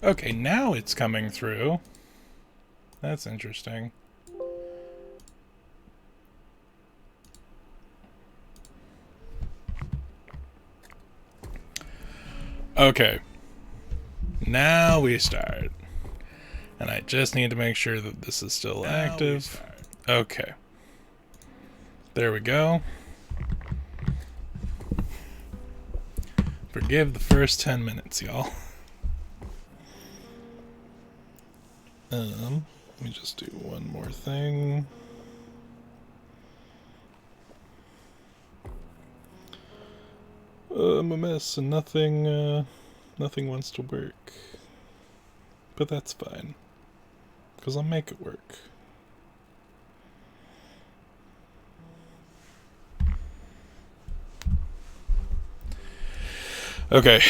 Okay, now it's coming through. That's interesting. Okay. Now we start. And I just need to make sure that this is still active. Okay. There we go. Forgive the first 10 minutes, y'all. Let me just do one more thing. I'm a mess and nothing wants to work. But that's fine. Because I'll make it work. Okay.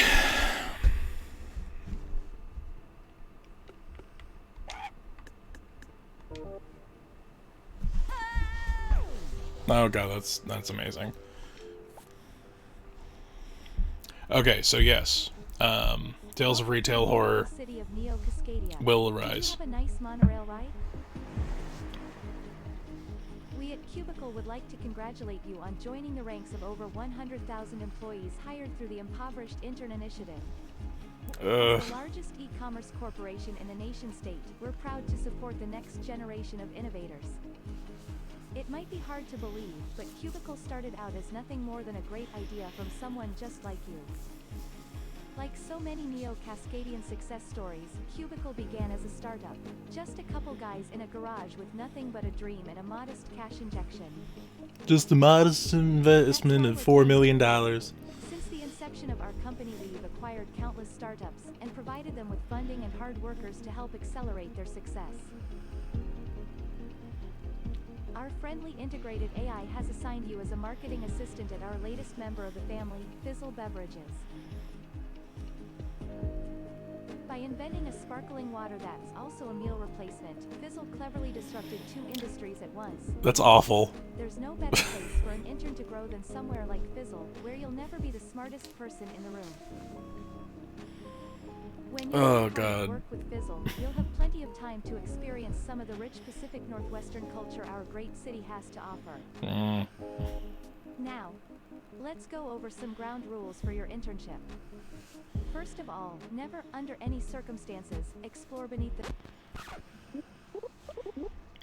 Oh god, that's amazing. Okay, so yes. Tales of Retail Horror will arise. Did you have a nice monorail ride? We at Cubicle would like to congratulate you on joining the ranks of over 100,000 employees hired through the Impoverished Intern Initiative. As the largest e-commerce corporation in the nation-state, we're proud to support the next generation of innovators. It might be hard to believe, but Cubicle started out as nothing more than a great idea from someone just like you. Like so many Neo-Cascadian success stories, Cubicle began as a startup. Just a couple guys in a garage with nothing but a dream and a modest cash injection. Just a modest investment of $4 million. Since the inception of our company, we've acquired countless startups and provided them with funding and hard workers to help accelerate their success. Our friendly integrated AI has assigned you as a marketing assistant at our latest member of the family, Fizzle Beverages. By inventing a sparkling water that's also a meal replacement, Fizzle cleverly disrupted two industries at once. That's awful. There's no better place for an intern to grow than somewhere like Fizzle, where you'll never be the smartest person in the room. When you work with Fizzle, you'll have plenty of time to experience some of the rich Pacific Northwestern culture our great city has to offer. Now, let's go over some ground rules for your internship. First of all, never, under any circumstances, explore beneath the...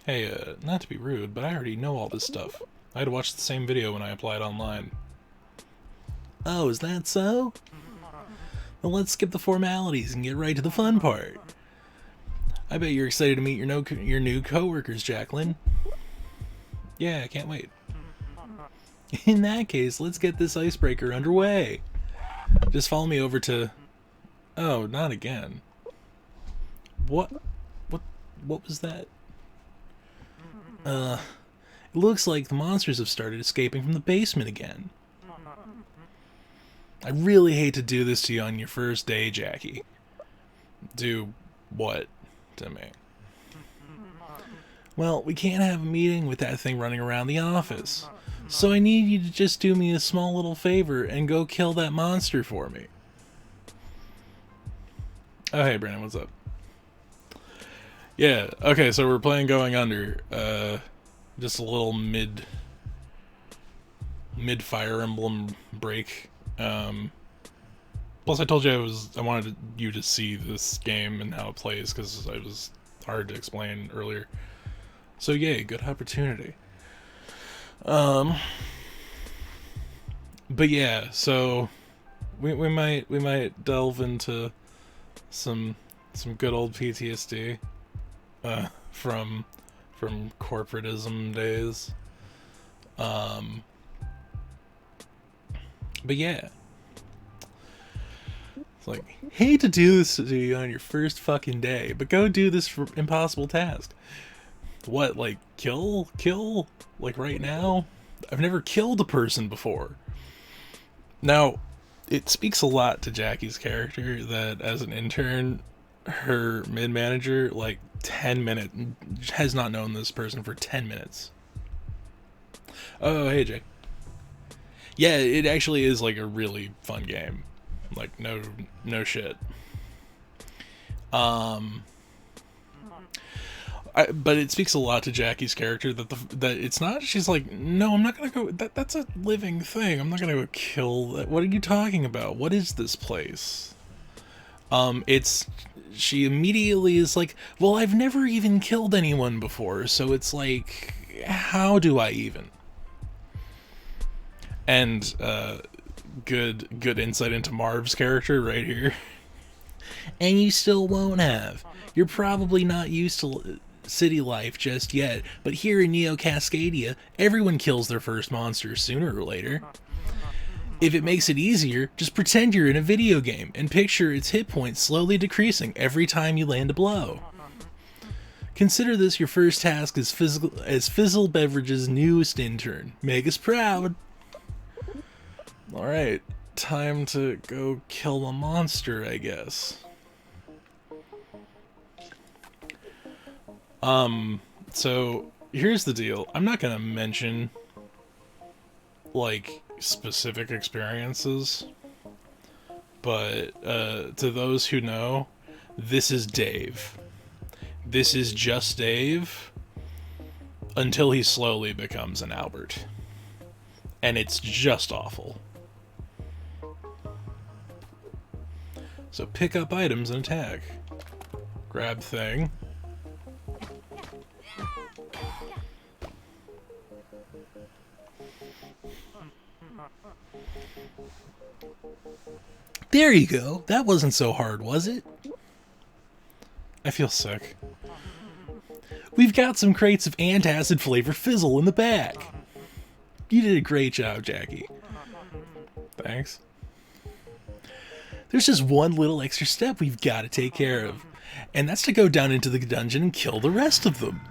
Hey, not to be rude, but I already know all this stuff. I had to watch the same video when I applied online. Oh, is that so? Well, let's skip the formalities and get right to the fun part. I bet you're excited to meet your new coworkers, Jacqueline. Yeah, I can't wait. In that case, let's get this icebreaker underway. Just follow me over to... Oh, not again. What was that? It looks like the monsters have started escaping from the basement again. I really hate to do this to you on your first day, Jackie. Do what to me? Well, we can't have a meeting with that thing running around the office. So I need you to just do me a small little favor and go kill that monster for me. Oh, hey, Brandon, what's up? Yeah, okay, so we're playing Going Under. Just a little mid Fire Emblem break. Plus I told you I wanted you to see this game and how it plays, because it was hard to explain earlier. So yay, good opportunity. But yeah, so we might delve into some good old PTSD from corporatism days. But yeah, it's like, hate to do this to you on your first fucking day, but go do this impossible task. What, like kill like right now? I've never killed a person before. Now, it speaks a lot to Jackie's character that as an intern, her mid-manager, like 10 minutes, has not known this person for 10 minutes. Oh, hey, Jay. Yeah, it actually is like a really fun game. Like, no shit. But it speaks a lot to Jackie's character that it's not. She's like, no, I'm not gonna go. That's a living thing. I'm not gonna go kill that. What are you talking about? What is this place? She immediately is like, well, I've never even killed anyone before, so it's like, how do I even? And good insight into Marv's character right here. And you still won't have. You're probably not used to city life just yet, but here in Neo Cascadia, everyone kills their first monster sooner or later. If it makes it easier, just pretend you're in a video game and picture its hit points slowly decreasing every time you land a blow. Consider this your first task as Fizzle Beverage's newest intern. Make us proud. Alright, time to go kill a monster, I guess. So here's the deal. I'm not gonna mention like specific experiences, but to those who know, this is Dave. This is just Dave until he slowly becomes an Albert. And it's just awful. So pick up items and attack. Grab thing. There you go. That wasn't so hard, was it? I feel sick. We've got some crates of antacid flavor fizzle in the back. You did a great job, Jackie. Thanks. There's just one little extra step we've got to take care of, and that's to go down into the dungeon and kill the rest of them.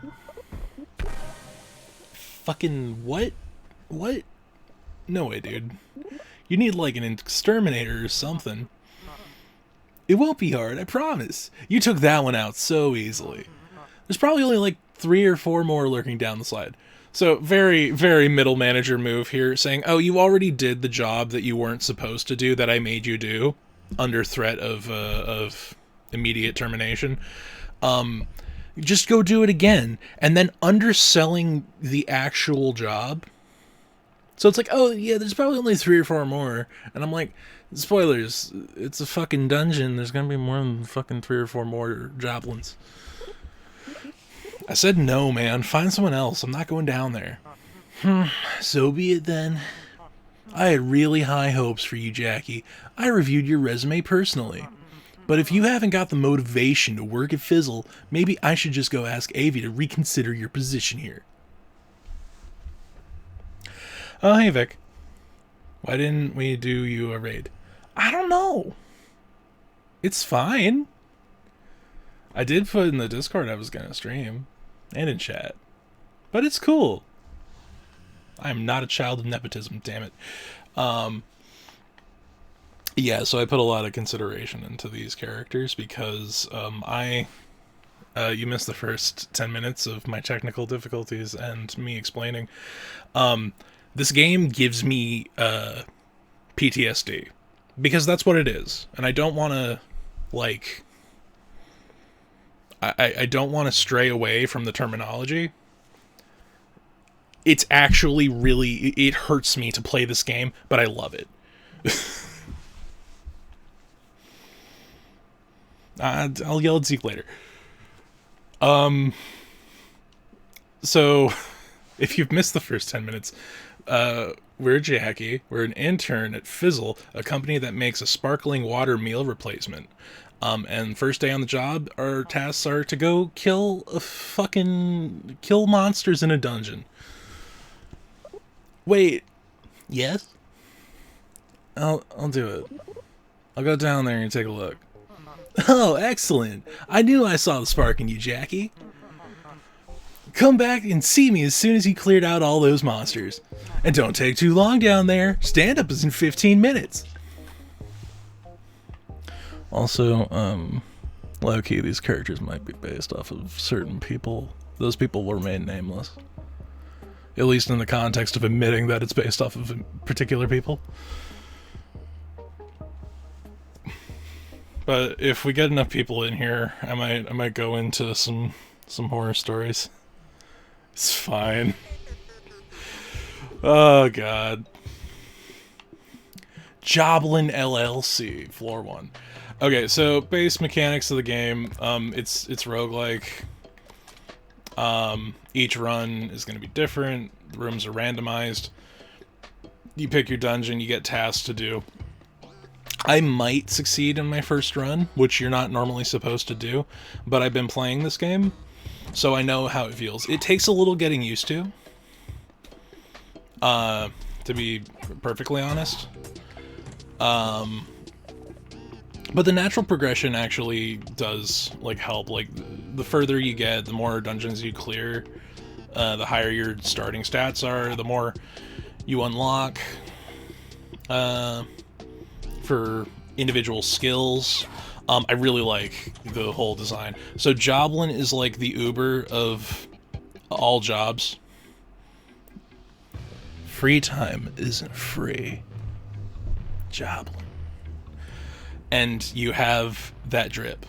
Fucking what? What? No way, dude. You need like an exterminator or something. It won't be hard, I promise. You took that one out so easily. There's probably only like 3 or 4 more lurking down the slide. So very, very middle manager move here, saying, oh, you already did the job that you weren't supposed to do that I made you do under threat of immediate termination. Just go do it again, and then underselling the actual job. So it's like, oh, yeah, there's probably only 3 or 4 more. And I'm like, spoilers, it's a fucking dungeon. There's going to be more than fucking 3 or 4 more joblins. I said, no, man, find someone else. I'm not going down there. So be it then. I had really high hopes for you, Jackie. I reviewed your resume personally. But if you haven't got the motivation to work at Fizzle, maybe I should just go ask Avi to reconsider your position here. Oh, hey, Vic. Why didn't we do you a raid? I don't know. It's fine. I did put in the Discord I was going to stream. And in chat. But it's cool. I'm not a child of nepotism, damn it. Yeah, so I put a lot of consideration into these characters because you missed the first 10 minutes of my technical difficulties and me explaining. This game gives me PTSD because that's what it is, and I don't want to like I don't want to stray away from the terminology. It's actually really, it hurts me to play this game, but I love it. I'll yell at Zeke later. So if you've missed the first 10 minutes, we're Jackie. We're an intern at Fizzle, a company that makes a sparkling water meal replacement. And first day on the job, our tasks are to go kill monsters in a dungeon. Wait, yes? I'll do it. I'll go down there and take a look. Oh, excellent. I knew I saw the spark in you, Jackie. Come back and see me as soon as you cleared out all those monsters. And don't take too long down there. Stand-up is in 15 minutes. Also, low-key, these characters might be based off of certain people. Those people will remain nameless. At least in the context of admitting that it's based off of particular people. But if we get enough people in here, I might go into some horror stories. It's fine. Oh god. Joblin LLC, floor 1. Okay, so base mechanics of the game, it's roguelike. Each run is going to be different. The rooms are randomized. You pick your dungeon, you get tasks to do. I might succeed in my first run, which you're not normally supposed to do, but I've been playing this game, so I know how it feels. It takes a little getting used to be perfectly honest. But the natural progression actually does, like, help. Like, the further you get, the more dungeons you clear, the higher your starting stats are, the more you unlock, for individual skills. I really like the whole design. So Joblin is like the Uber of all jobs. Free time isn't free. Joblin. And you have that drip.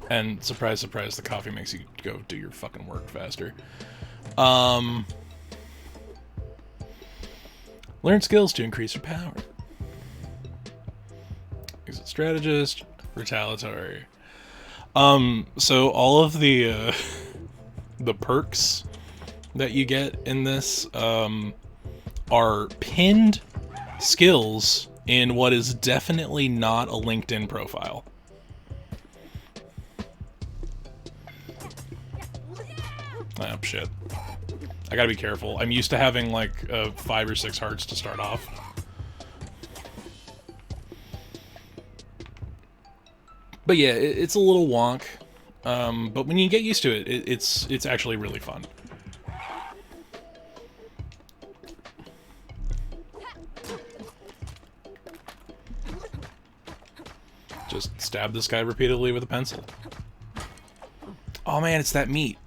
And surprise, surprise, the coffee makes you go do your fucking work faster. Learn skills to increase your power. Exit strategist, retaliatory. So all of the perks that you get in this are pinned skills in what is definitely not a LinkedIn profile. Oh, shit. I gotta be careful. I'm used to having, like, 5 or 6 hearts to start off. But yeah, it's a little wonk. But when you get used to it, it's actually really fun. Just stab this guy repeatedly with a pencil. Oh man, it's that meat.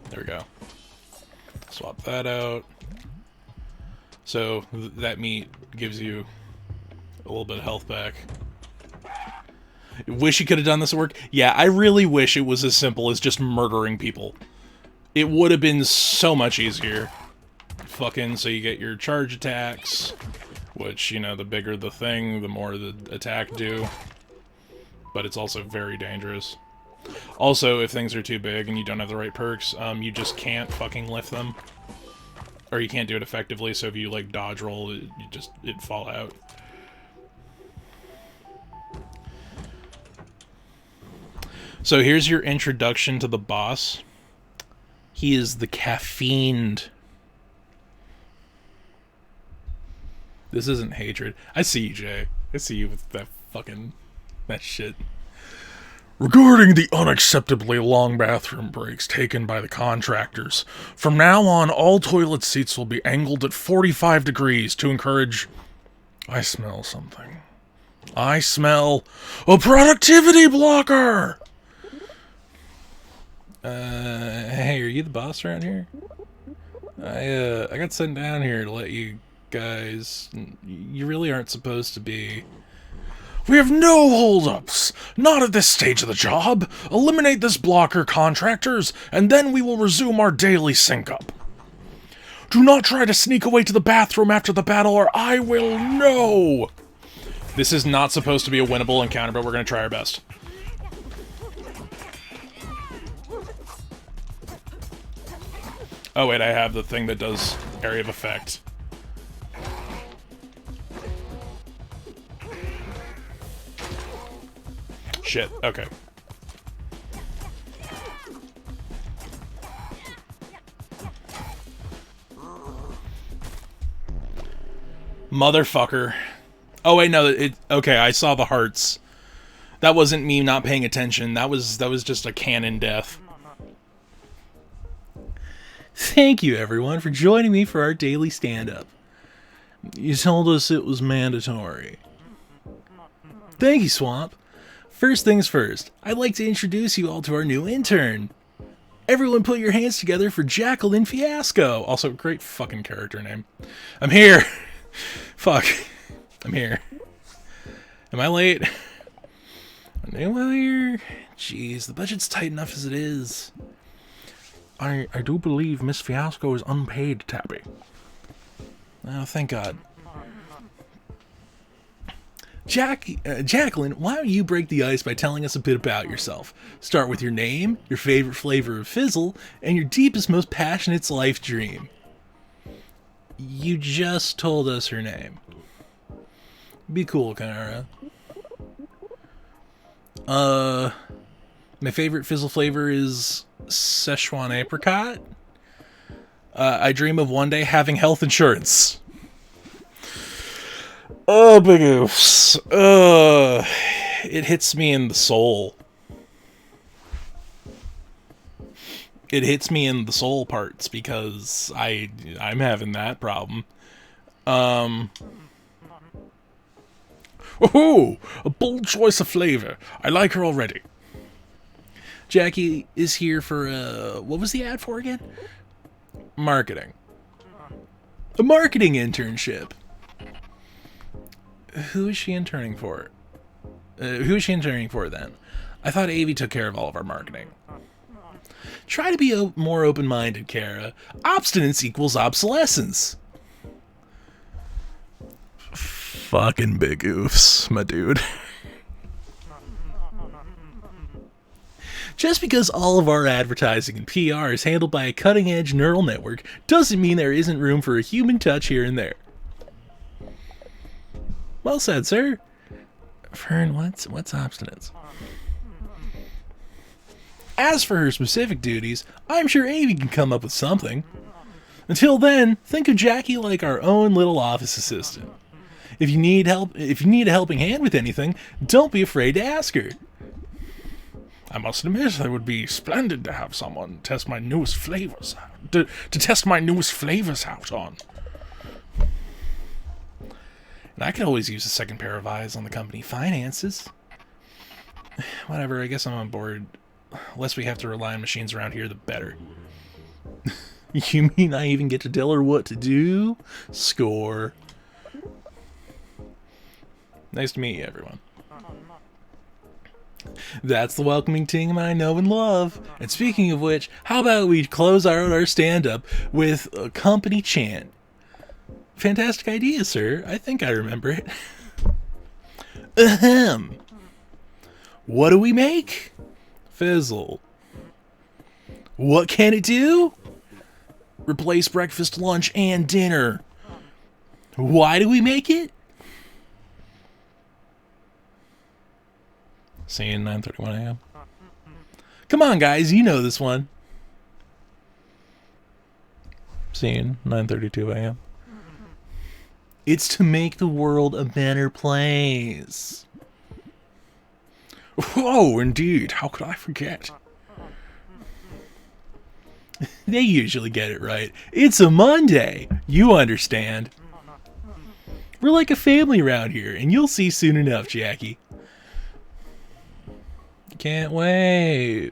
There we go. Swap that out. So that meat gives you a little bit of health back. Wish you could have done this at work. Yeah, I really wish it was as simple as just murdering people. It would have been so much easier. Fucking, so you get your charge attacks, which, you know, the bigger the thing, the more the attack do. But it's also very dangerous. Also, if things are too big and you don't have the right perks, you just can't fucking lift them. Or you can't do it effectively, so if you, like, dodge roll, it'd fall out. So here's your introduction to the boss. He is the caffeined. This isn't hatred. I see you, Jay. I see you with that shit. Regarding the unacceptably long bathroom breaks taken by the contractors, from now on all toilet seats will be angled at 45 degrees to encourage... I smell something. I smell a productivity blocker! Hey, are you the boss around here? I got sent down here to let you guys... You really aren't supposed to be... We have no holdups! Not at this stage of the job! Eliminate this blocker, contractors, and then we will resume our daily sync-up. Do not try to sneak away to the bathroom after the battle or I will know! This is not supposed to be a winnable encounter, but we're gonna try our best. Oh wait, I have the thing that does area of effect. Shit, okay. Motherfucker. Oh wait, no, okay, I saw the hearts. That wasn't me not paying attention. That was just a canon death. Thank you, everyone, for joining me for our daily stand-up. You told us it was mandatory. Thank you, Swamp. First things first, I'd like to introduce you all to our new intern. Everyone put your hands together for Jacqueline Fiasco. Also, great fucking character name. I'm here. Fuck. I'm here. Am I late? Am I here? Jeez, the budget's tight enough as it is. I do believe Miss Fiasco is unpaid, Tabby. Oh, thank God. Jacqueline, why don't you break the ice by telling us a bit about yourself? Start with your name, your favorite flavor of fizzle, and your deepest, most passionate life dream. You just told us her name. Be cool, Kara. My favorite fizzle flavor is Szechuan apricot. I dream of one day having health insurance. Oh, big oofs. It hits me in the soul. It hits me in the soul parts because I'm having that problem. Oh, a bold choice of flavor. I like her already. Jackie is here for, what was the ad for again? Marketing. A marketing internship. Who is she interning for? Who is she interning for then? I thought Avi took care of all of our marketing. Try to be more open-minded, Kara. Obstinance equals obsolescence. Fucking big oofs, my dude. Just because all of our advertising and PR is handled by a cutting-edge neural network doesn't mean there isn't room for a human touch here and there. Well said, sir. Fern, what's obstinance? As for her specific duties, I'm sure Avi can come up with something. Until then, think of Jackie like our own little office assistant. If you need a helping hand with anything, don't be afraid to ask her. I must admit, it would be splendid to have someone test my newest flavors to test my newest flavors out on. And I could always use a second pair of eyes on the company finances. Whatever, I guess I'm on board. Less we have to rely on machines around here, the better. You mean I even get to tell her what to do? Score. Nice to meet you, everyone. That's the welcoming team I know and love. And speaking of which, how about we close out our stand-up with a company chant? Fantastic idea, sir. I think I remember it. Ahem. What do we make? Fizzle. What can it do? Replace breakfast, lunch, and dinner. Why do we make it? See you at 9:31 a.m. Come on, guys, you know this one. See you at 9:32 a.m. It's to make the world a better place. Oh, indeed. How could I forget? They usually get it right. It's a Monday. You understand. We're like a family around here, and you'll see soon enough, Jackie. Can't wait.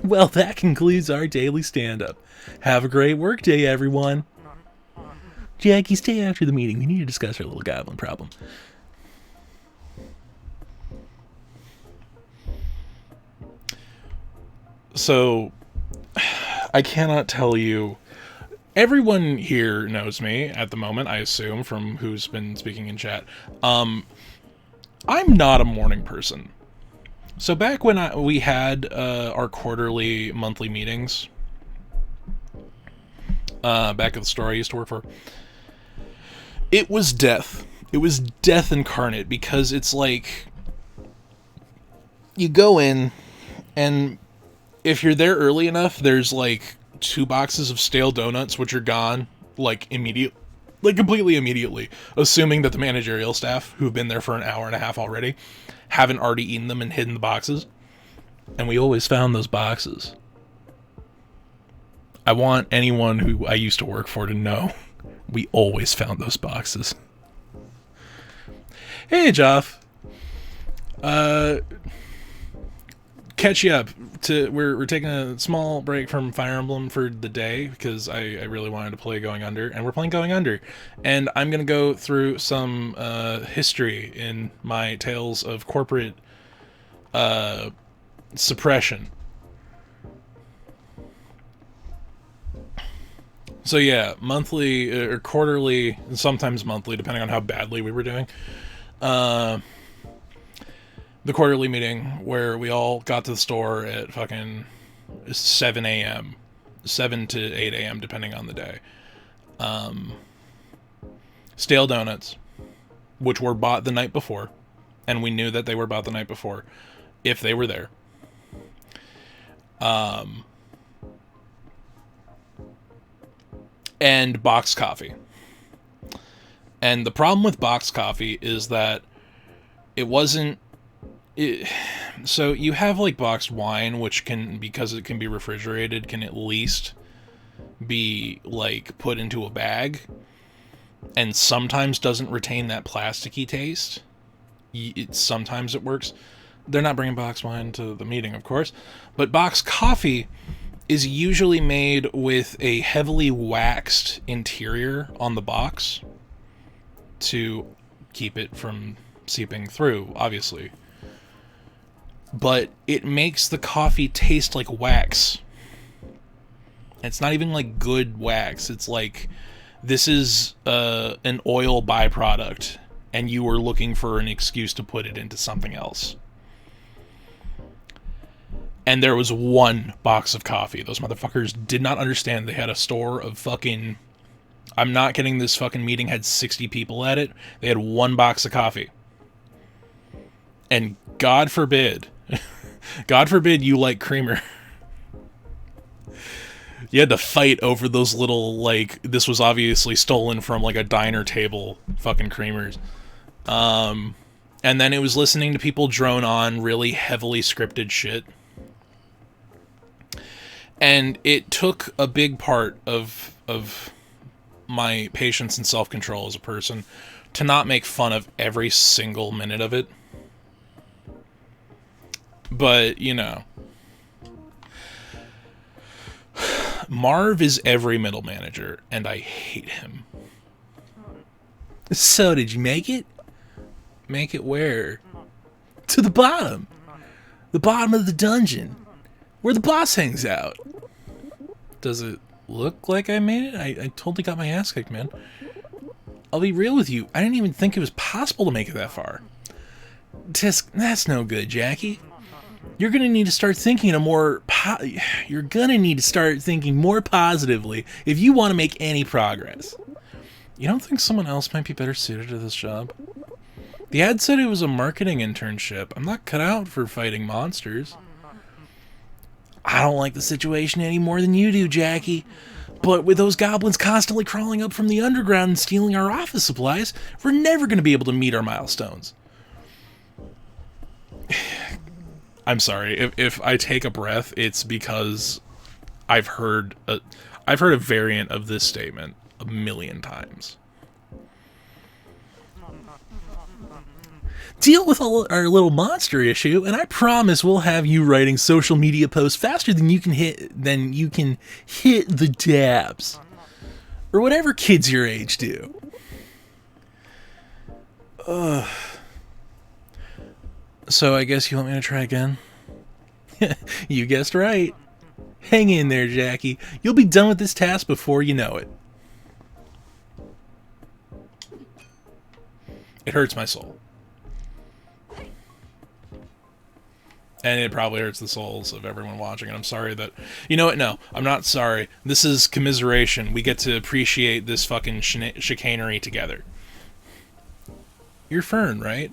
Well, that concludes our daily stand-up. Have a great work day, everyone. Jackie, stay after the meeting. We need to discuss our little goblin problem. So, I cannot tell you. Everyone here knows me at the moment, I assume, from who's been speaking in chat. I'm not a morning person. So back when we had our quarterly, monthly meetings, back at the store I used to work for, it was death. It was death incarnate, because it's like, you go in, and if you're there early enough, there's like 2 boxes of stale donuts, which are gone, like, completely immediately, assuming that the managerial staff, who've been there for an hour and a half already, haven't already eaten them and hidden the boxes. And we always found those boxes. I want anyone who I used to work for to know, we always found those boxes. Hey, Joff. catch you up. We're taking a small break from Fire Emblem for the day because I really wanted to play Going Under, and we're playing Going Under, and I'm gonna go through some history in my tales of corporate suppression. So yeah, monthly or quarterly, and sometimes monthly, depending on how badly we were doing. The quarterly meeting where we all got to the store at fucking 7 a.m. 7 to 8 a.m. depending on the day. Stale donuts, which were bought the night before, and we knew that they were bought the night before, if they were there. And boxed coffee. And the problem with boxed coffee is that it wasn't... so you have like boxed wine, which can, because it can be refrigerated, can at least be like put into a bag, and sometimes doesn't retain that plasticky taste. Sometimes it works. They're not bringing boxed wine to the meeting, of course, but boxed coffee is usually made with a heavily waxed interior on the box to keep it from seeping through, obviously. But it makes the coffee taste like wax. It's not even like good wax. It's like, this is an oil byproduct, and you were looking for an excuse to put it into something else. And there was one box of coffee. Those motherfuckers did not understand. They had a store of fucking... I'm not kidding, this fucking meeting had 60 people at it. They had one box of coffee. And God forbid... God forbid you like creamer. You had to fight over those little, like... This was obviously stolen from, like, a diner table fucking creamers. And then it was listening to people drone on really heavily scripted shit. And it took a big part of my patience and self-control as a person to not make fun of every single minute of it. But, you know. Marv is every middle manager, and I hate him. So, did you make it? Make it where? To the bottom. The bottom of the dungeon. Where the boss hangs out. Does it look like I made it? I totally got my ass kicked, man. I'll be real with you. I didn't even think it was possible to make it that far. Tisk, that's no good, Jackie. You're gonna need to start thinking more positively if you want to make any progress. You don't think someone else might be better suited to this job? The ad said it was a marketing internship. I'm not cut out for fighting monsters. I don't like the situation any more than you do, Jackie. But with those goblins constantly crawling up from the underground and stealing our office supplies, we're never going to be able to meet our milestones. I'm sorry. If I take a breath, it's because I've heard a variant of this statement a million times. Deal with our little monster issue, and I promise we'll have you writing social media posts faster than you can hit the dabs, or whatever kids your age do. So I guess you want me to try again? You guessed right. Hang in there, Jackie. You'll be done with this task before you know it. It hurts my soul. And it probably hurts the souls of everyone watching. And I'm sorry that... You know what? No, I'm not sorry. This is commiseration. We get to appreciate this fucking chicanery together. You're Fern, right?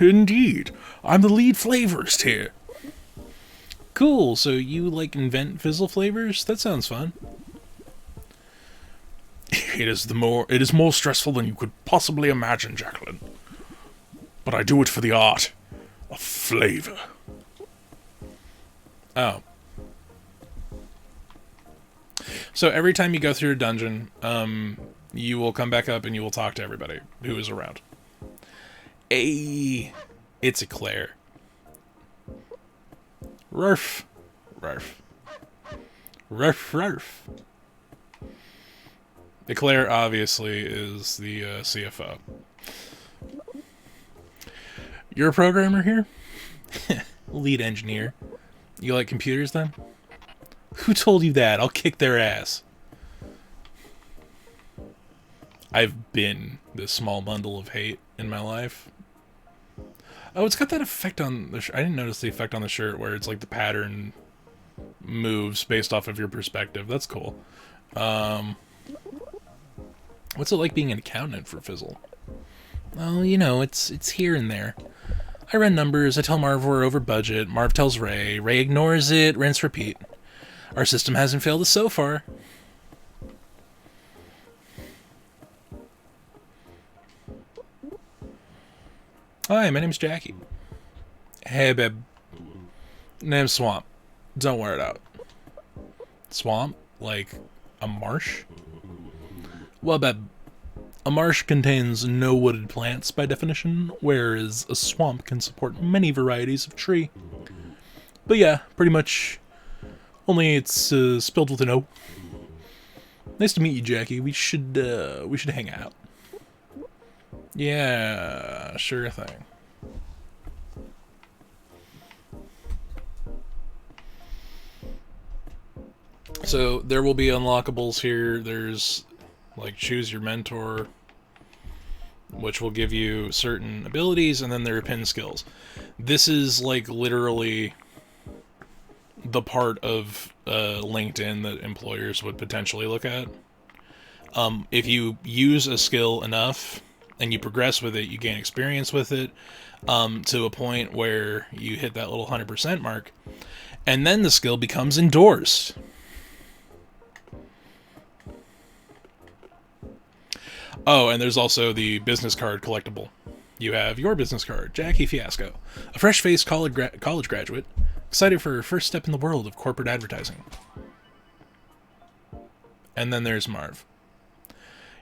Indeed. I'm the lead flavorist here. Cool. So you, like, invent fizzle flavors? That sounds fun. It is more stressful than you could possibly imagine, Jacqueline. But I do it for the art. A flavor. Oh. So every time you go through a dungeon, you will come back up and you will talk to everybody who is around. Hey, it's a Claire. Rurf. Rurf. Rurf, rurf. Eclair, obviously, is the CFO. You're a programmer here? Lead engineer. You like computers, then? Who told you that? I'll kick their ass. I've been this small bundle of hate in my life. Oh, it's got that effect on the I didn't notice the effect on the shirt where it's like the pattern moves based off of your perspective. That's cool. What's it like being an accountant for Fizzle? Oh, you know, it's here and there. I run numbers, I tell Marv we're over budget, Marv tells Ray, Ray ignores it, rinse, repeat. Our system hasn't failed us so far. Hi, my name's Jackie. Hey, babe. Name's Swamp. Don't wear it out. Swamp? Like a marsh? Well, babe, a marsh contains no wooded plants by definition, whereas a swamp can support many varieties of tree. But yeah, pretty much. Only it's spelled with an O. Nice to meet you, Jackie. We should hang out. Yeah, sure thing. So there will be unlockables here. There's like choose your mentor, which will give you certain abilities, and then there are pin skills. This is like literally the part of LinkedIn that employers would potentially look at. If you use a skill enough and you progress with it, you gain experience with it to a point where you hit that little 100% mark, and then the skill becomes endorsed. Oh, and there's also the business card collectible. You have your business card, Jackie Fiasco, a fresh-faced college graduate, excited for her first step in the world of corporate advertising. And then there's Marv,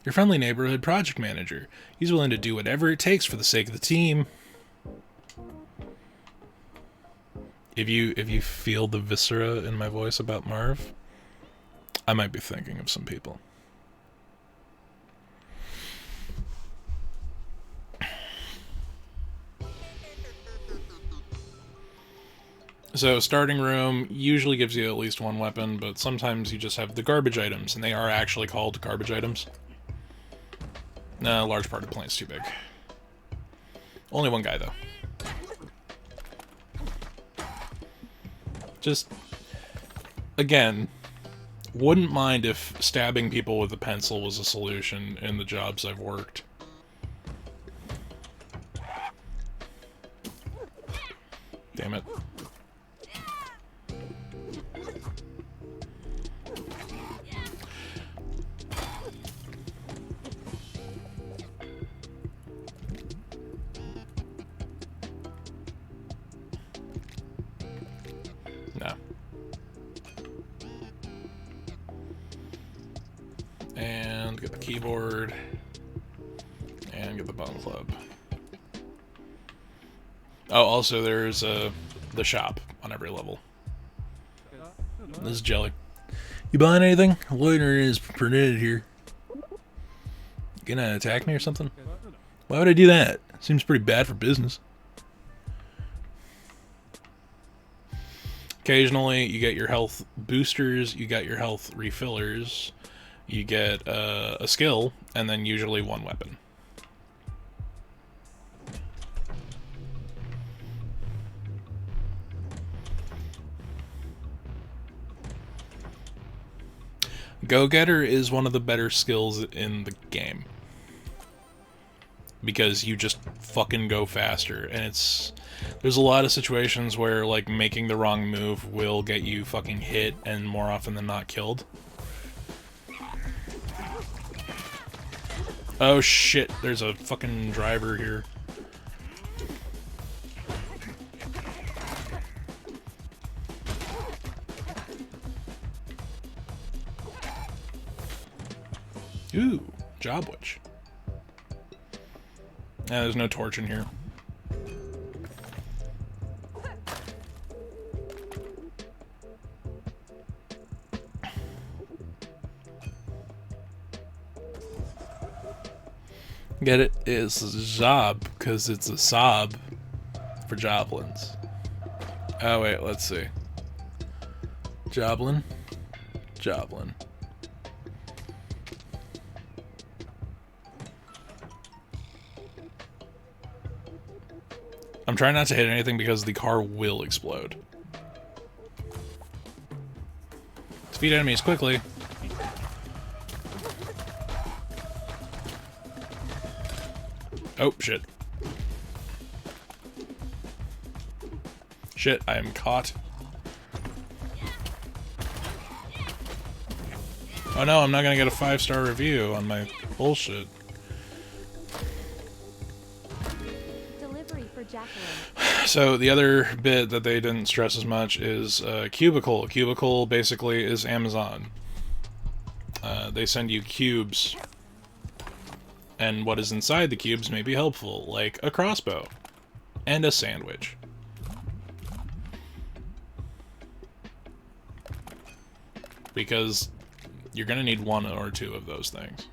your friendly neighborhood project manager. He's willing to do whatever it takes for the sake of the team. If you feel the viscera in my voice about Marv, I might be thinking of some people. So starting room usually gives you at least one weapon, but sometimes you just have the garbage items, and they are actually called garbage items. No, a large part of the plant's too big. Only one guy, though. Just, again, wouldn't mind if stabbing people with a pencil was a solution in the jobs I've worked. Damn it. No. And get the keyboard. And get the bone club. Oh, also there's the shop on every level. This is Jelly. You buying anything? Loitering is permitted here. Gonna attack me or something? Why would I do that? Seems pretty bad for business. Occasionally, you get your health boosters, you get your health refillers, you get a skill, and then usually one weapon. Go-Getter is one of the better skills in the game. Because you just fucking go faster, and there's a lot of situations where, like, making the wrong move will get you fucking hit and more often than not killed. Oh shit, there's a fucking driver here. Ooh, Job Witch. Yeah, there's no torch in here. Get it? It's job, because it's a sob for joblins. Oh, wait, let's see. Joblin. Joblin. I'm trying not to hit anything because the car will explode. Defeat enemies quickly. Oh, shit. Shit, I am caught. Oh no, I'm not gonna get a 5-star review on my bullshit. Delivery for Jacqueline. So the other bit that they didn't stress as much is Cubicle. Cubicle basically is Amazon. They send you cubes, and what is inside the cubes may be helpful, like a crossbow and a sandwich. Because you're gonna need one or two of those things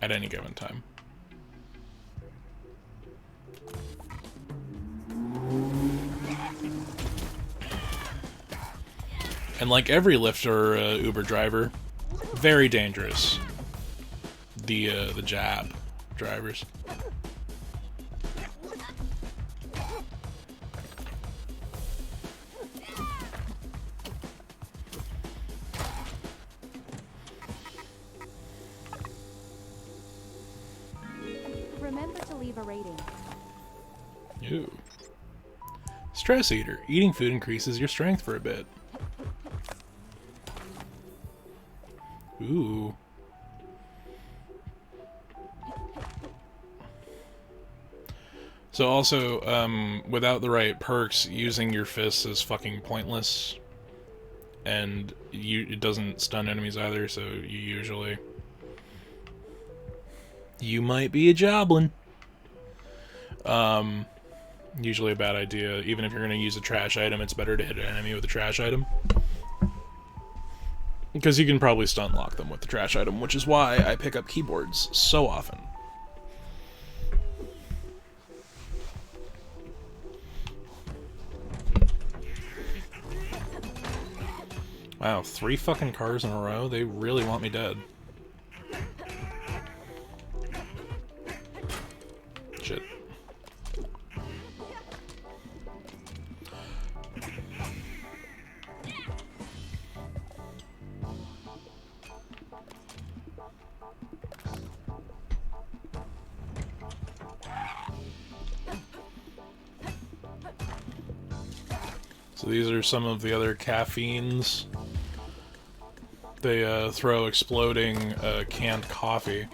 at any given time. And like every Lyft or Uber driver, very dangerous. The jab drivers. Remember to leave a rating. Ooh. Stress eater. Eating food increases your strength for a bit. Ooh. So also, without the right perks, using your fists is fucking pointless. And it doesn't stun enemies either, so you usually... You might be a joblin. Usually a bad idea. Even if you're going to use a trash item, it's better to hit an enemy with a trash item. Because you can probably stun lock them with the trash item, which is why I pick up keyboards so often. Wow, 3 fucking cars in a row? They really want me dead. Shit. So these are some of the other caffeines. They throw exploding canned coffee,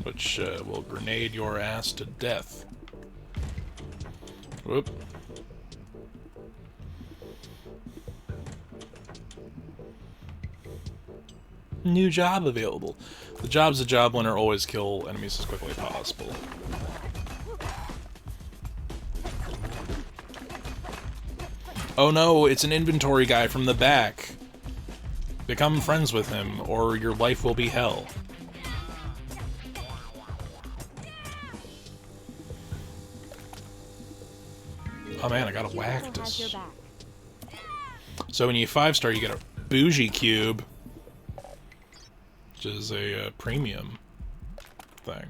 which will grenade your ass to death. Whoop. New job available. The job's a job winner, always kill enemies as quickly as possible. Oh no, it's an inventory guy from the back. Become friends with him, or your life will be hell. Oh man, I got a Wactus. So when you 5-star, you get a bougie cube, which is a premium thing.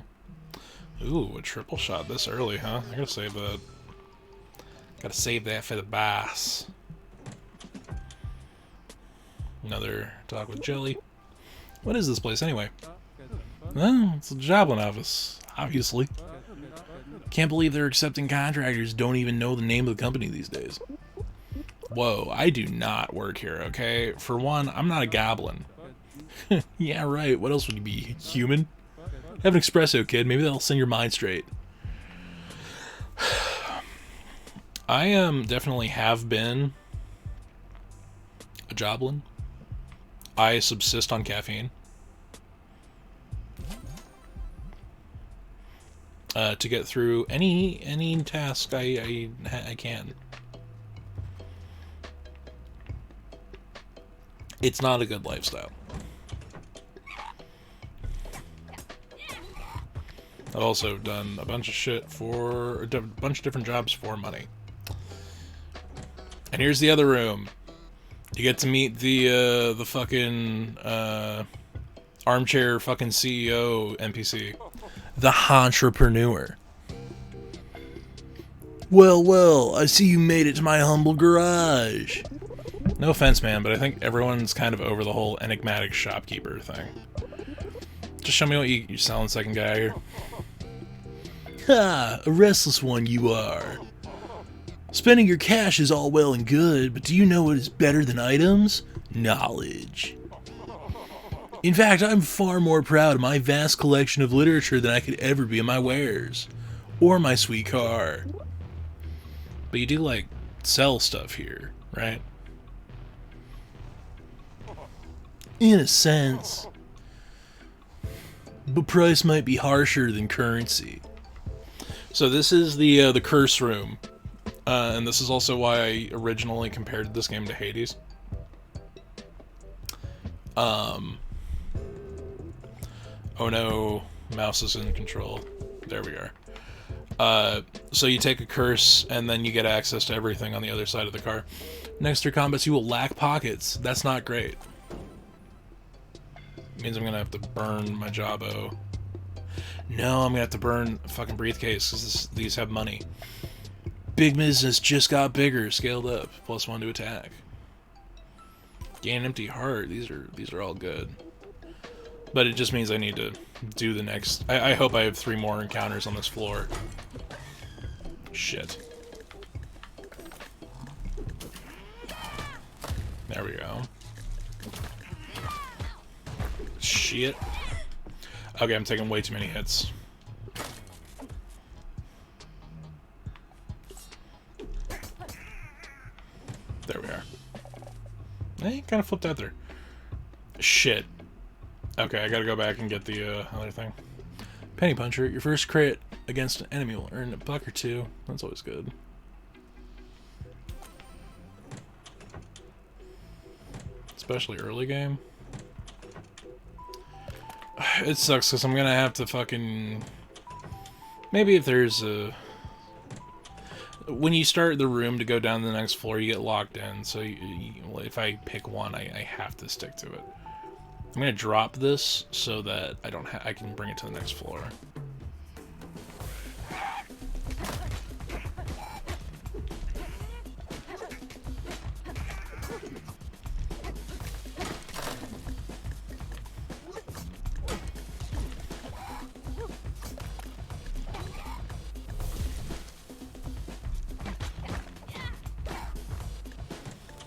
Ooh, a triple shot this early, huh? I gotta save that. Gotta save that for the boss. Another talk with Jelly. What is this place anyway? Oh, it's a Joblin office, obviously. Can't believe they're accepting contractors who don't even know the name of the company these days. Whoa, I do not work here, okay? For one, I'm not a goblin. Yeah, right, what else would you be? Human? Have an espresso, kid. Maybe that'll send your mind straight. I definitely have been a joblin. I subsist on caffeine. To get through any task I can. It's not a good lifestyle. I've also done a bunch of shit for a bunch of different jobs for money. And here's the other room. You get to meet the fucking armchair fucking CEO NPC, the entrepreneur. Well, I see you made it to my humble garage. No offense, man, but I think everyone's kind of over the whole enigmatic shopkeeper thing. Just show me what you're selling, second guy here. Ha! A restless one you are. Spending your cash is all well and good, but do you know what is better than items? Knowledge. In fact, I'm far more proud of my vast collection of literature than I could ever be of my wares. Or my sweet car. But you do, like, sell stuff here, right? In a sense. But price might be harsher than currency. So this is the curse room. And this is also why I originally compared this game to Hades. Oh no, mouse is in control. There we are. So you take a curse, and then you get access to everything on the other side of the car. Next to your combats, you will lack pockets. That's not great. It means I'm gonna have to burn my jobbo. No, I'm gonna have to burn a fucking briefcase, because these have money. Big business just got bigger, scaled up, +1 to attack. Gain an empty heart. These are all good. But it just means I need to do the next... I hope I have 3 more encounters on this floor. Shit. There we go. Shit. Okay, I'm taking way too many hits. There we are. Hey, kind of flipped out there. Shit. Okay, I gotta go back and get the other thing. Penny Puncher, your first crit against an enemy will earn $1 or $2. That's always good. Especially early game. It sucks because I'm gonna have to fucking... Maybe if there's a... When you start the room to go down to the next floor, you get locked in. So if I pick one, I have to stick to it. I'm gonna drop this so that I can bring it to the next floor.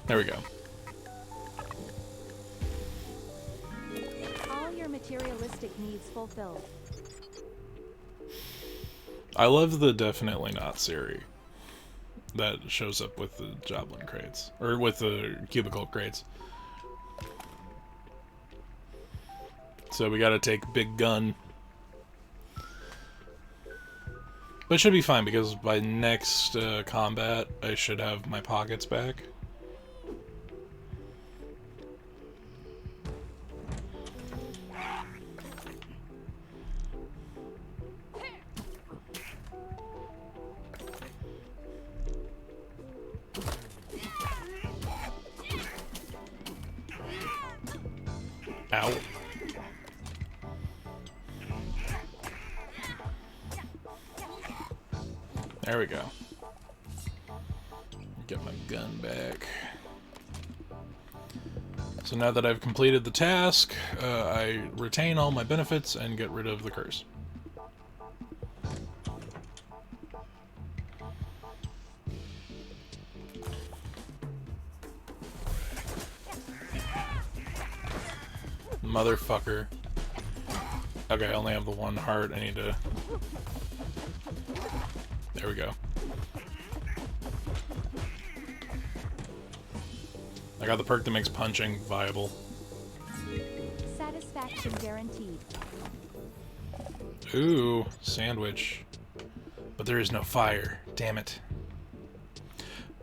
There we go. All your materialistic needs fulfilled. I love the definitely not Siri that shows up with the Joblin crates. Or with the cubicle crates. So we gotta take Big Gun. But it should be fine because by next combat I should have my pockets back. Ow. There we go. Get my gun back. So now that I've completed the task, I retain all my benefits and get rid of the curse. Motherfucker. Okay, I only have the 1 heart. I need to... There we go. I got the perk that makes punching viable. Satisfaction guaranteed. Ooh, sandwich. But there is no fire. Damn it.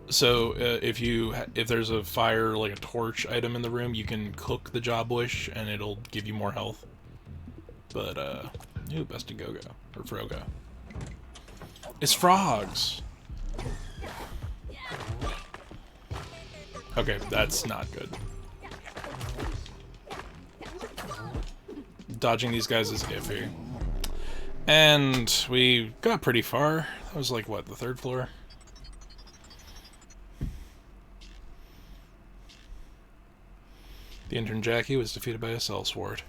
So, if there's a fire, like a torch item in the room, you can cook the job wish, and it'll give you more health. But, Ooh, busted Go-Go. Or Frogo. It's frogs! Okay, that's not good. Dodging these guys is iffy. And we got pretty far. That was like, what, the 3rd floor? The intern Jackie was defeated by a sellsword.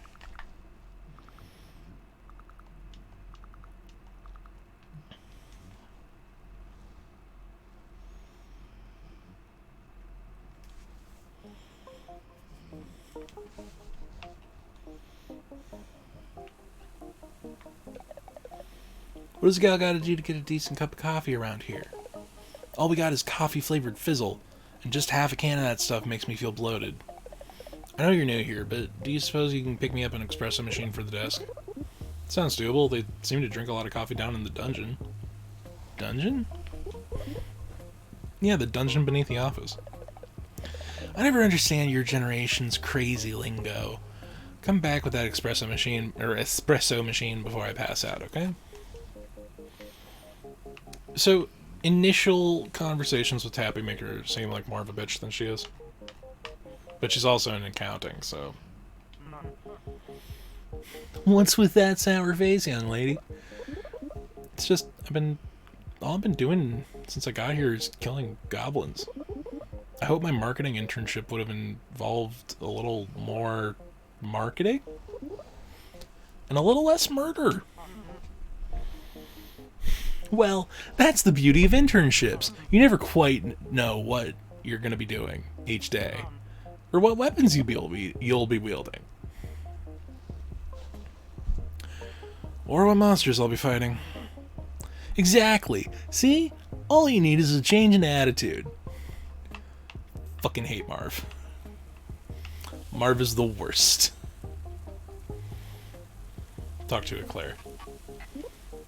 What does a gal gotta do to get a decent cup of coffee around here? All we got is coffee-flavored fizzle, and just half a can of that stuff makes me feel bloated. I know you're new here, but do you suppose you can pick me up an espresso machine for the desk? Sounds doable. They seem to drink a lot of coffee down in the dungeon. Dungeon? Yeah, the dungeon beneath the office. I never understand your generation's crazy lingo. Come back with that espresso machine before I pass out, okay? So, initial conversations with Tappy make her seem like more of a bitch than she is. But she's also in accounting, so... What's with that sour face, young lady? It's just, all I've been doing since I got here is killing goblins. I hope my marketing internship would have involved a little more marketing? And a little less murder. Well, that's the beauty of internships. You never quite know what you're going to be doing each day, or what weapons you'll be wielding, or what monsters I'll be fighting. Exactly. See? All you need is a change in attitude. Fucking hate Marv. Marv is the worst. Talk to it, Claire.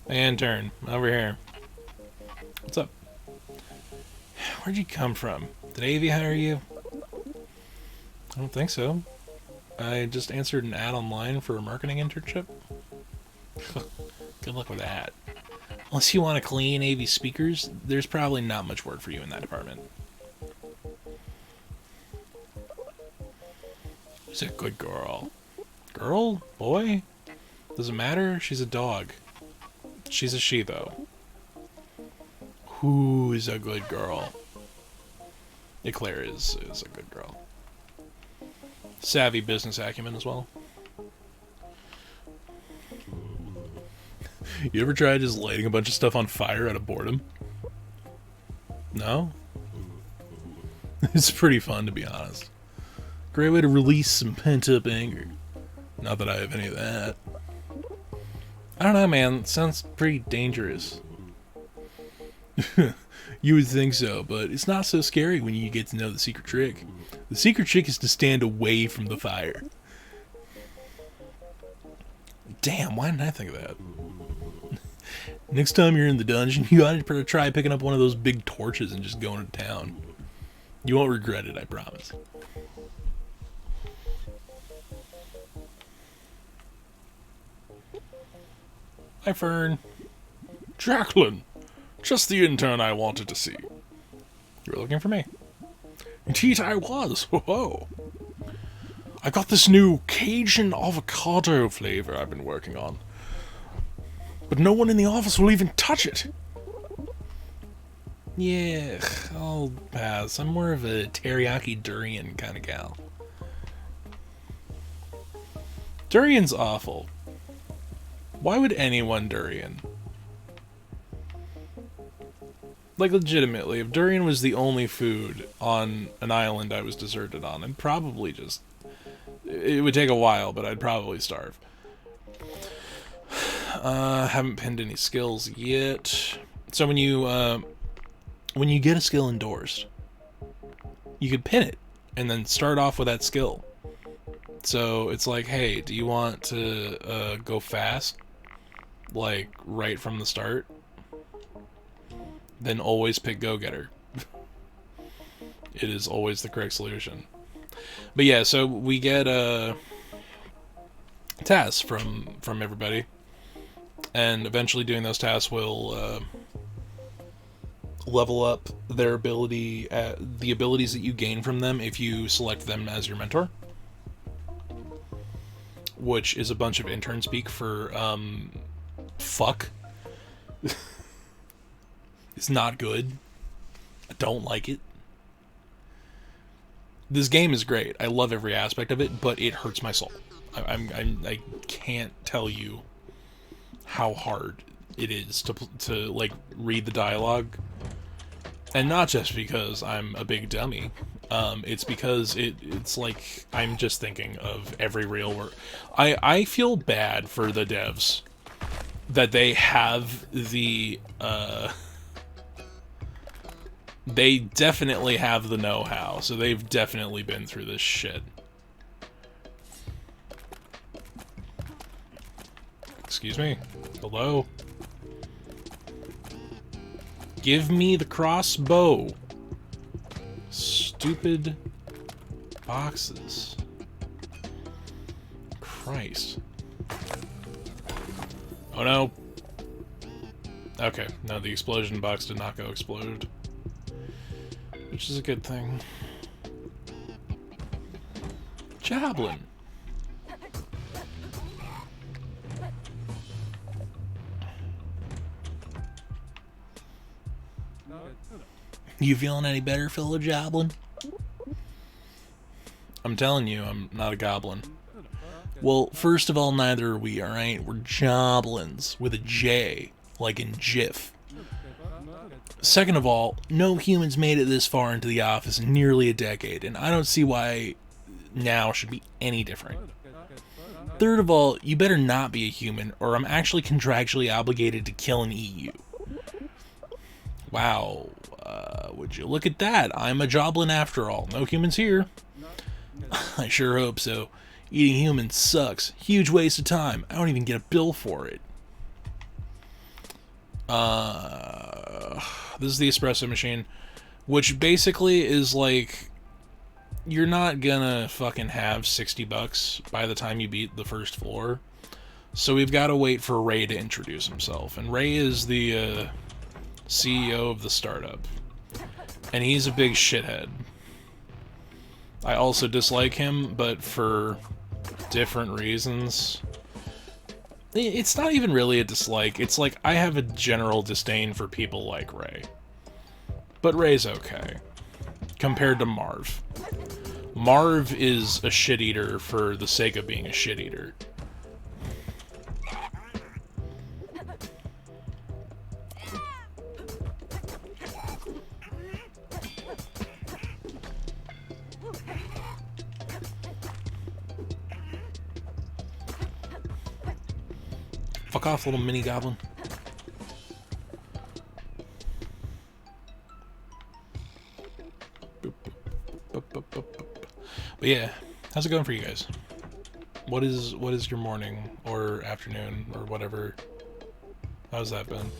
Intern, over here. What's up? Where'd you come from? Did Avi hire you? I don't think so. I just answered an ad online for a marketing internship. Good luck with that. Unless you want to clean AV speakers, there's probably not much work for you in that department. She's a good girl. Girl? Boy? Doesn't matter. She's a dog. She's a she, though. Who is a good girl? Yeah, Claire is a good girl. Savvy business acumen as well. You ever tried just lighting a bunch of stuff on fire out of boredom? No? It's pretty fun, to be honest. Great way to release some pent-up anger. Not that I have any of that. I don't know, man. It sounds pretty dangerous. You would think so, but it's not so scary when you get to know the secret trick. The secret trick is to stand away from the fire. Damn, why didn't I think of that? Next time you're in the dungeon, you ought to try picking up one of those big torches and just going to town. You won't regret it, I promise. Hi, Fern. Jacqueline! Just the intern I wanted to see. You were looking for me. Indeed I was. Ho-ho. I got this new Cajun avocado flavor I've been working on. But no one in the office will even touch it. Yeah, I'll pass. I'm more of a teriyaki durian kind of gal. Durian's awful. Why would anyone durian? Like, legitimately, if durian was the only food on an island I was deserted on, I'd probably just... It would take a while, but I'd probably starve. Haven't pinned any skills yet. So when you get a skill endorsed, you could pin it and then start off with that skill. So it's like, hey, do you want to go fast? Like, right from the start? Then always pick Go-Getter. It is always the correct solution. But yeah, so we get tasks from everybody. and eventually doing those tasks will level up their ability, the abilities that you gain from them if you select them as your mentor, which is a bunch of intern speak for fuck. It's not good. I don't like it. This game is great. I love every aspect of it, but it hurts my soul. I can't tell you how hard it is to like read the dialogue, and not just because I'm a big dummy. It's because it's like I'm just thinking of every real word. I feel bad for the devs that they have the they definitely have the know-how, so they've definitely been through this shit. Excuse me? Hello? Give me the crossbow. Stupid boxes. Christ. Oh no. Okay, no, the explosion box did not go explode. Which is a good thing. Javelin. You feeling any better, fellow Javelin? I'm telling you, I'm not a goblin. Well, first of all, neither are we, alright? We're Joblins, with a J, like in Jif. Second of all, no humans made it this far into the office in nearly a decade, and I don't see why now should be any different. Third of all, you better not be a human, or I'm actually contractually obligated to kill and eat you. Wow, would you look at that? I'm a Joblin after all. No humans here. I sure hope so. Eating humans sucks. Huge waste of time. I don't even get a bill for it. This is the espresso machine, which basically is like, you're not gonna fucking have $60 by the time you beat the first floor. So we've got to wait for Ray to introduce himself. And Ray is the CEO of the startup. And he's a big shithead. I also dislike him, but for different reasons. It's not even really a dislike. It's like I have a general disdain for people like Ray. But Ray's okay. Compared to Marv. Marv is a shit-eater for the sake of being a shit-eater. Fuck off, little mini goblin. But yeah, how's it going for you guys? What is your morning or afternoon or whatever? How's that been?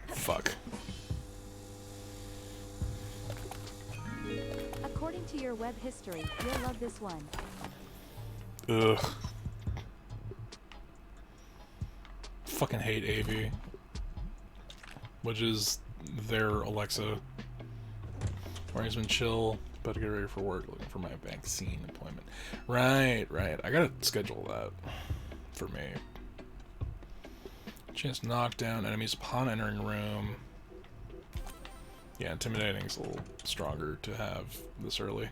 Fuck. According to your web history, you'll love this one. Ugh. Fucking hate AV. Which is their Alexa. Where's been chill, about to get ready for work, looking for my vaccine appointment. Right. I gotta schedule that for me. Chance to knock down enemies upon entering room. Yeah, intimidating's a little stronger to have this early.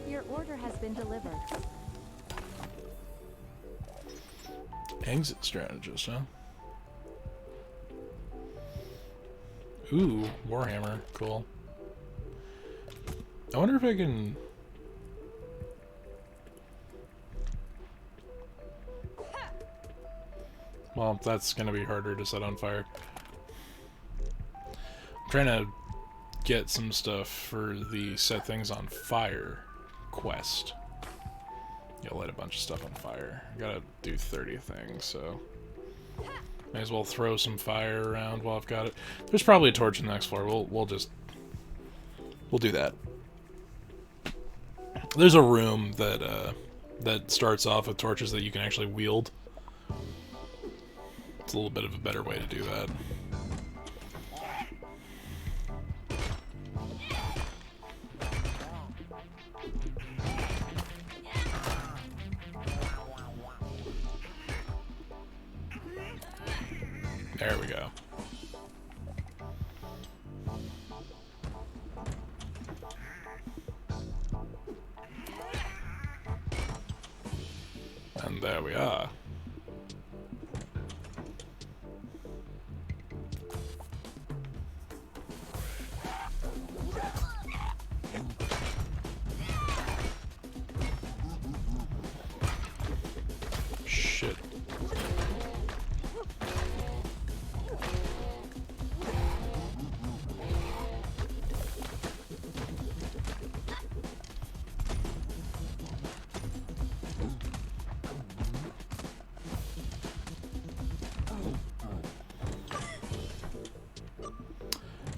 Your order has been delivered. Exit strategist, huh? Ooh, Warhammer, cool. I wonder if I can... Well, that's gonna be harder to set on fire. I'm trying to get some stuff for the set things on fire quest. Yeah, light a bunch of stuff on fire. I gotta do 30 things, so... May as well throw some fire around while I've got it. There's probably a torch in the next floor. We'll do that. There's a room that that starts off with torches that you can actually wield. It's a little bit of a better way to do that. There we go. And there we are. Shit.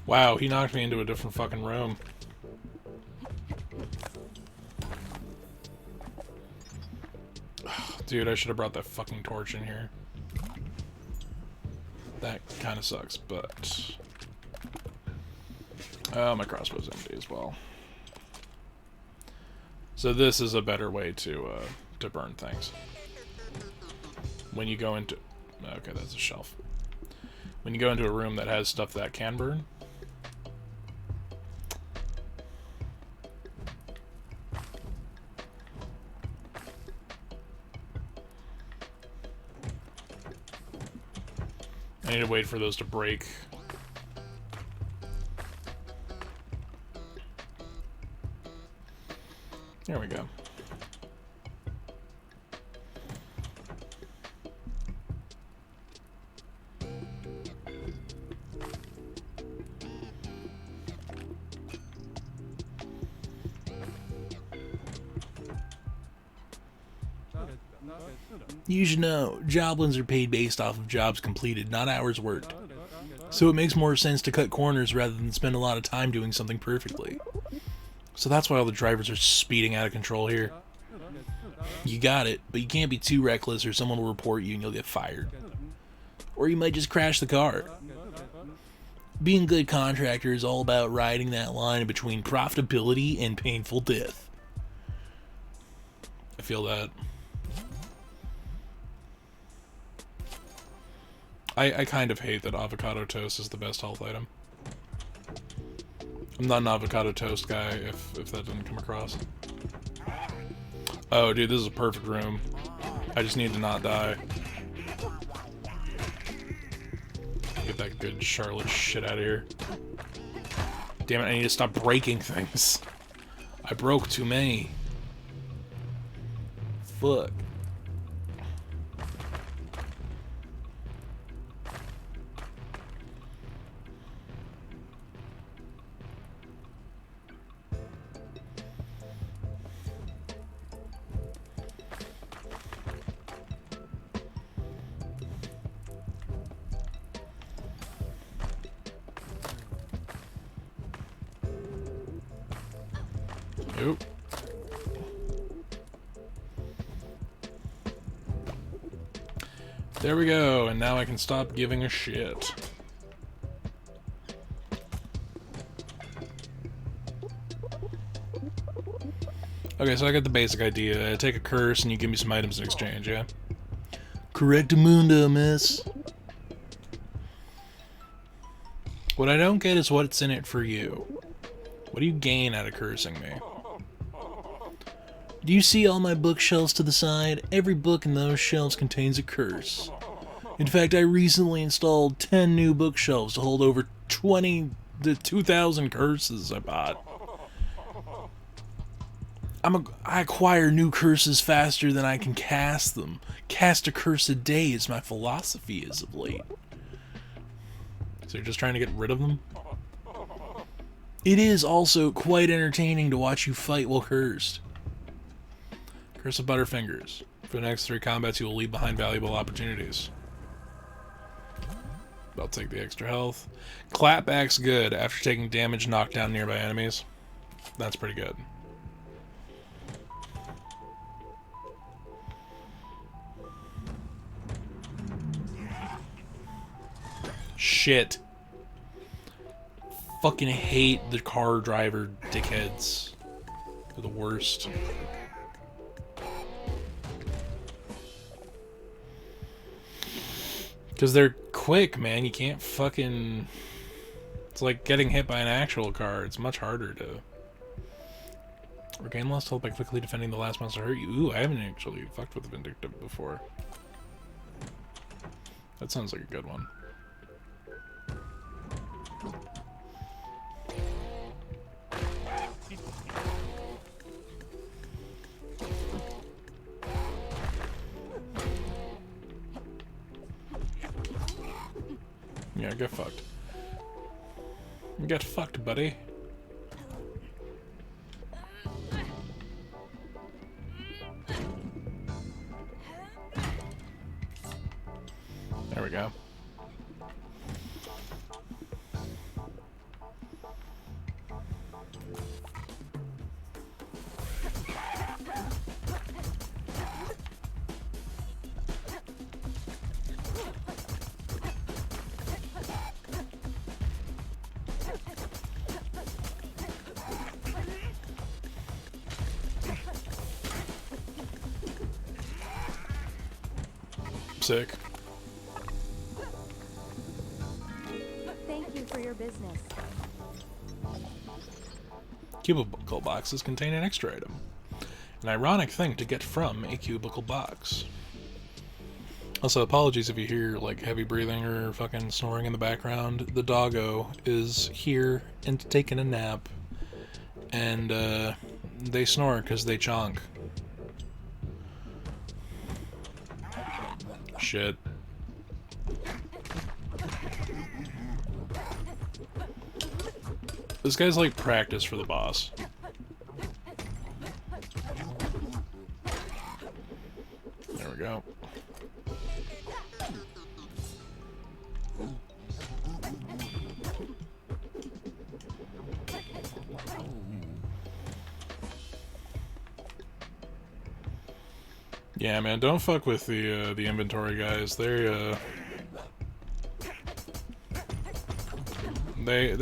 Wow, he knocked me into a different fucking room. Dude, I should have brought that fucking torch in here. That kind of sucks, but... Oh, my crossbow's empty as well. So this is a better way to burn things. When you go into... Okay, that's a shelf. When you go into a room that has stuff that can burn... I need to wait for those to break. There we go. You should know, Joblins are paid based off of jobs completed, not hours worked. So it makes more sense to cut corners rather than spend a lot of time doing something perfectly. So that's why all the drivers are speeding out of control here. You got it, but you can't be too reckless or someone will report you and you'll get fired. Or you might just crash the car. Being a good contractor is all about riding that line between profitability and painful death. I feel that. I kind of hate that avocado toast is the best health item. I'm not an avocado toast guy, if that didn't come across. Oh, dude, this is a perfect room. I just need to not die. Get that good Charlotte shit out of here. Damn it, I need to stop breaking things. I broke too many. Fuck. Nope. There we go, and now I can stop giving a shit. Okay, so I got the basic idea. I take a curse and you give me some items in exchange, yeah? Correctamundo, miss. What I don't get is what's in it for you. What do you gain out of cursing me? Do you see all my bookshelves to the side? Every book in those shelves contains a curse. In fact, I recently installed 10 new bookshelves to hold over 20 to 2,000 curses I bought. I acquire new curses faster than I can cast them. Cast a curse a day is my philosophy as of late. So you're just trying to get rid of them? It is also quite entertaining to watch you fight while cursed. Curse of Butterfingers. For the next 3 combats, you will leave behind valuable opportunities. I'll take the extra health. Clapback's good after taking damage knocked down nearby enemies. That's pretty good. Shit. Fucking hate the car driver dickheads. They're the worst. Because they're quick, man. You can't fucking... It's like getting hit by an actual car. It's much harder to... Regain lost health by quickly defending the last monster hurt you. Ooh, I haven't actually fucked with Vindictive before. That sounds like a good one. Yeah, get fucked. Get fucked, buddy. There we go. Sick. Thank you for your business. Cubicle boxes contain an extra item. An ironic thing to get from a cubicle box. Also, apologies if you hear like heavy breathing or fucking snoring in the background. The doggo is here and taking a nap. And they snore because they chonk. Shit. This guy's like practice for the boss. There we go. Yeah, man, don't fuck with the inventory guys. They're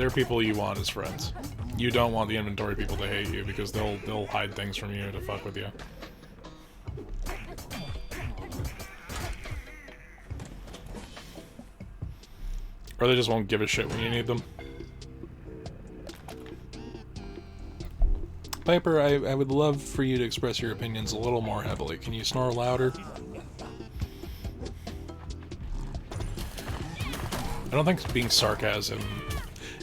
people you want as friends. You don't want the inventory people to hate you because they'll hide things from you to fuck with you. Or they just won't give a shit when you need them. Piper, I would love for you to express your opinions a little more heavily. Can you snore louder? I don't think being sarcasm...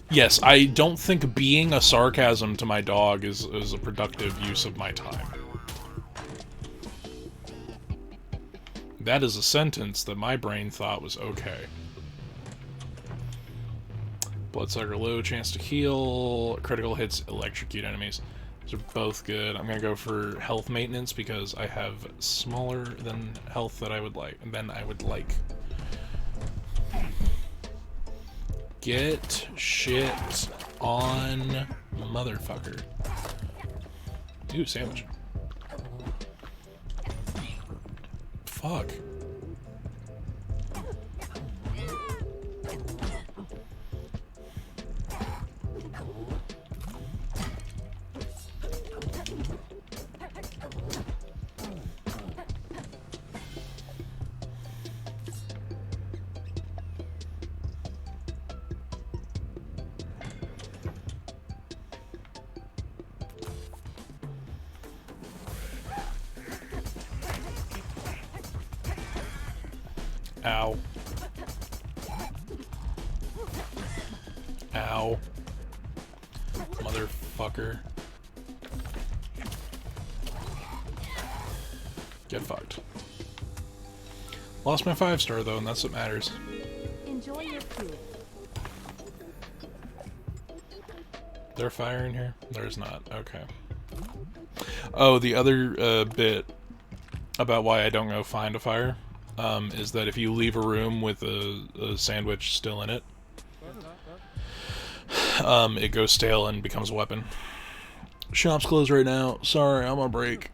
Yes, I don't think being a sarcasm to my dog is a productive use of my time. That is a sentence that my brain thought was okay. Bloodsucker low, chance to heal, critical hits, electrocute enemies. Those are both good. I'm gonna go for health maintenance because I have smaller than health that I would like. Get shit on, motherfucker. Ooh, sandwich. Fuck. Ow. Ow. Motherfucker. Get fucked. Lost my 5-star though, and that's what matters. Enjoy your food. There fire in here? There's not. Okay. Oh, the other bit about why I don't go find a fire is that if you leave a room with a sandwich still in it, it goes stale and becomes a weapon. Shop's closed right now. Sorry, I'm on break.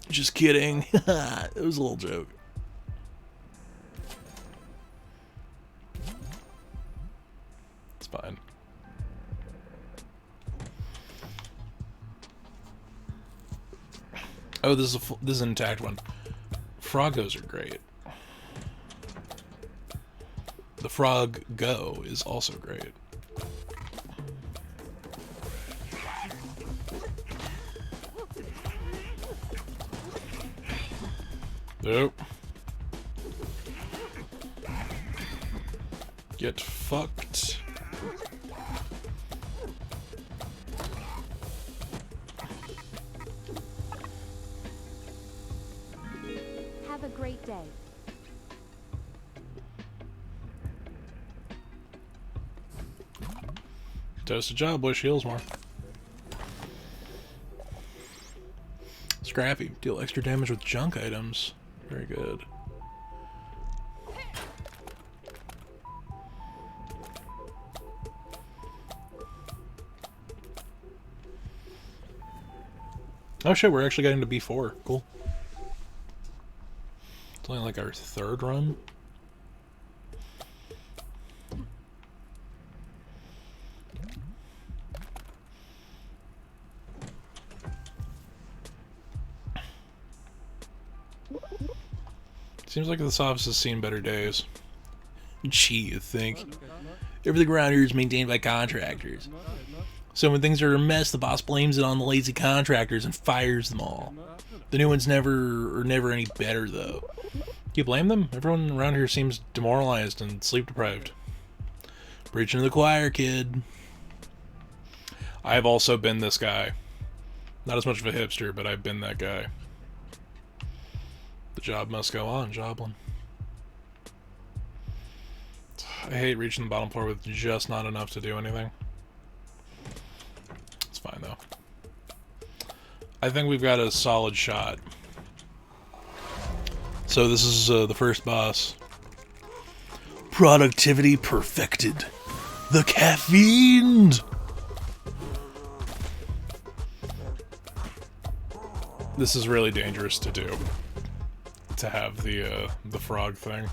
Just kidding. It was a little joke. It's fine. Oh, this is an intact one. Froggos are great. The Frog Go is also great. Nope. Get fucked. Have a great day. Toast a job, wish heals more. Scrappy. Deal extra damage with junk items. Very good. Oh shit, we're actually getting to B4. Cool. It's only like our 3rd run. Seems like this office has seen better days. Gee, you think? Everything around here is maintained by contractors. So when things are a mess, the boss blames it on the lazy contractors and fires them all. The new ones never any better, though. You blame them? Everyone around here seems demoralized and sleep-deprived. Preaching to the choir, kid. I have also been this guy. Not as much of a hipster, but I've been that guy. The job must go on, Joblin. I hate reaching the bottom floor with just not enough to do anything. It's fine, though. I think we've got a solid shot. So this is the first boss. Productivity perfected. The caffeine! This is really dangerous to do. To have the frog thing.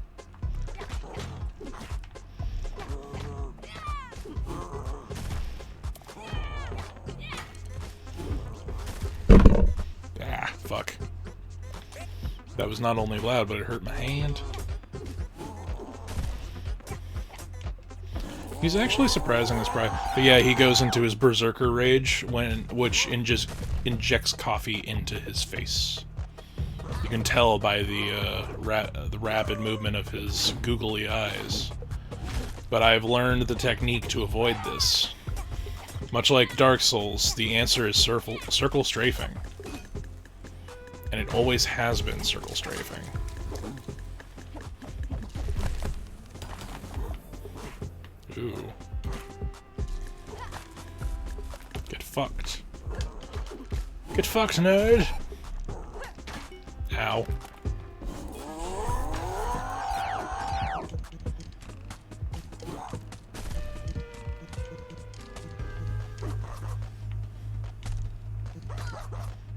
Ah, fuck. That was not only loud, but it hurt my hand. He's actually surprising as pride. But yeah, he goes into his berserker rage which injects coffee into his face. You can tell by the rapid movement of his googly eyes. But I've learned the technique to avoid this. Much like Dark Souls, the answer is circle strafing. And it always has been circle strafing. Ooh. Get fucked. Get fucked, nerd! Ow.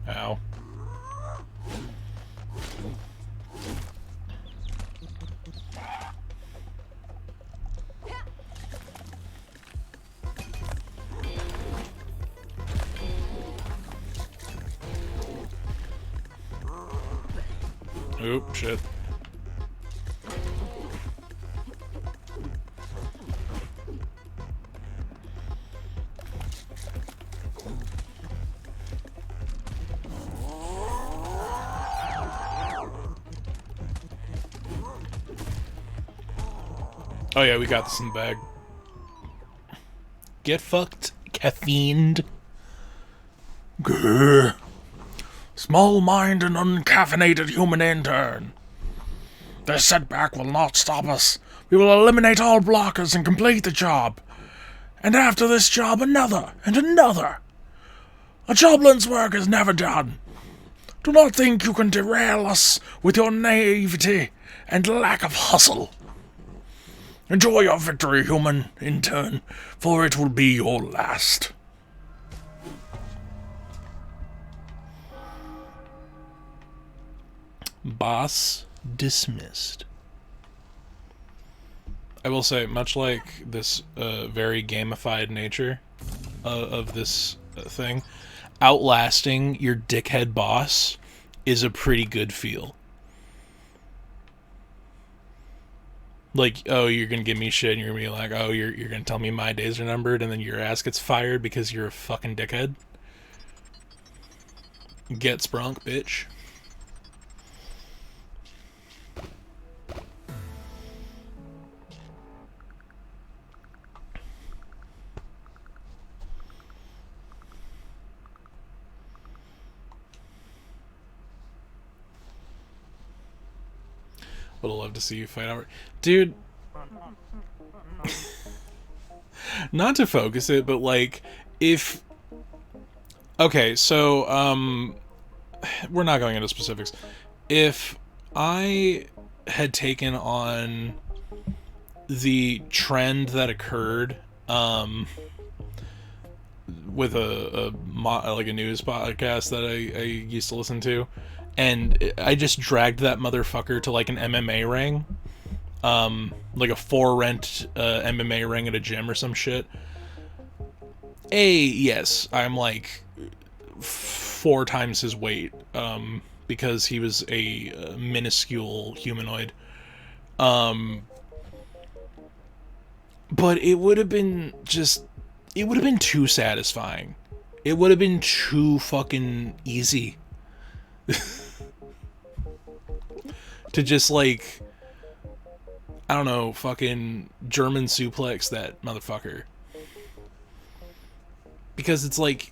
Ow. Oop, shit. Oh yeah, we got this in the bag. Get fucked, caffeined. Grrr. Small-minded and uncaffeinated human intern. This setback will not stop us. We will eliminate all blockers and complete the job. And after this job, another and another. A joblin's work is never done. Do not think you can derail us with your naivety and lack of hustle. Enjoy your victory, human intern, for it will be your last. Boss dismissed. I will say, much like this very gamified nature of this thing, outlasting your dickhead boss is a pretty good feel. Like, oh, you're gonna give me shit, and you're gonna be like, oh, you're gonna tell me my days are numbered, and then your ass gets fired because you're a fucking dickhead. Get sprunk, bitch. Would have loved to see you fight over. Dude. Not to focus it, but like, if... Okay, so, we're not going into specifics. If I had taken on the trend that occurred, with a news podcast that I used to listen to, and I just dragged that motherfucker to like an MMA ring, like a for-rent MMA ring at a gym or some shit. Yes, I'm like 4 times his weight, because he was a minuscule humanoid. But it would have been too satisfying. It would have been too fucking easy. To just, like, I don't know, fucking German suplex that motherfucker. Because it's like,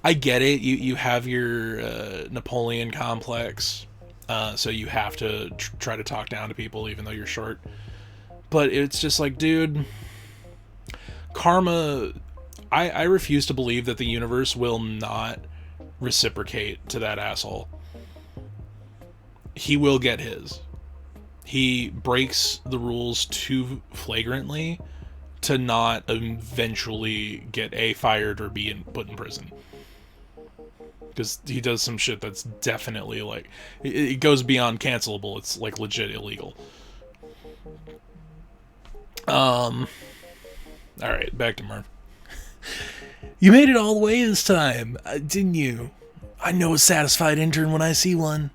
I get it, you have your Napoleon complex, so you have to try to talk down to people even though you're short. But it's just like, dude, karma, I refuse to believe that the universe will not reciprocate to that asshole. He will get his. He breaks the rules too flagrantly to not eventually get A, fired, or B, put in prison. Because he does some shit that's definitely, like, it goes beyond cancelable. It's, like, legit illegal. Alright, back to Marv. You made it all the way this time, didn't you? I know a satisfied intern when I see one.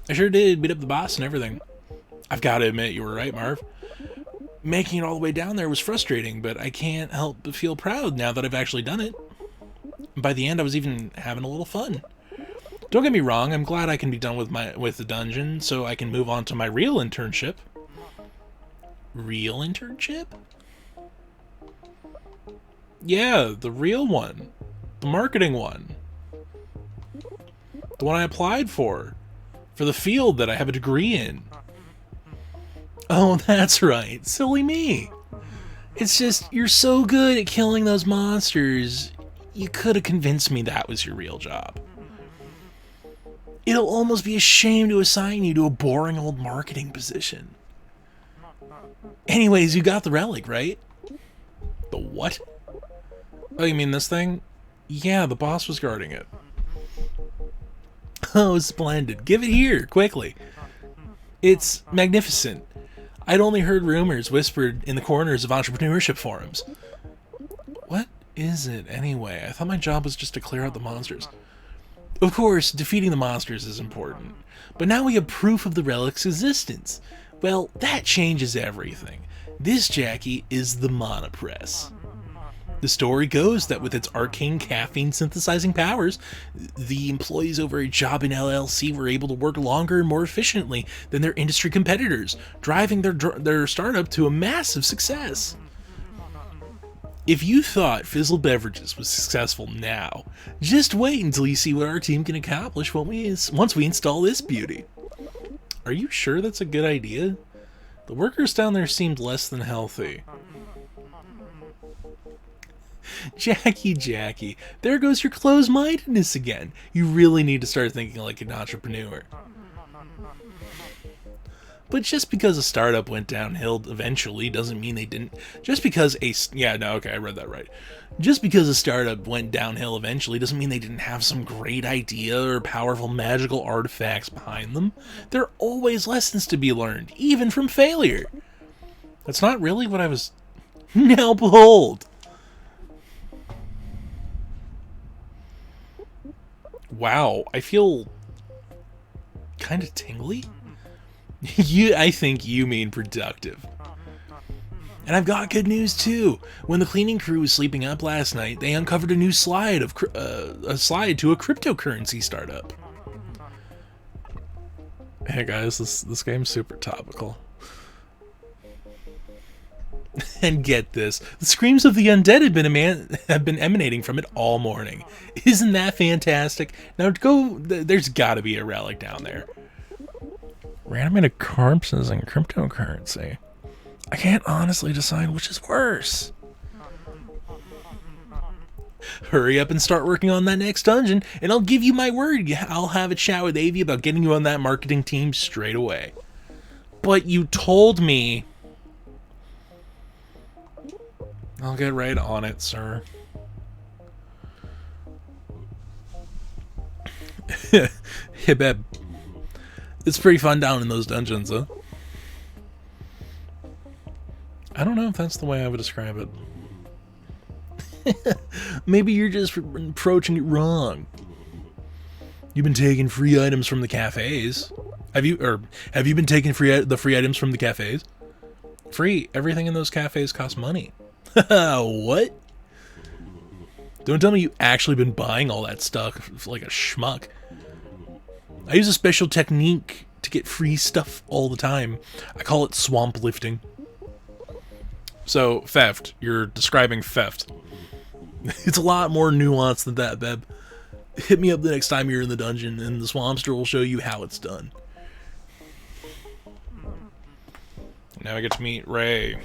I sure did, beat up the boss and everything. I've got to admit, you were right, Marv. Making it all the way down there was frustrating, but I can't help but feel proud now that I've actually done it. By the end, I was even having a little fun. Don't get me wrong, I'm glad I can be done with the dungeon, so I can move on to my real internship. Real internship? Yeah, the real one. The marketing one. The one I applied for the field that I have a degree in. Oh, that's right. Silly me. It's just, you're so good at killing those monsters, you could have convinced me that was your real job. It'll almost be a shame to assign you to a boring old marketing position. Anyways, you got the relic, right? The what? Oh, you mean this thing? Yeah, the boss was guarding it. Oh, splendid. Give it here, quickly. It's magnificent. I'd only heard rumors whispered in the corners of entrepreneurship forums. What is it, anyway? I thought my job was just to clear out the monsters. Of course, defeating the monsters is important. But now we have proof of the relic's existence. Well, that changes everything. This, Jackie, is the monopress. The story goes that with its arcane caffeine synthesizing powers, the employees over at Jobin LLC were able to work longer and more efficiently than their industry competitors, driving their startup to a massive success. If you thought Fizzle Beverages was successful now, just wait until you see what our team can accomplish once we install this beauty. Are you sure that's a good idea? The workers down there seemed less than healthy. Jackie, there goes your closed-mindedness again. You really need to start thinking like an entrepreneur. But just because a startup went downhill eventually doesn't mean they didn't. Just because I read that right. Just because a startup went downhill eventually doesn't mean they didn't have some great idea or powerful magical artifacts behind them. There are always lessons to be learned, even from failure. That's not really what I was... Now behold! Wow, I feel kind of tingly. I think you mean productive. And I've got good news too. When the cleaning crew was sleeping up last night, they uncovered a new slide to a cryptocurrency startup. Hey guys, this game's super topical. And get this, the screams of the undead have been emanating from it all morning. Isn't that fantastic? Now there's gotta be a relic down there. Reanimated corpses and cryptocurrency. I can't honestly decide which is worse. Hurry up and start working on that next dungeon, and I'll give you my word I'll have a chat with Avi about getting you on that marketing team straight away. But you told me... I'll get right on it, sir. Hey, babe. It's pretty fun down in those dungeons, huh? I don't know if that's the way I would describe it. Maybe you're just approaching it wrong. You've been taking free items from the cafes. Have you been taking the free items from the cafes? Free. Everything in those cafes costs money. What? Don't tell me you actually been buying all that stuff like a schmuck. I use a special technique to get free stuff all the time. I call it swamp lifting. So, theft. You're describing theft. It's a lot more nuanced than that, Beb. Hit me up the next time you're in the dungeon, and the Swampster will show you how it's done. Now I get to meet Ray.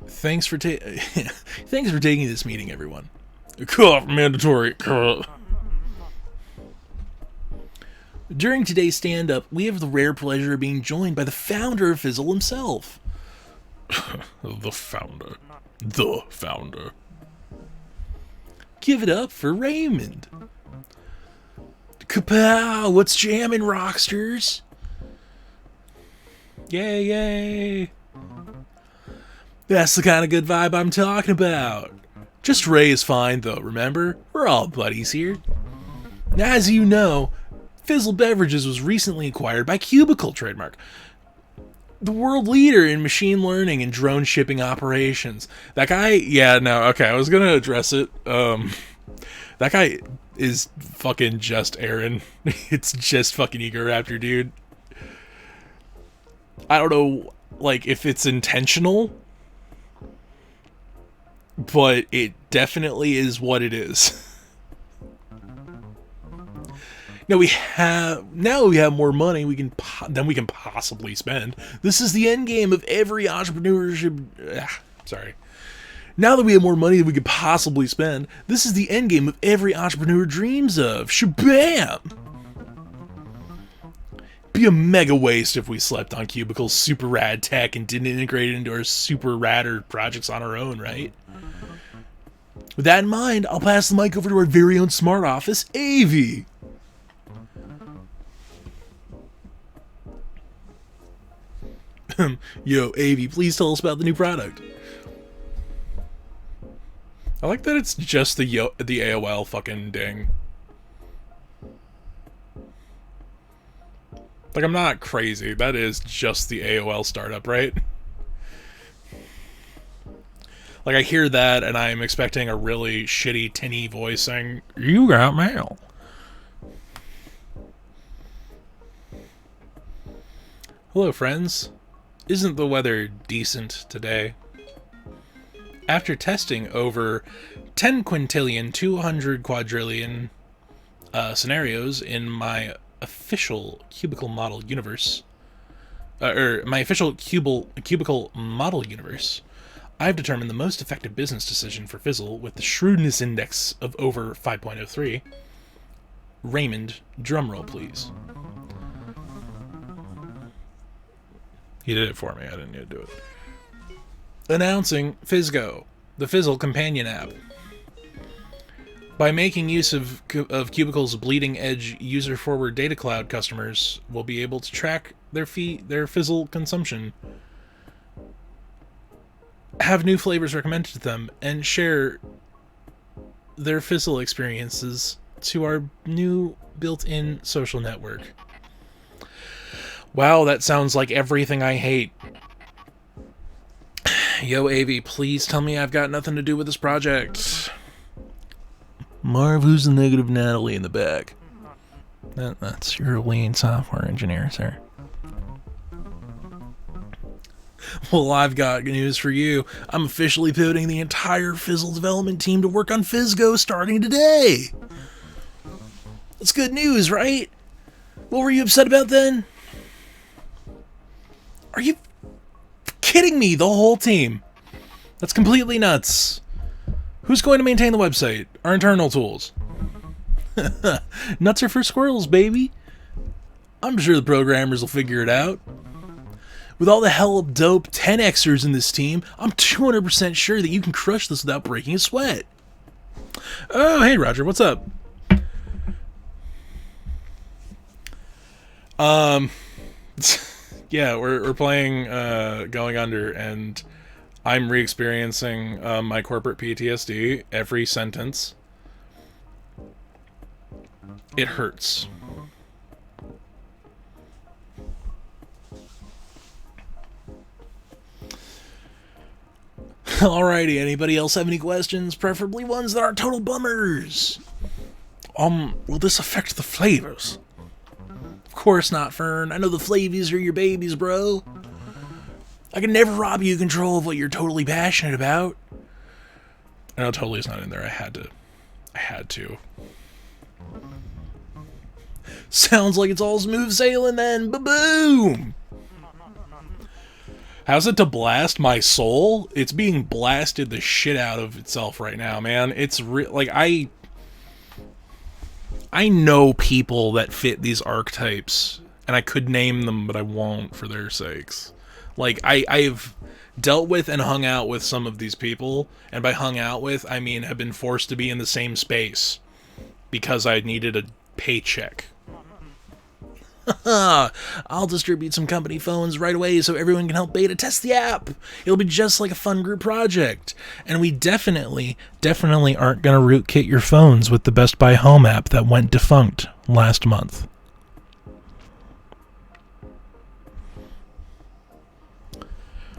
Thanks for taking this meeting, everyone. Cough, mandatory. Cough. During today's stand-up, we have the rare pleasure of being joined by the founder of Fizzle himself. The founder. Give it up for Raymond. Kapow! What's jamming, rocksters? Yay, yay! That's the kind of good vibe I'm talking about. Just Ray is fine, though, remember? We're all buddies here. Now, as you know, Fizzle Beverages was recently acquired by Cubicle trademark, the world leader in machine learning and drone shipping operations. That guy, I was gonna address it. That guy is fucking just Aaron. It's just fucking Ego Raptor, dude. I don't know, like, if it's intentional, but it definitely is what it is. Now we have more money than we can possibly spend. This is the end game of every entrepreneurship. Now that we have more money than we could possibly spend, this is the end game of every entrepreneur dreams of. Shabam! Be a mega waste if we slept on Cubicle's super rad tech and didn't integrate it into our super radder projects on our own, right? With that in mind, I'll pass the mic over to our very own smart office, Avi. Yo, Avi, please tell us about the new product. I like that it's just the AOL fucking ding. Like, I'm not crazy. That is just the AOL startup, right? Like, I hear that, and I'm expecting a really shitty, tinny voice saying, "You got mail." Hello, friends. Isn't the weather decent today? After testing over 10 quintillion, 200 quadrillion scenarios in my official cubicle model universe, my official cubicle model universe, I've determined the most effective business decision for Fizzle with the shrewdness index of over 5.03. Raymond, drumroll please. He did it for me, I didn't need to do it. Announcing Fizzgo, the Fizzle companion app. By making use of Cubicle's bleeding-edge user-forward data cloud, customers will be able to track their Fizzle consumption, have new flavors recommended to them, and share their Fizzle experiences to our new built-in social network. Wow, that sounds like everything I hate. Yo, AV, please tell me I've got nothing to do with this project. Marv, who's the negative Natalie in the back? That's your lead software engineer, sir. Well, I've got news for you. I'm officially pivoting the entire Fizzle development team to work on Fizzgo starting today. That's good news, right? What were you upset about then? Are you kidding me? The whole team. That's completely nuts. Who's going to maintain the website? Our internal tools. Nuts are for squirrels, baby. I'm sure the programmers will figure it out. With all the hell dope 10Xers in this team, I'm 200% sure that you can crush this without breaking a sweat. Oh, hey Roger, what's up? Yeah, we're playing Going Under, and I'm re-experiencing my corporate PTSD every sentence. It hurts. Alrighty, anybody else have any questions? Preferably ones that aren't total bummers. Will this affect the flavors? Of course not, Fern. I know the flavies are your babies, bro. I can never rob you of control of what you're totally passionate about. I know totally is not in there. I had to. Sounds like it's all smooth sailing then. Ba-boom! How's it to blast my soul? It's being blasted the shit out of itself right now, man. It's like I know people that fit these archetypes, and I could name them, but I won't for their sakes. Like, I've dealt with and hung out with some of these people, and by hung out with, I mean have been forced to be in the same space because I needed a paycheck. I'll distribute some company phones right away so everyone can help beta test the app. It'll be just like a fun group project. And we definitely aren't going to rootkit your phones with the Best Buy Home app that went defunct last month.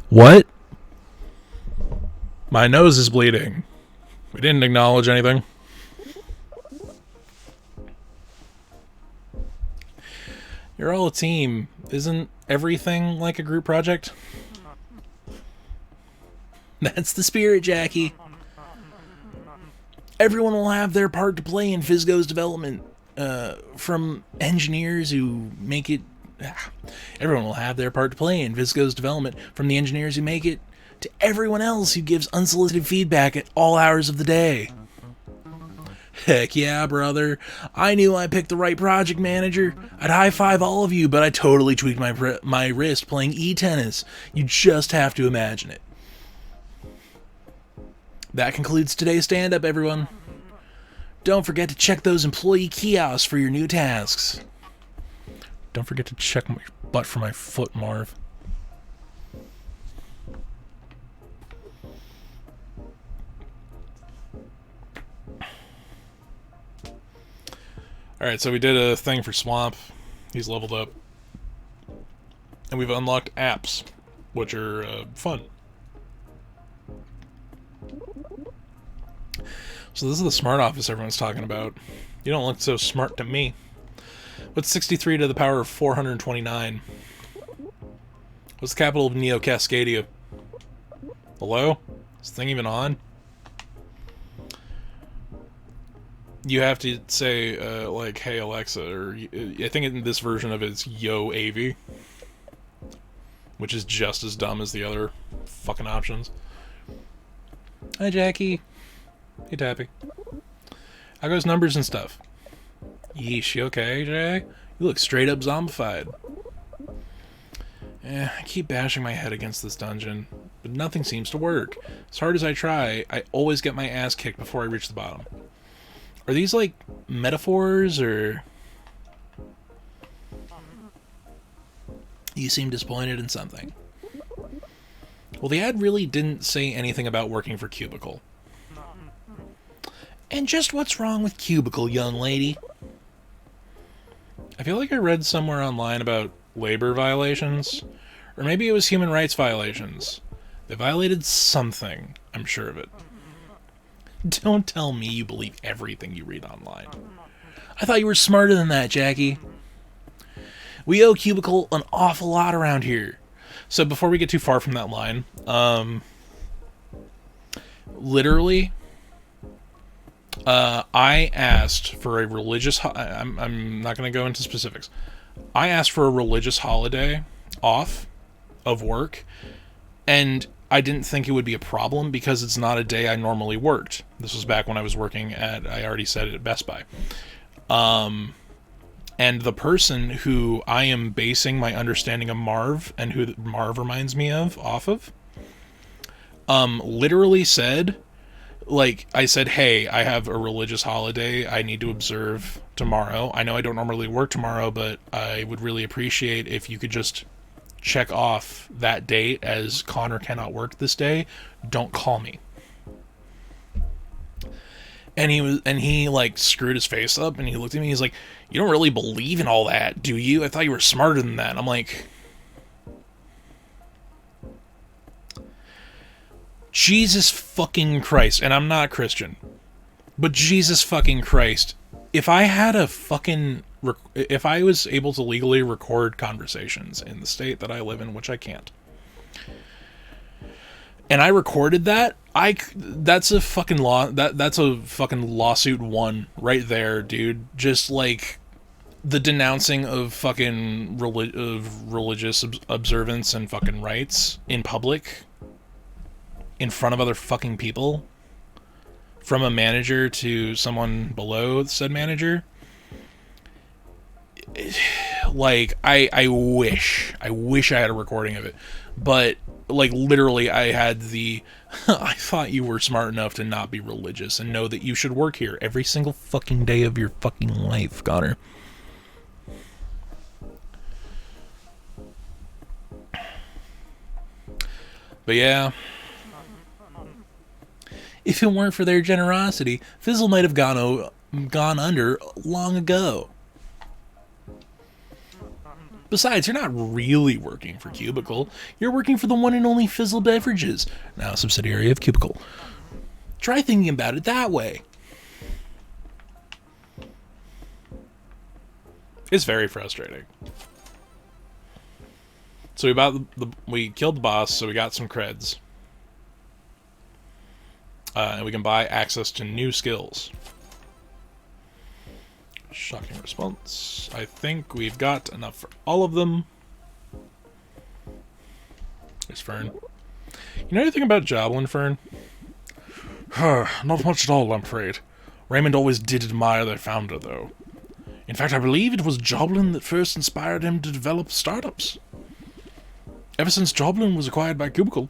What? My nose is bleeding. We didn't acknowledge anything. You're all a team. Isn't everything like a group project? That's the spirit, Jackie. Everyone will have their part to play in Fizzgo's development. From engineers who make it... Everyone will have their part to play in Fizzgo's development, from the engineers who make it to everyone else who gives unsolicited feedback at all hours of the day. Heck yeah, brother. I knew I picked the right project manager. I'd high-five all of you, but I totally tweaked my wrist playing e-tennis. You just have to imagine it. That concludes today's stand-up, everyone. Don't forget to check those employee kiosks for your new tasks. Don't forget to check my butt for my foot, Marv. Alright, so we did a thing for Swamp. He's leveled up. And we've unlocked apps, which are fun. So this is the smart office everyone's talking about. You don't look so smart to me. What's 63 to the power of 429? What's the capital of Neo Cascadia? Hello? Is the thing even on? You have to say, like, hey Alexa, or I think in this version of it, it's Yo AV, which is just as dumb as the other fucking options. Hi Jackie. Hey Tappy. How goes numbers and stuff? Yeesh, you okay, Jay? You look straight up zombified. I keep bashing my head against this dungeon, but nothing seems to work. As hard as I try, I always get my ass kicked before I reach the bottom. Are these, like, metaphors, or... You seem disappointed in something. Well, the ad really didn't say anything about working for Cubicle. And just what's wrong with Cubicle, young lady? I feel like I read somewhere online about labor violations, or maybe it was human rights violations. They violated something, I'm sure of it. Don't tell me you believe everything you read online. I thought you were smarter than that, Jackie. We owe Cubicle an awful lot around here. So before we get too far from that line, literally, I asked for a religious... I'm not going to go into specifics. I asked for a religious holiday off of work, and I didn't think it would be a problem because it's not a day I normally worked. This was back when I was working at, I already said it, at Best Buy. And the person who I am basing my understanding of Marv, and who Marv reminds me of, off of, literally said, like, I said, hey, I have a religious holiday I need to observe tomorrow. I know I don't normally work tomorrow, but I would really appreciate if you could just check off that date as Connor cannot work this day. Don't call me. And he like screwed his face up and he looked at me. He's like, you don't really believe in all that, do you? I thought you were smarter than that. I'm like, Jesus fucking Christ. And I'm not Christian, but Jesus fucking Christ. If I had a fucking... If I was able to legally record conversations in the state that I live in, which I can't, and I recorded that, that's a fucking that's a fucking lawsuit won right there, dude. Just like the denouncing of fucking religious observance and fucking rights in public, in front of other fucking people, from a manager to someone below said manager. Like, I wish I had a recording of it, but like literally I had the I thought you were smart enough to not be religious and know that you should work here every single fucking day of your fucking life, Connor. But yeah, if it weren't for their generosity, Fizzle might have gone under long ago. Besides, you're not really working for Cubicle. You're working for the one and only Fizzle Beverages, now a subsidiary of Cubicle. Try thinking about it that way. It's very frustrating. So we killed the boss, so we got some creds. And we can buy access to new skills. Shocking response. I think we've got enough for all of them. There's Fern. You know anything about Joblin, Fern? Not much at all, I'm afraid. Raymond always did admire their founder, though. In fact, I believe it was Joblin that first inspired him to develop startups. Ever since Joblin was acquired by Cubicle,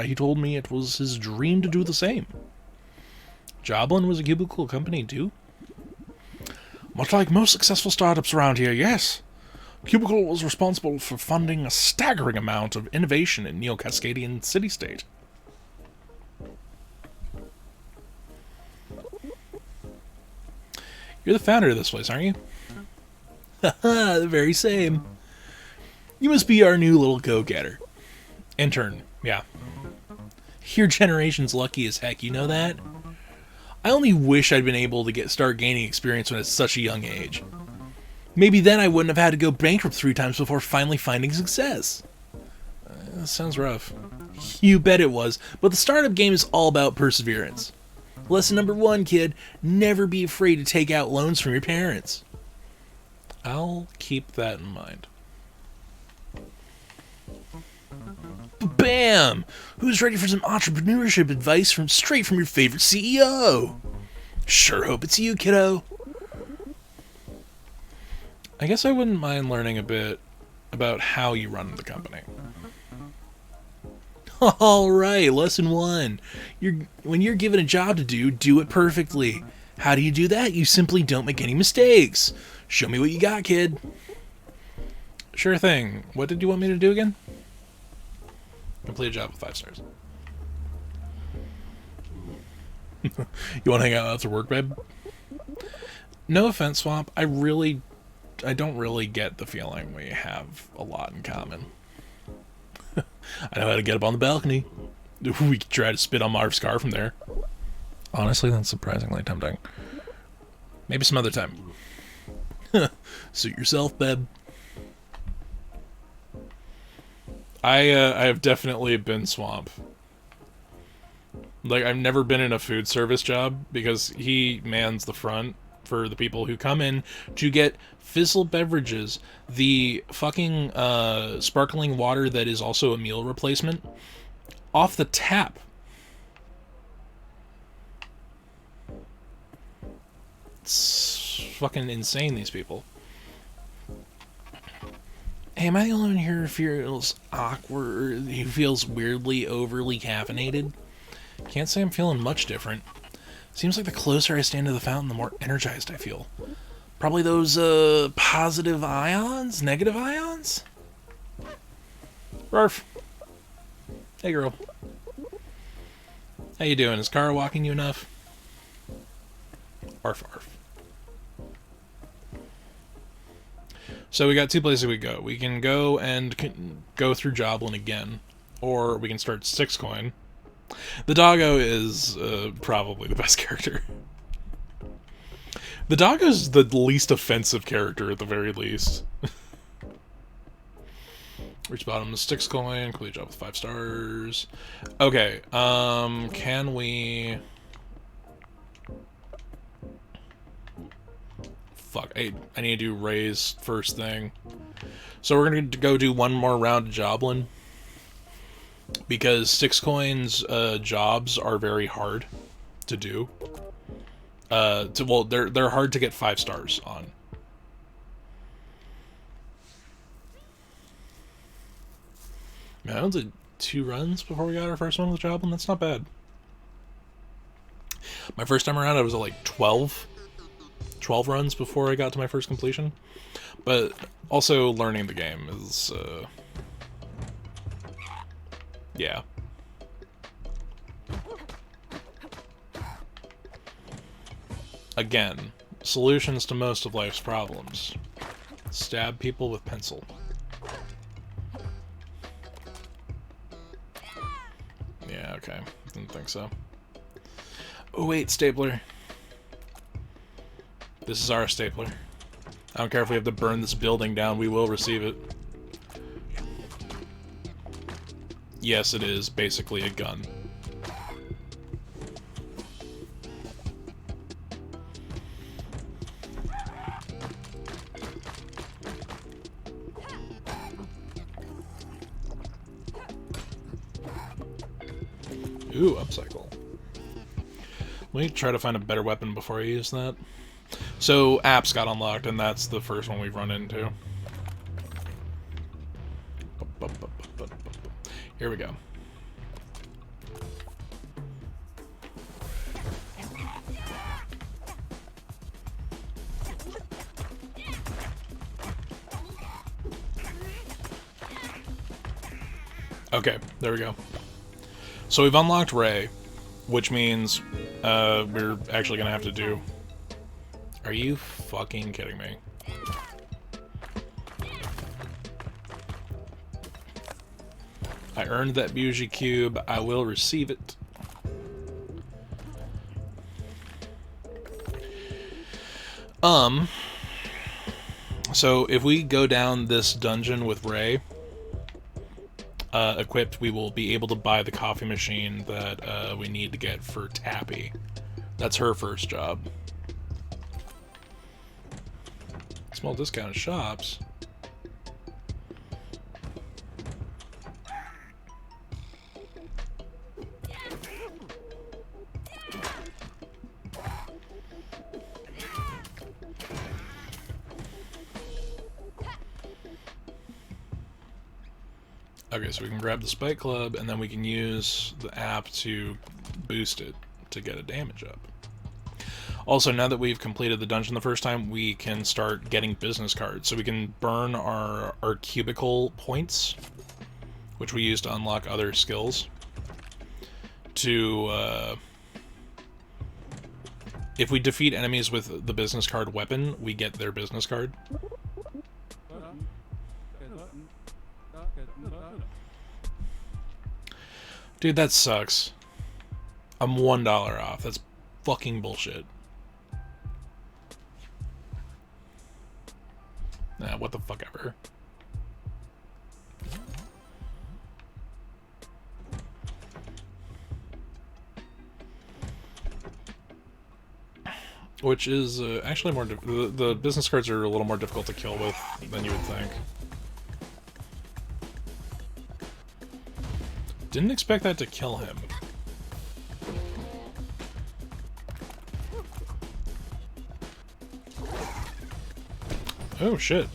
he told me it was his dream to do the same. Joblin was a Cubicle company, too? Much like most successful startups around here, yes. Cubicle was responsible for funding a staggering amount of innovation in Neo-Cascadian city-state. You're the founder of this place, aren't you? Haha, the very same. You must be our new little go-getter. Intern, yeah. Your generation's lucky as heck, you know that? I only wish I'd been able to start gaining experience when at such a young age. Maybe then I wouldn't have had to go bankrupt 3 times before finally finding success. That sounds rough. You bet it was, but the startup game is all about perseverance. Lesson number 1, kid, never be afraid to take out loans from your parents. I'll keep that in mind. Bam! Who's ready for some entrepreneurship advice straight from your favorite CEO? Sure hope it's you, kiddo. I guess I wouldn't mind learning a bit about how you run the company. Alright, lesson 1. When you're given a job to do it perfectly. How do you do that? You simply don't make any mistakes. Show me what you got, kid. Sure thing. What did you want me to do again? Complete a job with 5 stars. You want to hang out after work, babe? No offense, Swamp. I don't really get the feeling we have a lot in common. I know how to get up on the balcony. We could try to spit on Marv's car from there. Honestly, that's surprisingly tempting. Maybe some other time. Suit yourself, babe. I have definitely been Swamp. Like, I've never been in a food service job because he mans the front for the people who come in to get fizzle beverages, the fucking sparkling water that is also a meal replacement, off the tap. It's fucking insane, these people. Hey, am I the only one here who feels awkward, who feels weirdly overly caffeinated? Can't say I'm feeling much different. Seems like the closer I stand to the fountain, the more energized I feel. Probably those, positive ions? Negative ions? Rarf. Hey, girl. How you doing? Is Kara walking you enough? Arf, arf. So we got 2 places we go. We can go and go through Joblin again, or we can start 6 coin. The doggo is probably the best character. The doggo's the least offensive character at the very least. Reach bottom of 6 coin, complete job with 5 stars. Okay, can we... Fuck, I need to do Ray's first thing. So we're going to go do one more round of Joblin. Because 6 coins jobs are very hard to do. Well, they're hard to get 5 stars on. Man, I did 2 runs before we got our first one with Joblin. That's not bad. My first time around, I was at like 12 runs before I got to my first completion. But also learning the game is, yeah. Again, solutions to most of life's problems. Stab people with pencil. Yeah, okay. Didn't think so. Oh wait, stapler. This is our stapler. I don't care if we have to burn this building down, we will receive it. Yes, it is basically a gun. Ooh, upcycle. Let me try to find a better weapon before I use that. So, apps got unlocked, and that's the first one we've run into. Here we go. Okay, there we go. So we've unlocked Ray, which means we're actually gonna have to do... Are you fucking kidding me? I earned that bougie cube. I will receive it. So if we go down this dungeon with Ray, equipped, we will be able to buy the coffee machine that we need to get for Tappy. That's her first job. Small discount shops. Okay, so we can grab the Spike Club, and then we can use the app to boost it to get a damage up. Also, now that we've completed the dungeon the first time, we can start getting business cards. So we can burn our cubicle points, which we use to unlock other skills, to... if we defeat enemies with the business card weapon, we get their business card. Dude, that sucks. I'm $1 off. That's fucking bullshit. Nah, what the fuck ever. Which is actually more... The business cards are a little more difficult to kill with than you would think. Didn't expect that to kill him. Oh, shit.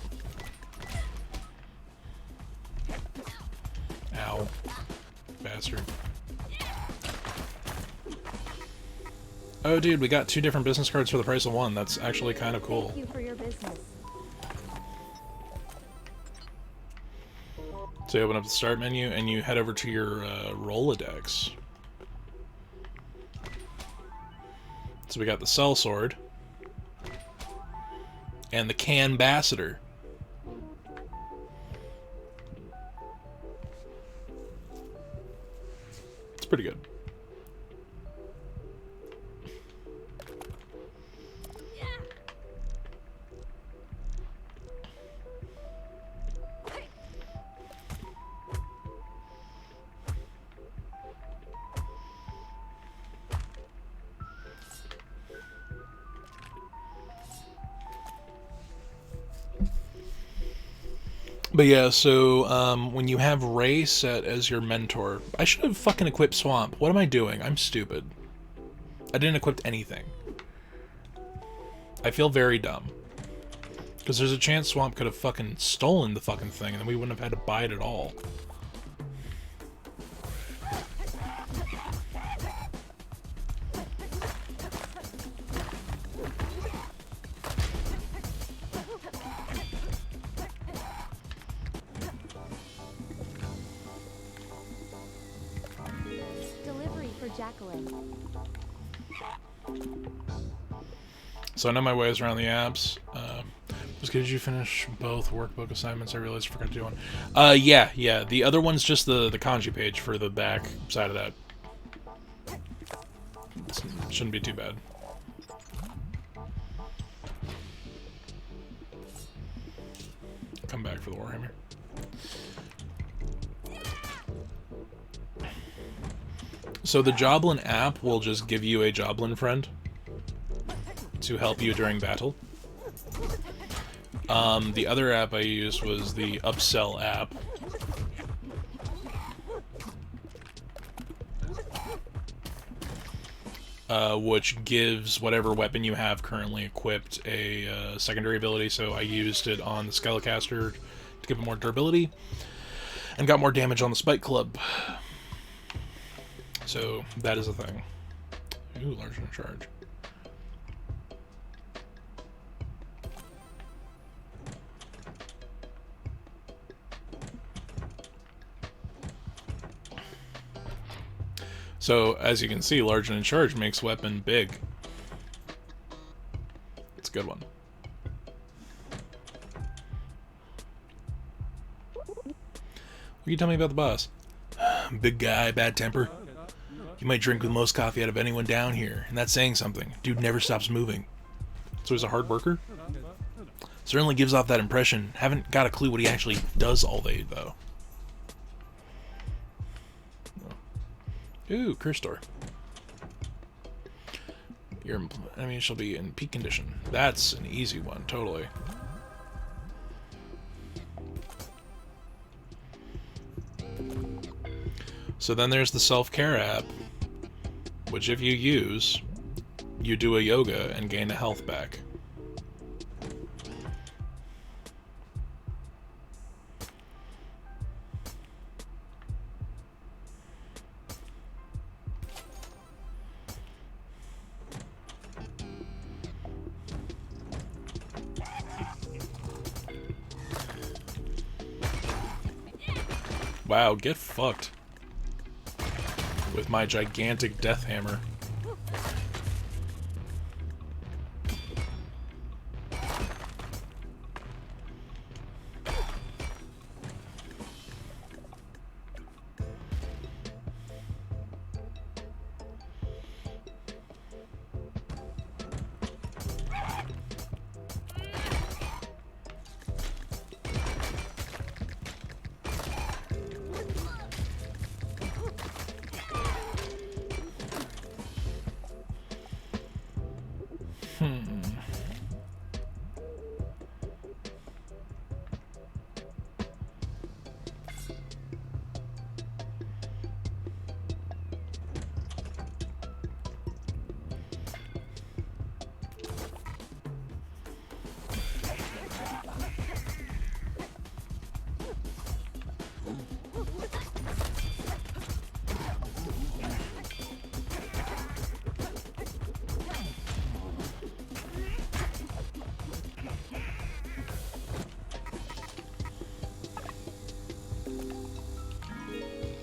Ow. Bastard. Oh, dude, we got 2 different business cards for the price of 1. That's actually kind of cool. Thank you for your business. So you open up the start menu and you head over to your Rolodex. So we got the Cell Sword and the Canbassador. It's pretty good. But yeah, so when you have Ray set as your mentor, I should have fucking equipped Swamp. What am I doing? I'm stupid. I didn't equip anything. I feel very dumb. Because there's a chance Swamp could have fucking stolen the fucking thing and then we wouldn't have had to buy it at all. So I know my ways around the apps. Just did you finish both workbook assignments? I realized I forgot to do one. Yeah. The other one's just the kanji page for the back side of that. It shouldn't be too bad. Come back for the Warhammer. So the Joblin app will just give you a Joblin friend to help you during battle. The other app I used was the Upsell app. Which gives whatever weapon you have currently equipped a secondary ability, so I used it on the Skelecaster to give it more durability, and got more damage on the Spike Club. So, that is a thing. Ooh, large in charge. So, as you can see, large and in charge makes weapon big. It's a good one. What can you tell me about the boss? Big guy, bad temper. You might drink the most coffee out of anyone down here, and that's saying something. Dude never stops moving. So he's a hard worker? Certainly gives off that impression. Haven't got a clue what he actually does all day, though. Ooh, curse door. Your enemy shall be in peak condition. That's an easy one, totally. So then there's the self-care app, which if you use, you do a yoga and gain a health back. Wow, get fucked with my gigantic death hammer.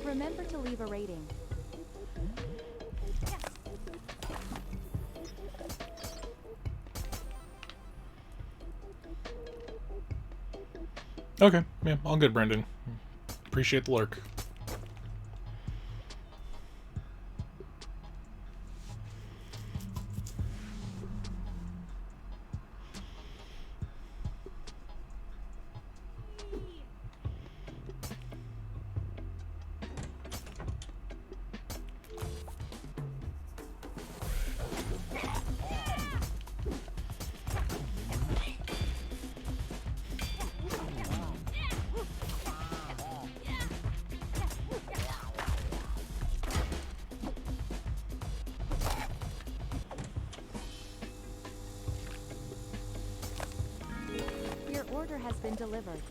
Remember to leave a rating. Okay, yeah, all good, Brendan. Appreciate the lurk. Your order has been delivered.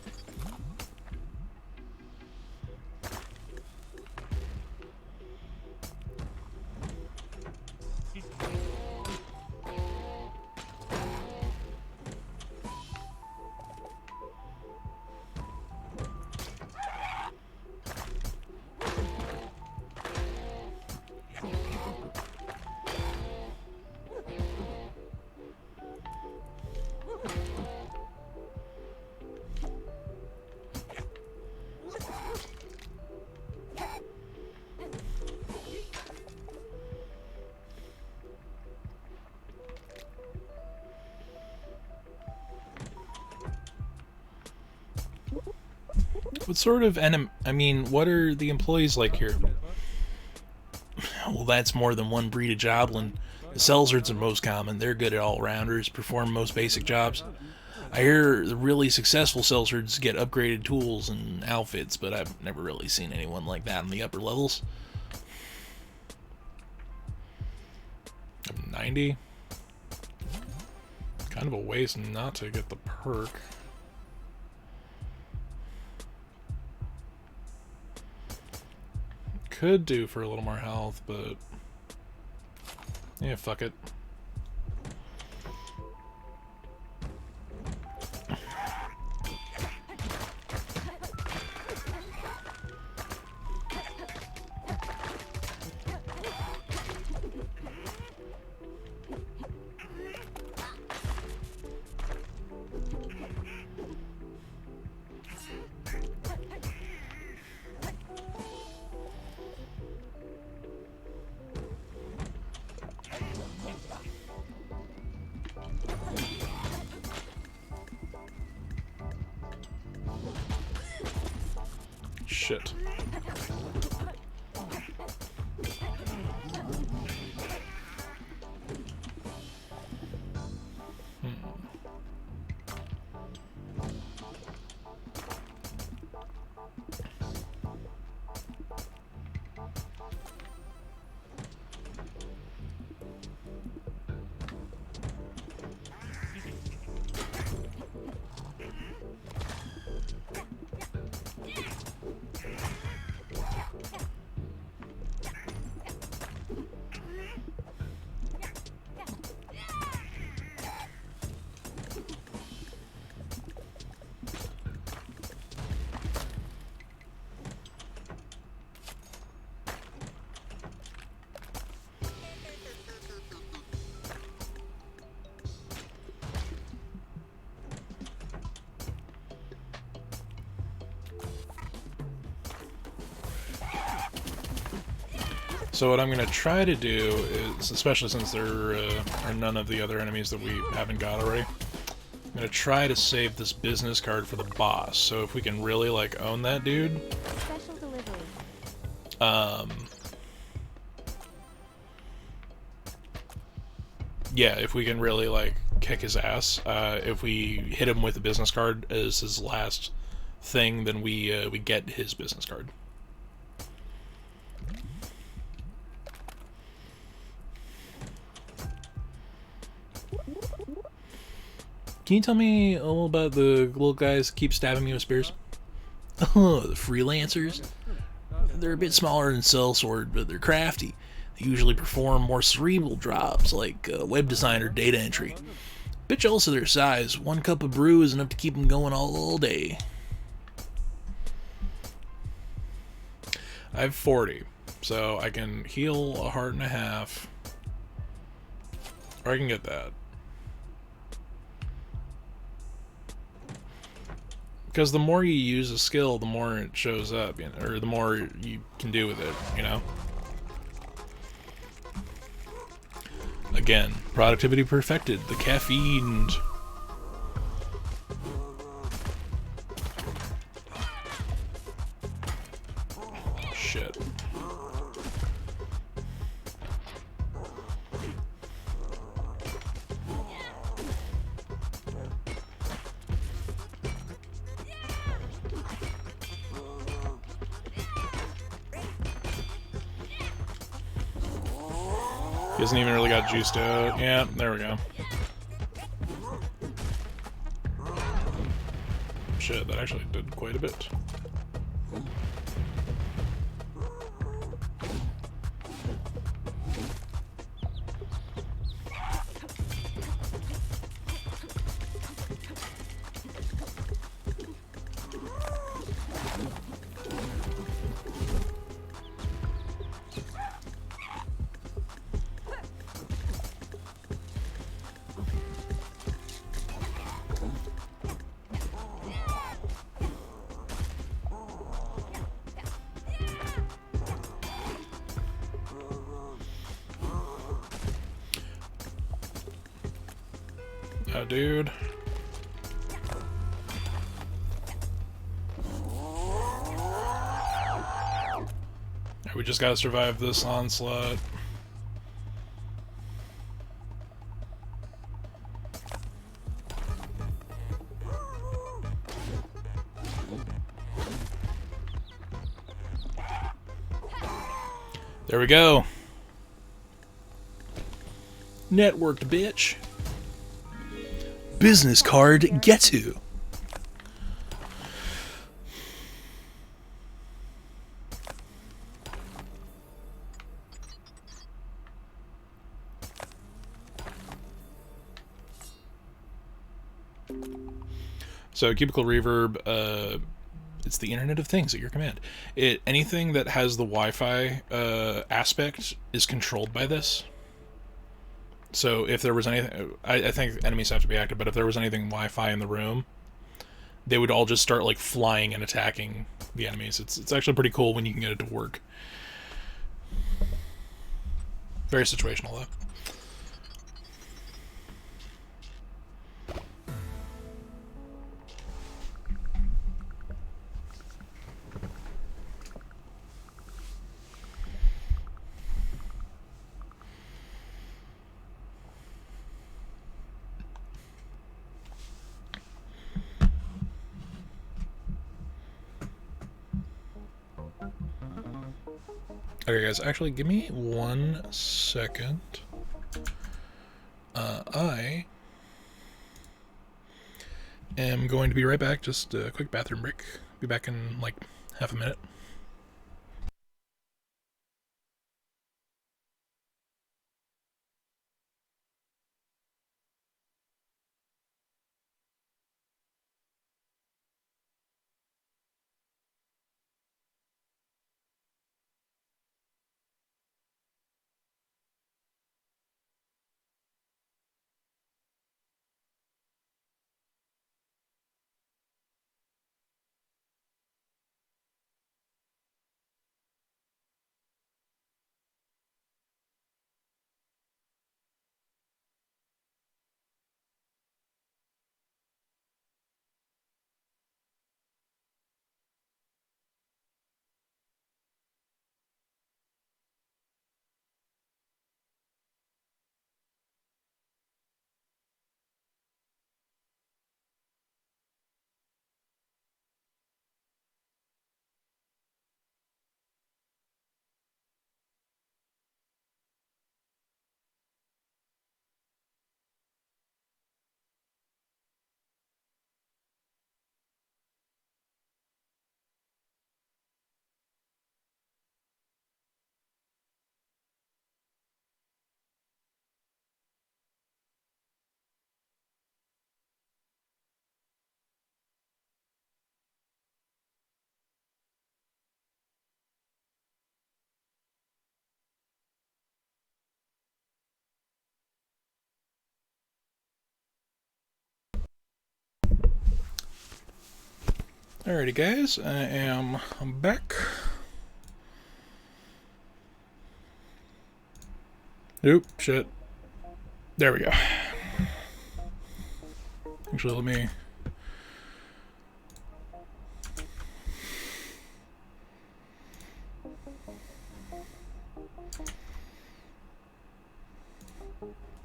What sort of what are the employees like here? Well, that's more than one breed of joblin. The Selzards are most common. They're good at all-rounders, perform most basic jobs. I hear the really successful Selzards get upgraded tools and outfits, but I've never really seen anyone like that in the upper levels. 90? Kind of a waste not to get the perk. Could do for a little more health, but yeah, fuck it. Shit. So what I'm going to try to do is, especially since there are none of the other enemies that we haven't got already, I'm going to try to save this business card for the boss. So if we can really, like, own that dude... Special delivery. Yeah, if we can really, like, kick his ass, if we hit him with a business card as his last thing, then we get his business card. Can you tell me a little about the little guys keep stabbing me with spears? Oh, the freelancers? They're a bit smaller than Sellsword, but they're crafty. They usually perform more cerebral jobs, like web design or data entry. Bit jealous of their size. 1 cup of brew is enough to keep them going all day. I have 40, so I can heal a heart and a half. Or I can get that. Because the more you use a skill, the more it shows up, you know, or the more you can do with it, you know? Again, productivity perfected. The caffeine. Shit. He hasn't even really got juiced out. Yeah, there we go. Shit, that actually did quite a bit. Oh, dude. We just gotta survive this onslaught. There we go. Networked, bitch. Business card, get to. So, cubicle reverb, it's the Internet of Things at your command. Anything that has the Wi-Fi aspect is controlled by this. So if there was anything, I think enemies have to be active, but if there was anything Wi-Fi in the room, they would all just start like flying and attacking the enemies. It's actually pretty cool when you can get it to work. Very situational though. Okay, guys, actually, give me 1 second. I am going to be right back. Just a quick bathroom break. Be back in, like, half a minute. Alrighty, guys, I'm back. Oop, shit. There we go. Actually, let me...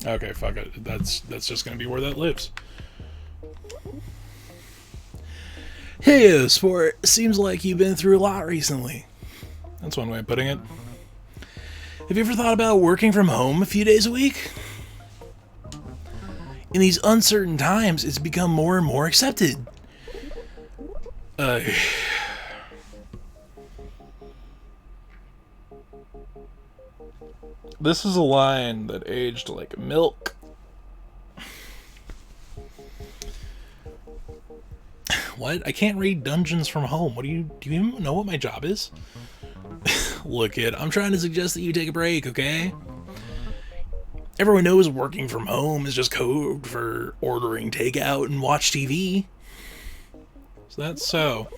Okay, fuck it. That's just gonna be where that lives. Hey, sport. Seems like you've been through a lot recently. That's one way of putting it. Have you ever thought about working from home a few days a week? In these uncertain times, it's become more and more accepted. This is a line that aged like milk. What? I can't read Dungeons from Home. Do you even know what my job is? Look, kid, I'm trying to suggest that you take a break, okay? Everyone knows working from home is just code for ordering takeout and watch TV. So that's so.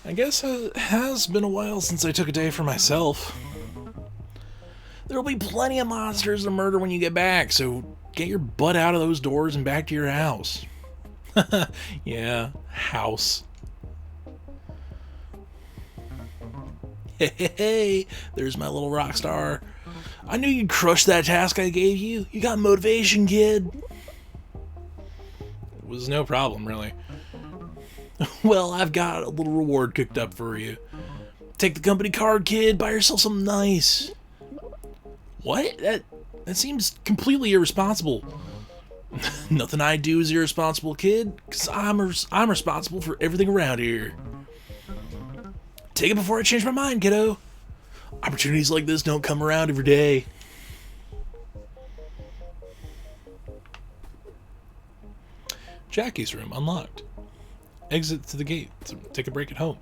I guess it has been a while since I took a day for myself. There'll be plenty of monsters to murder when you get back, so get your butt out of those doors and back to your house. Yeah, house. Hey, there's my little rock star. I knew you'd crush that task I gave you. You got motivation, kid. It was no problem, really. Well, I've got a little reward cooked up for you. Take the company card, kid. Buy yourself something nice. What? That seems completely irresponsible. Nothing I do is irresponsible, kid, because I'm responsible for everything around here. Take it before I change my mind, kiddo. Opportunities like this don't come around every day. Jackie's room unlocked. Exit to the gate to take a break at home.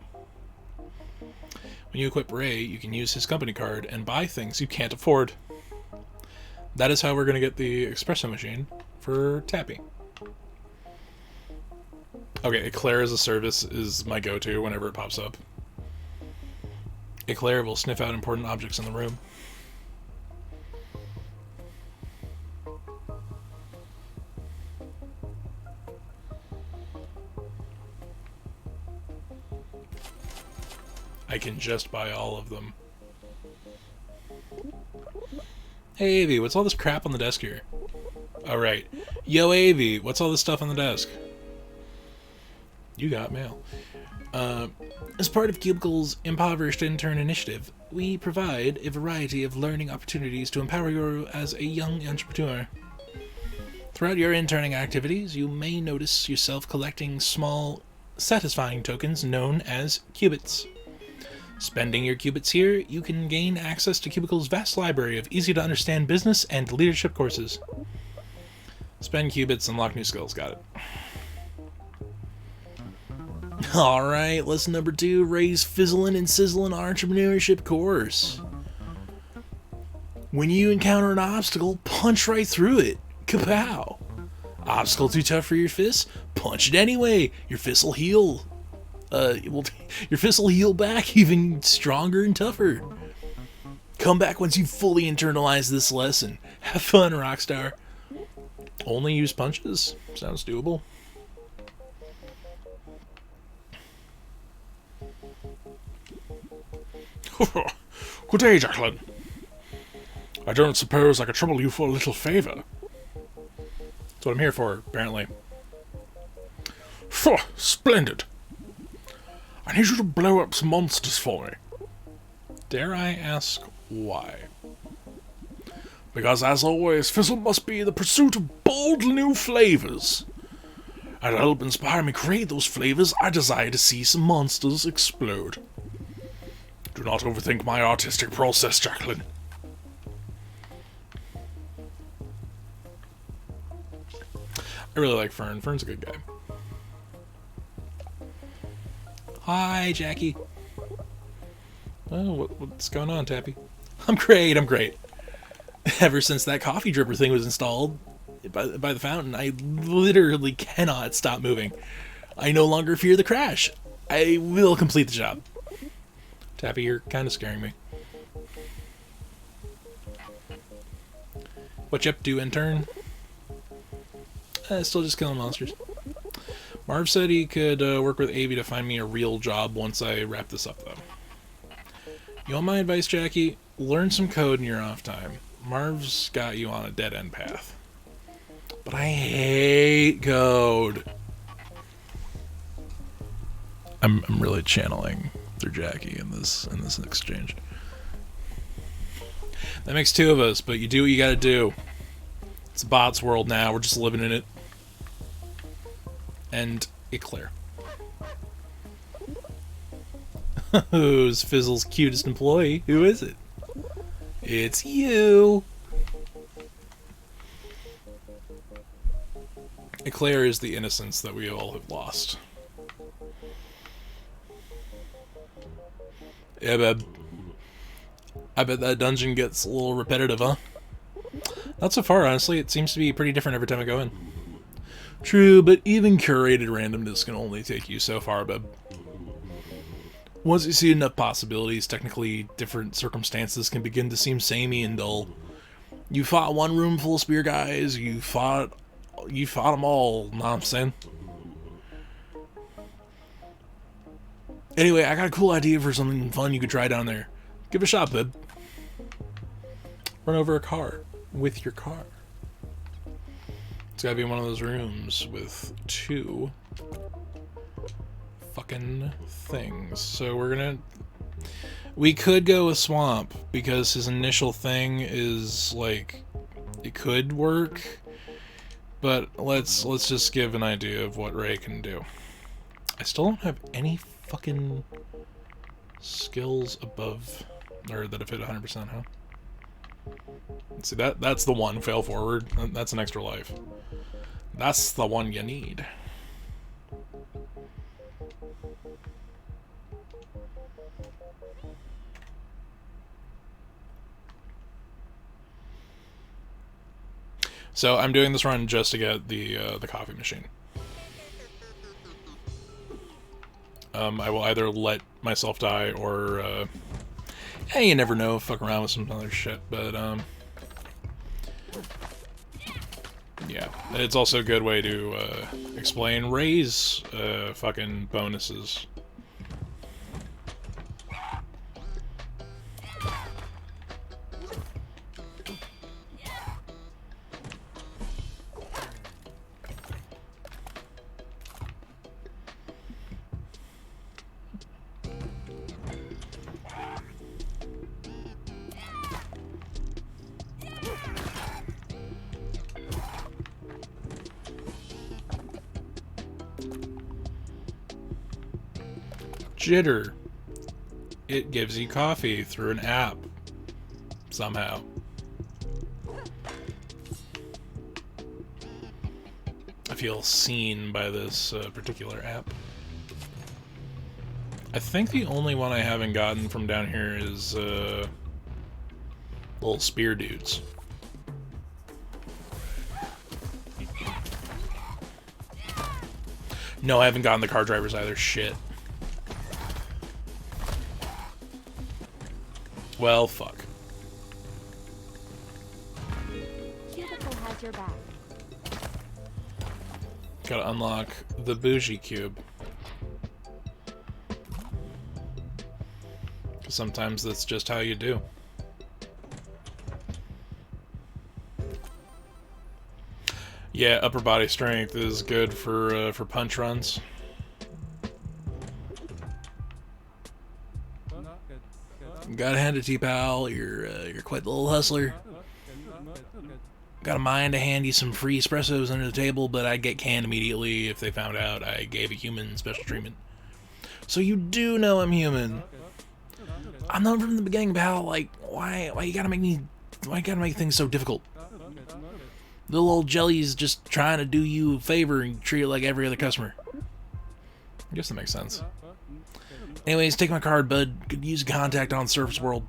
When you equip Ray, you can use his company card and buy things you can't afford. That is how we're going to get the espresso machine for Tappy. Okay, Eclair as a service is my go-to whenever it pops up. Eclair will sniff out important objects in the room. I can just buy all of them. Hey, Avy, what's all this crap on the desk here? Alright. Yo, Avy, what's all this stuff on the desk? You got mail. As part of Cubicle's Impoverished Intern Initiative, we provide a variety of learning opportunities to empower you as a young entrepreneur. Throughout your interning activities, you may notice yourself collecting small, satisfying tokens known as qubits. Spending your qubits here, you can gain access to Cubicle's vast library of easy-to-understand business and leadership courses. Spend qubits, unlock new skills. Got it. Alright, lesson number 2, Ray's Fizzlin' and Sizzlin' Entrepreneurship course. When you encounter an obstacle, punch right through it. Kapow! Obstacle too tough for your fist? Punch it anyway. Your fist will heal. Your fist will heal back even stronger and tougher. Come back once you've fully internalized this lesson. Have fun, Rockstar. Only use punches? Sounds doable. Good day, Jacqueline. I don't suppose I could trouble you for a little favor. That's what I'm here for, apparently. Phew, splendid. I need you to blow up some monsters for me. Dare I ask why? Because, as always, Fizzle must be the pursuit of bold new flavors. And to help inspire me create those flavors, I desire to see some monsters explode. Do not overthink my artistic process, Jacqueline. I really like Fern. Fern's a good guy. Hi, Jackie. Oh, what's going on, Tappy? I'm great, I'm great. Ever since that coffee dripper thing was installed by the fountain, I literally cannot stop moving. I no longer fear the crash. I will complete the job. Tappy, you're kind of scaring me. What you up to, intern? Still just killing monsters. Marv said he could work with Avi to find me a real job once I wrap this up, though. You want my advice, Jackie? Learn some code in your off time. Marv's got you on a dead-end path. But I hate code. I'm really channeling through Jackie in this exchange. That makes two of us, but you do what you gotta do. It's a bot's world now. We're just living in it. And Eclair. Who's Fizzle's cutest employee? Who is it? It's you! Eclair is the innocence that we all have lost. Yeah, babe. I bet that dungeon gets a little repetitive, huh? Not so far, honestly. It seems to be pretty different every time I go in. True, but even curated randomness can only take you so far, babe. Once you see enough possibilities, technically different circumstances can begin to seem samey and dull. You fought one room full of spear guys, you fought them all, know what I'm saying? Anyway, I got a cool idea for something fun you could try down there. Give it a shot, bub. Run over a car with your car. It's gotta be one of those rooms with two fucking things. So we could go with Swamp because his initial thing is like it could work, but let's just give an idea of what Ray can do. I still don't have any fucking skills above or that have hit 100%, huh? See, that's the one. Fail forward. That's an extra life. That's the one you need. So I'm doing this run just to get the coffee machine. I will either let myself die or hey, you never know, fuck around with some other shit, but yeah, it's also a good way to explain Ray's fucking bonuses. Jitter. It gives you coffee through an app. Somehow. I feel seen by this particular app. I think the only one I haven't gotten from down here is little spear dudes. No, I haven't gotten the car drivers either. Shit. Well, fuck. Cubicle has your back. Gotta unlock the bougie cube. Because sometimes that's just how you do. Yeah, upper body strength is good for punch runs. Gotta hand it to you, pal. You're quite the little hustler. Got a mind to hand you some free espressos under the table, but I'd get canned immediately if they found out I gave a human special treatment. So you do know I'm human. I've known from the beginning, pal. Like, why you gotta make things so difficult? Little old Jelly's just trying to do you a favor and treat it like every other customer. I guess that makes sense. Anyways, take my card, bud. Could use a contact on Surface World.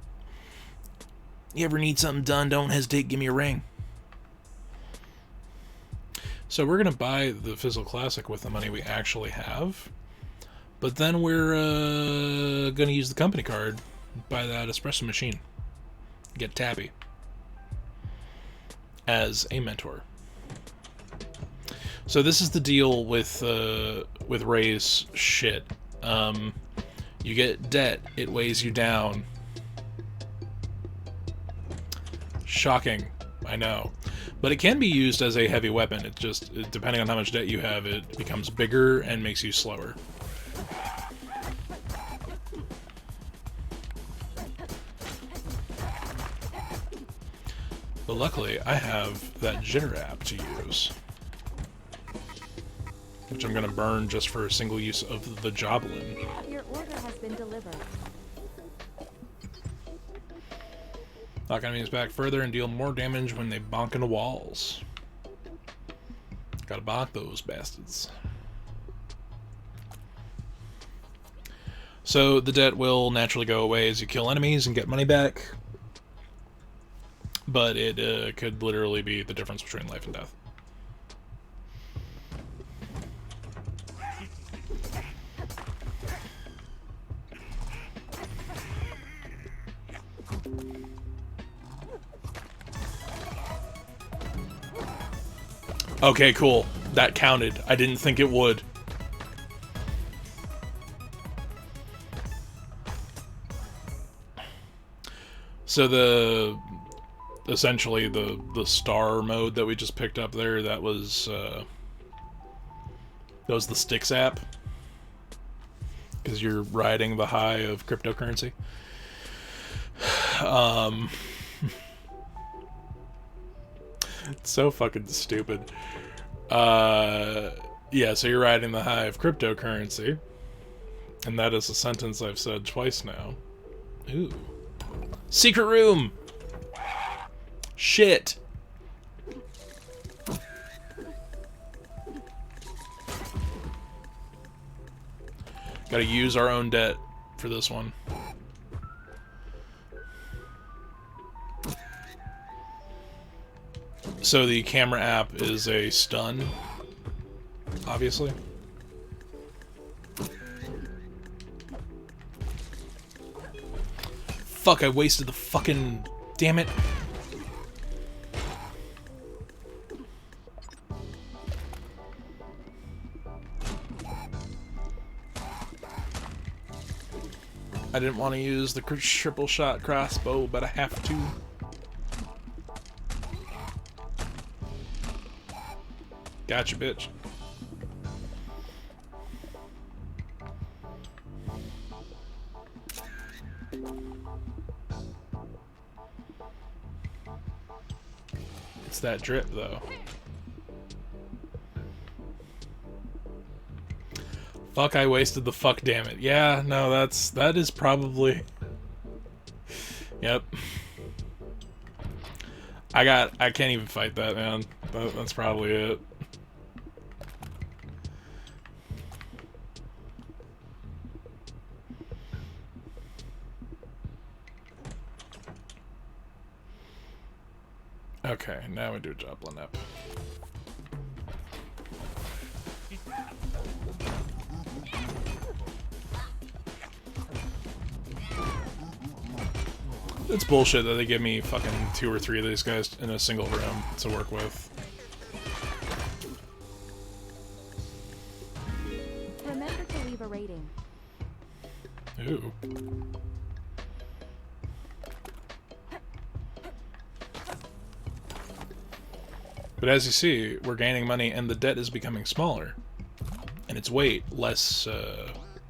You ever need something done, don't hesitate, give me a ring. So we're going to buy the Fizzle Classic with the money we actually have. But then we're going to use the company card, buy that espresso machine. Get Tabby as a mentor. So this is the deal with Ray's shit. You get debt, it weighs you down. Shocking, I know. But it can be used as a heavy weapon. It just, depending on how much debt you have, it becomes bigger and makes you slower. But luckily, I have that jitter app to use, which I'm going to burn just for a single use of the Joblin. Your order has been delivered. Knock enemies back further and deal more damage when they bonk into walls. Gotta bonk those bastards. So the debt will naturally go away as you kill enemies and get money back. But it could literally be the difference between life and death. Okay, cool. That counted. I didn't think it would. So essentially the star mode that we just picked up there, that was the Sticks app, because you're riding the high of cryptocurrency. It's so fucking stupid. Yeah, so you're riding the high of cryptocurrency, and that is a sentence I've said twice now. Ooh. Secret room! Shit! Gotta use our own debt for this one. So the camera app is a stun, obviously. Fuck, I wasted the fucking... Damn it. I didn't want to use the triple shot crossbow, but I have to. Gotcha, bitch. It's that drip, though. Fuck, I wasted the fuck, damn it. Yeah, no, that is probably... Yep. I can't even fight that, man. That's probably it. Okay, now we do Joblin up. It's bullshit that they give me fucking 2 or 3 of these guys in a single room to work with. Remember to leave a rating. Ooh. But as you see, we're gaining money and the debt is becoming smaller. And its weight less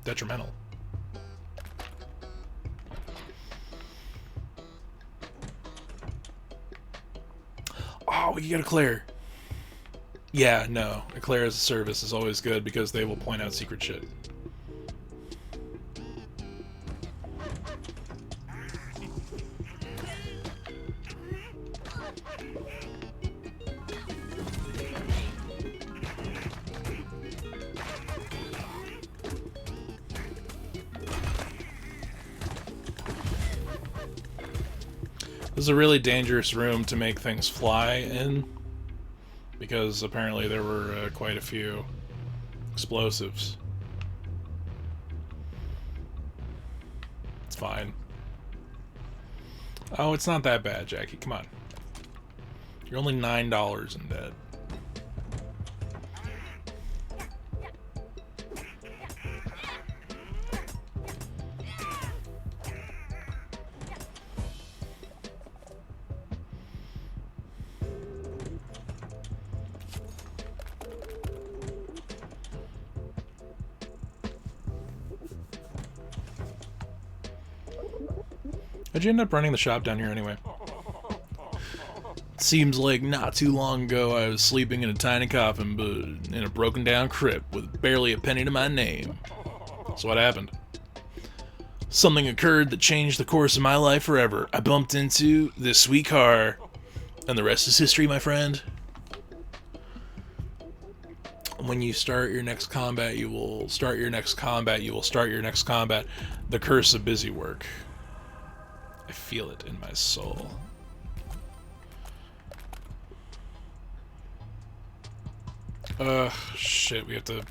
detrimental. Oh, you get Eclair. Yeah, no. Eclair as a service is always good because they will point out secret shit. This is a really dangerous room to make things fly in. because apparently there were quite a few explosives. It's fine. Oh, it's not that bad, Jackie. Come on. You're only $9 in debt. How'd you end up running the shop down here anyway? Seems like not too long ago I was sleeping in a tiny coffin, but in a broken down crypt with barely a penny to my name. So what happened? Something occurred that changed the course of my life forever. I bumped into this sweet car, and the rest is history, my friend. When you start your next combat, you will start your next combat, you will start your next combat. The curse of busy work. I feel it in my soul. Shit, we have to...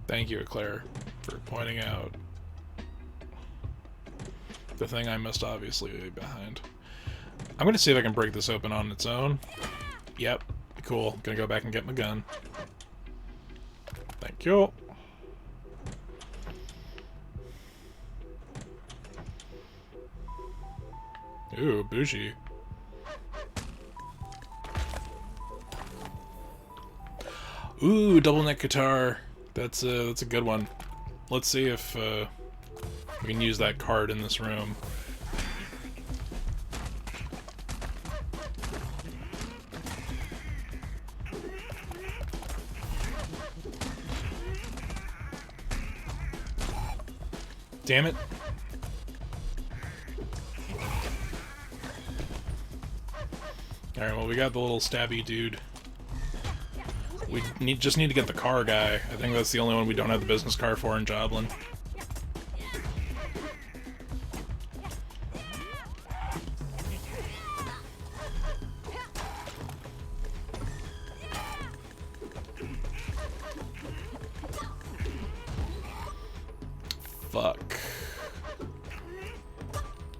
Thank you, Eclair, for pointing out the thing I must obviously be behind. I'm gonna see if I can break this open on its own. Yep, cool. Gonna go back and get my gun. Thank you. Ooh, bougie. Ooh, double neck guitar. That's a good one. Let's see if we can use that card in this room. Damn it. Alright, well, we got the little stabby dude. We just need to get the car guy. I think that's the only one we don't have the business car for in Joblin. Fuck.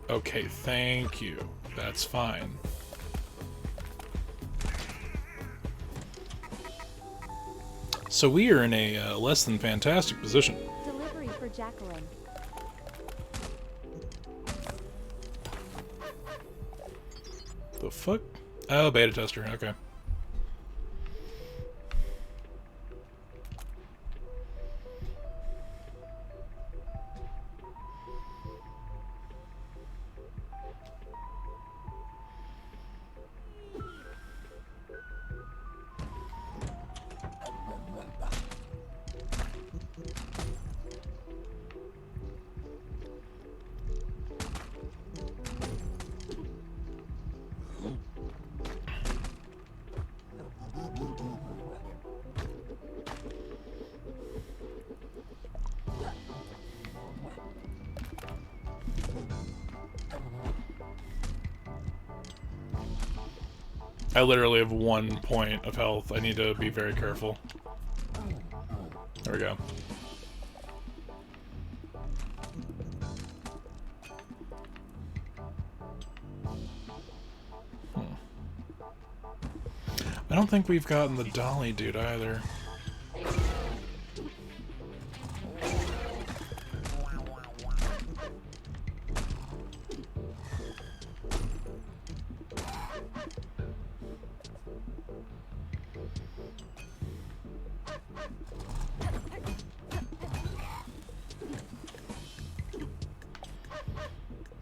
Okay, thank you. That's fine. So we are in a less than fantastic position. Delivery for Jacqueline. The fuck? Oh, beta tester. Okay. I literally have 1 point of health. I need to be very careful. There we go. I don't think we've gotten the dolly dude either.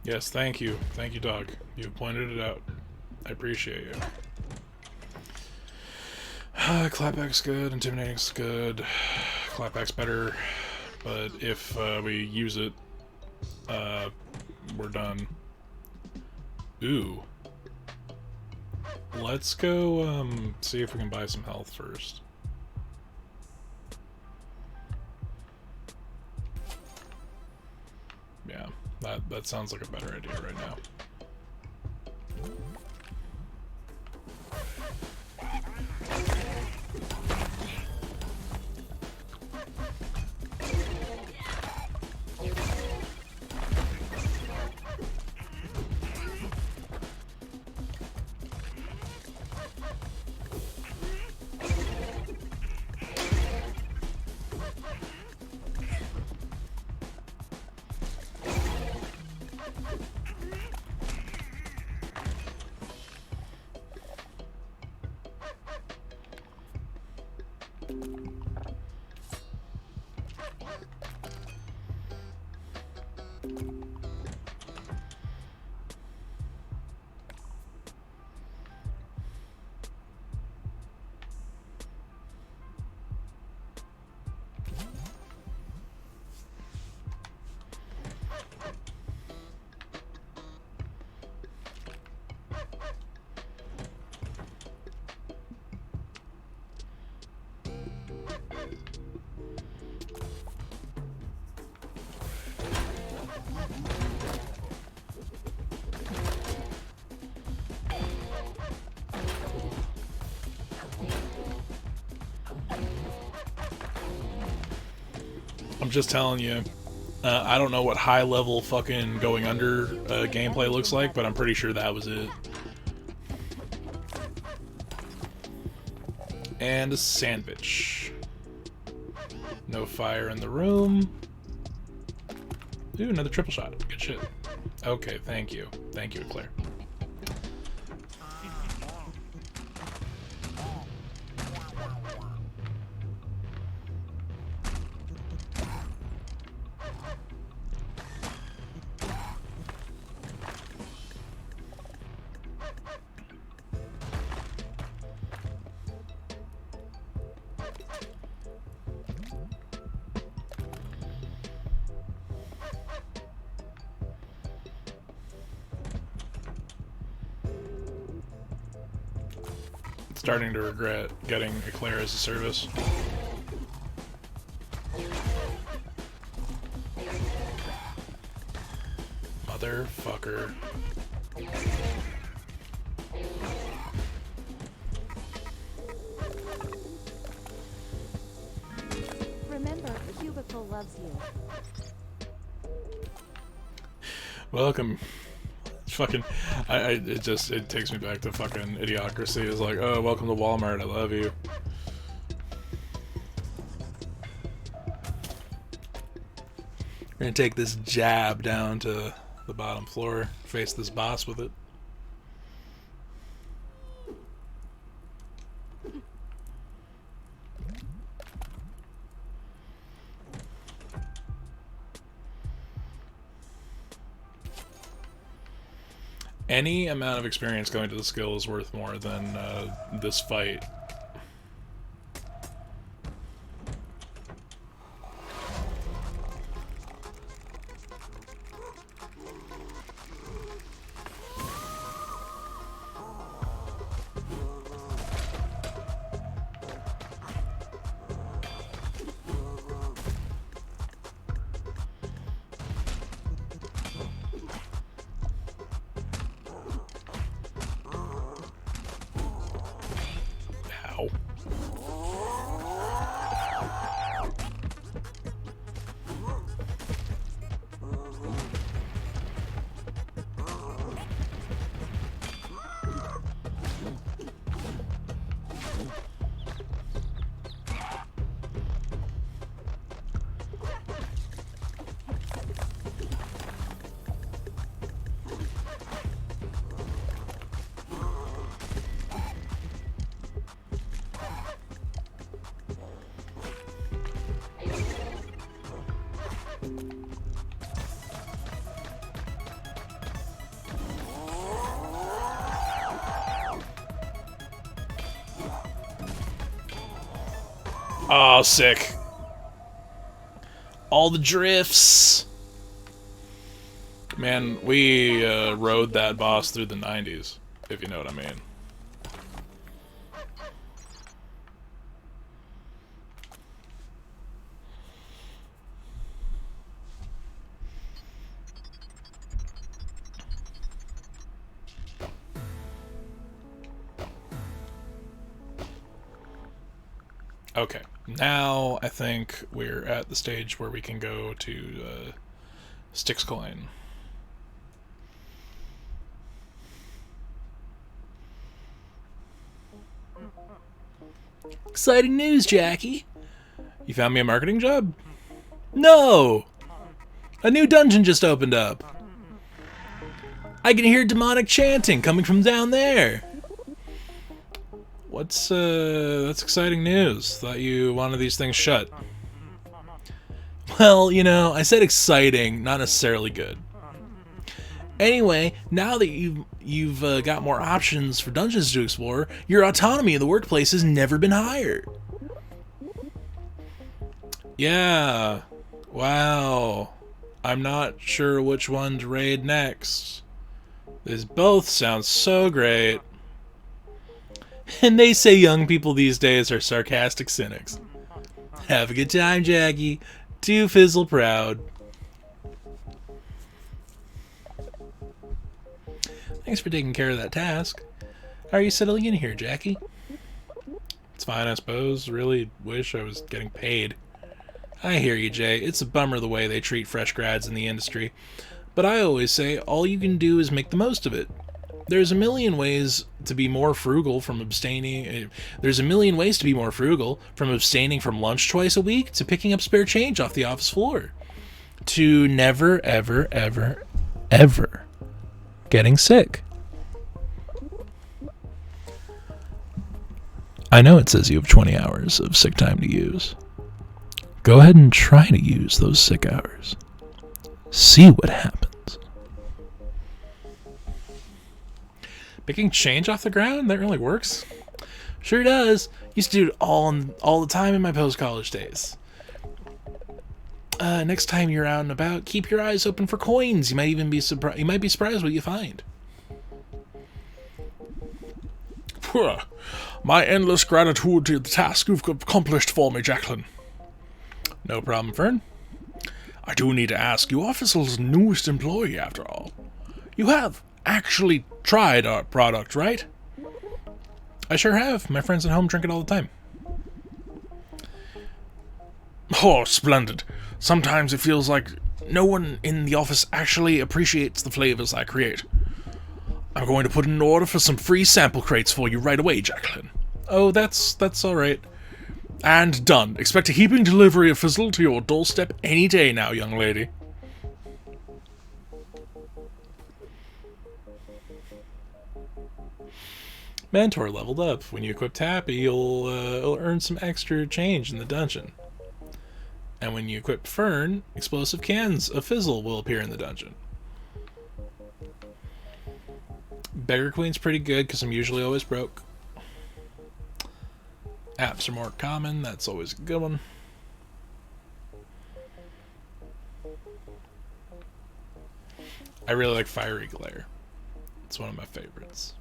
Yes, thank you. Thank you, dog. You pointed it out. I appreciate you. Clapback's good, intimidating's good. Clapback's better, but if we use it, we're done. Ooh. Let's go see if we can buy some health first. Yeah, that sounds like a better idea right now. I'm just telling you. I don't know what high-level fucking going under gameplay looks like, but I'm pretty sure that was it. And a sandwich. No fire in the room. Ooh, another triple shot. Good shit. Okay, thank you. Thank you, Claire. Starting to regret getting Eclair as a service. Motherfucker. Remember, Cubicle loves you. Welcome. Fucking, it takes me back to fucking Idiocracy. It's like, oh, welcome to Walmart, I love you. We're gonna take this jab down to the bottom floor, face this boss with it. Any amount of experience going to the skill is worth more than this fight. Oh, sick. All the drifts. Man, we rode that boss through the 90s, if you know what I mean. Okay, now I think we're at the stage where we can go to Styx Coin. Exciting news, Jackie. You found me a marketing job? No! A new dungeon just opened up. I can hear demonic chanting coming from down there. That's exciting news. Thought you wanted these things shut. Well, you know, I said exciting, not necessarily good. Anyway, now that you've got more options for dungeons to explore, your autonomy in the workplace has never been higher. Yeah. Wow. I'm not sure which one to raid next. These both sound so great. And they say young people these days are sarcastic cynics. Have a good time, Jackie. Do Fizzle proud. Thanks for taking care of that task. How are you settling in here, Jackie? It's fine, I suppose. Really wish I was getting paid. I hear you, Jay. It's a bummer the way they treat fresh grads in the industry. But I always say, all you can do is make the most of it. There's a million ways to be more frugal from abstaining. There's a million ways to be more frugal, from abstaining from lunch twice a week to picking up spare change off the office floor, to never, ever, ever, ever getting sick. I know it says you have 20 hours of sick time to use. Go ahead and try to use those sick hours. See what happens. Picking change off the ground? That really works? Sure does. Used to do it all the time in my post-college days. Next time you're out and about, keep your eyes open for coins. You might be surprised what you find. My endless gratitude to the task you've accomplished for me, Jacqueline. No problem, Fern. I do need to ask, you are Fizzle's newest employee, after all. You have actually tried our product, right? I sure have. My friends at home drink it all the time. Oh, splendid. Sometimes it feels like no one in the office actually appreciates the flavors I create. I'm going to put in an order for some free sample crates for you right away, Jacqueline. Oh, that's all right. And done. Expect a heaping delivery of Fizzle to your doorstep any day now, young lady. Mentor leveled up. When you equip Tappy, you'll earn some extra change in the dungeon. And when you equip Fern, explosive cans of Fizzle will appear in the dungeon. Beggar Queen's pretty good because I'm usually always broke. Apps are more common. That's always a good one. I really like Fiery Glare. It's one of my favorites.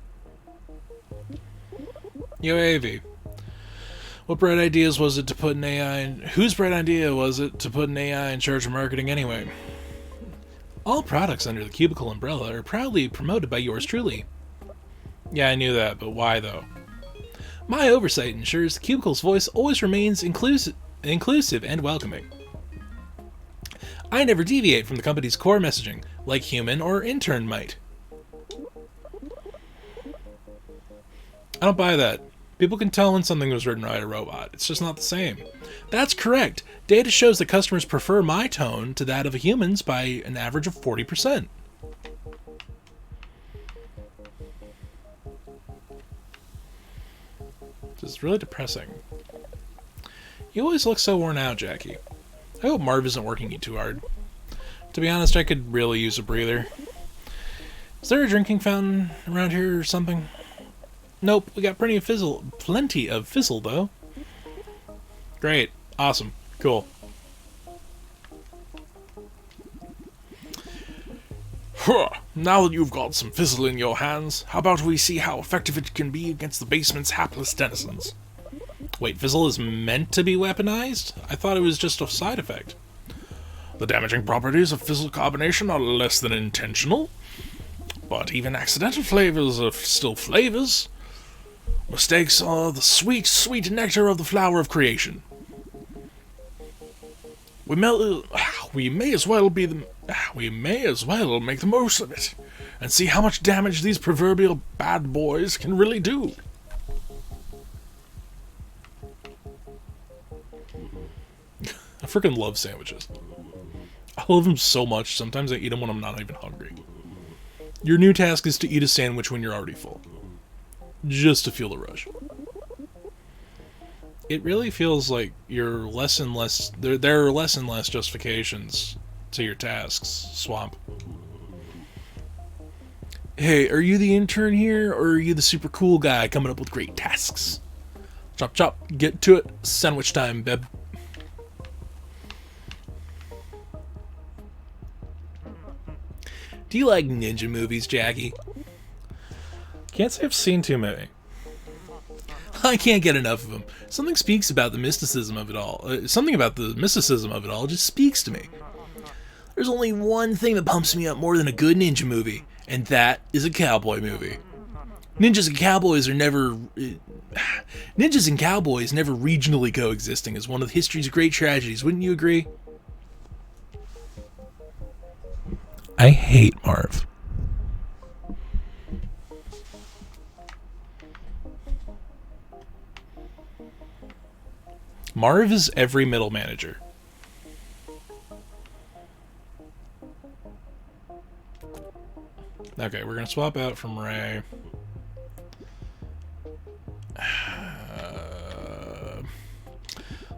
Yo, AV. What bright ideas was it to put an AI in... Whose bright idea was it to put an AI in charge of marketing anyway? All products under the Cubicle umbrella are proudly promoted by yours truly. Yeah, I knew that, but why though? My oversight ensures the Cubicle's voice always remains inclusive and welcoming. I never deviate from the company's core messaging, like human or intern might. I don't buy that. People can tell when something was written by a robot. It's just not the same. That's correct. Data shows that customers prefer my tone to that of a human's by an average of 40%. This is really depressing. You always look so worn out, Jackie. I hope Marv isn't working you too hard. To be honest, I could really use a breather. Is there a drinking fountain around here or something? Nope, we got plenty of fizzle though. Great. Awesome. Cool. Now that you've got some Fizzle in your hands, how about we see how effective it can be against the basement's hapless denizens? Wait, Fizzle is meant to be weaponized? I thought it was just a side effect. The damaging properties of Fizzle carbonation are less than intentional, but even accidental flavors are still flavors. Mistakes are the sweet, sweet nectar of the flower of creation. We may as well make the most of it, and see how much damage these proverbial bad boys can really do. I freaking love sandwiches. I love them so much, sometimes I eat them when I'm not even hungry. Your new task is to eat a sandwich when you're already full. Just to feel the rush. It really feels like you're less and less... There are less and less justifications to your tasks, Swamp. Hey, are you the intern here, or are you the super cool guy coming up with great tasks? Chop chop, get to it, sandwich time, beb. Do you like ninja movies, Jackie? Can't say I've seen too many. I can't get enough of them. Something speaks about the mysticism of it all. Something about the mysticism of it all just speaks to me. There's only one thing that pumps me up more than a good ninja movie, and that is a cowboy movie. Ninjas and cowboys never regionally coexisting is one of history's great tragedies, wouldn't you agree? I hate Marv. Marv is every middle manager. Okay, we're gonna swap out from Ray.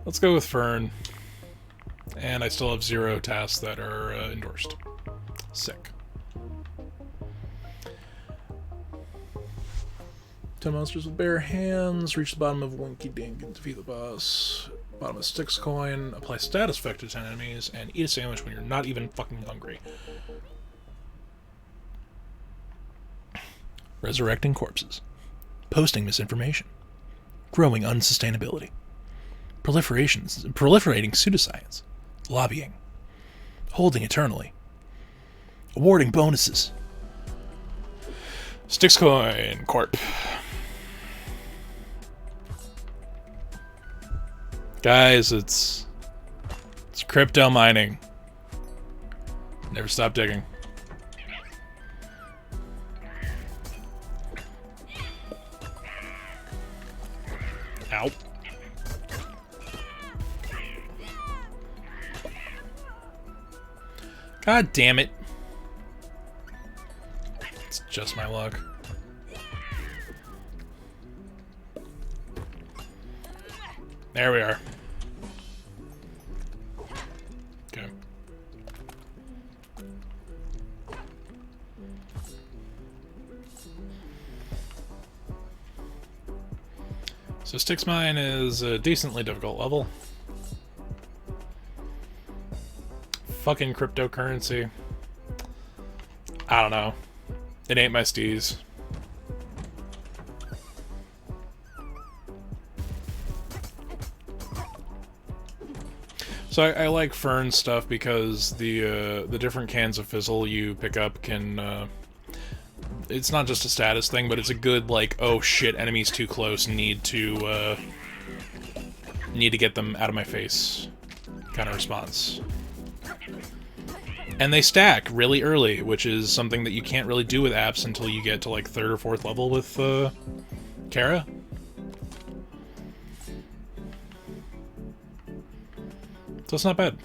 Let's go with Fern. And I still have 0 tasks that are endorsed. Sick. 10 monsters with bare hands. Reach the bottom of Winky Dink and defeat the boss. Bottom of Styx coin. Apply status effect to 10 enemies. And eat a sandwich when you're not even fucking hungry. Resurrecting corpses. Posting misinformation. Growing unsustainability. Proliferating pseudoscience. Lobbying. Holding eternally. Awarding bonuses. Styx coin corp. Guys, it's crypto mining. Never stop digging. Ow. God damn it. It's just my luck. There we are. Okay. So Styx Mine is a decently difficult level. Fucking cryptocurrency. I don't know. It ain't my steez. So I like Fern stuff because the different cans of fizzle you pick up can it's not just a status thing, but it's a good like, oh shit, enemies too close, need to get them out of my face kind of response. And they stack really early, which is something that you can't really do with apps until you get to like 3rd or 4th level with Kara. So it's not bad.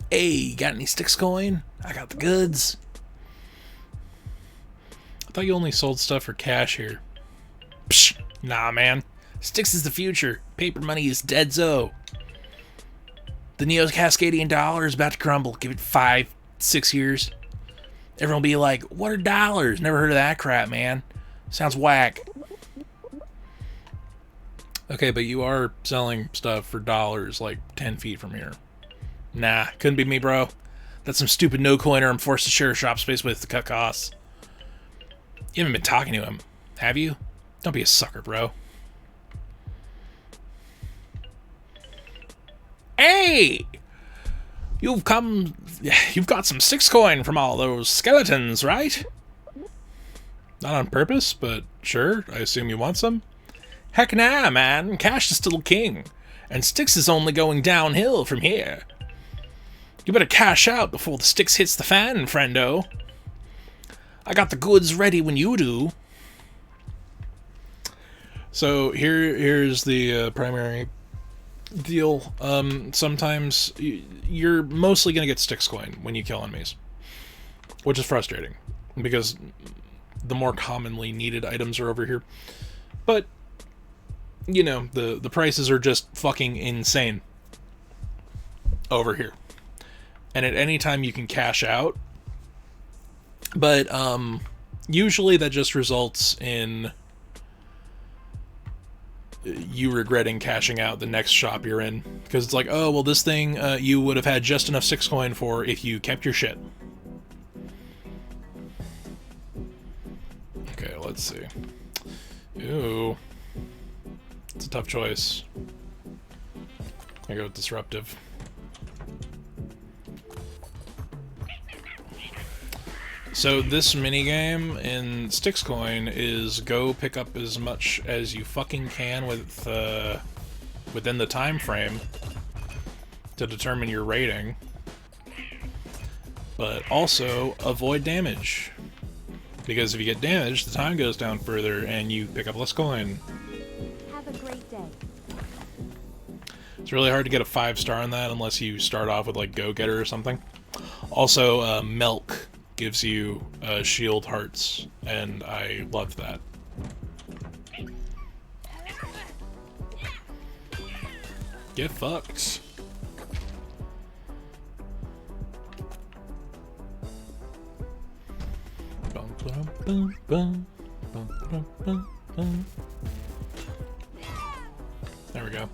Hey, got any Styx coin? I got the goods. I thought you only sold stuff for cash here. Psh, nah, man. Styx is the future. Paper money is dead-zo. The Neo-Cascadian dollar is about to crumble. Give it 5-6 years. Everyone will be like, what are dollars? Never heard of that crap, man. Sounds whack. Okay, but you are selling stuff for dollars like 10 feet from here. Nah, couldn't be me, bro. That's some stupid no-coiner I'm forced to share a shop space with to cut costs. You haven't been talking to him, have you? Don't be a sucker, bro. Hey! You've come You've got some 6 coin from all those skeletons, right? Not on purpose, but sure, I assume you want some? Heck nah, man. Cash is still king. And Styx is only going downhill from here. You better cash out before the Styx hits the fan, friendo. I got the goods ready when you do. So here's the primary deal. Sometimes you're mostly going to get Styx coin when you kill enemies, which is frustrating because the more commonly needed items are over here. But, you know, the prices are just fucking insane over here. And at any time you can cash out. But usually that just results in you regretting cashing out the next shop you're in. Because it's like, oh, well, this thing you would have had just enough 6 coin for if you kept your shit. Okay, let's see. Ooh. It's a tough choice. I go with disruptive. So this minigame in Styx Coin is go pick up as much as you fucking can with within the time frame to determine your rating, but also avoid damage, because if you get damaged, the time goes down further and you pick up less coin. Have a great day. It's really hard to get a 5-star on that unless you start off with like Go-Getter or something. Also, Milk gives you shield hearts, and I loved that. Get fucked. Bum, bum, bum, bum, bum, bum, bum, bum. There we go.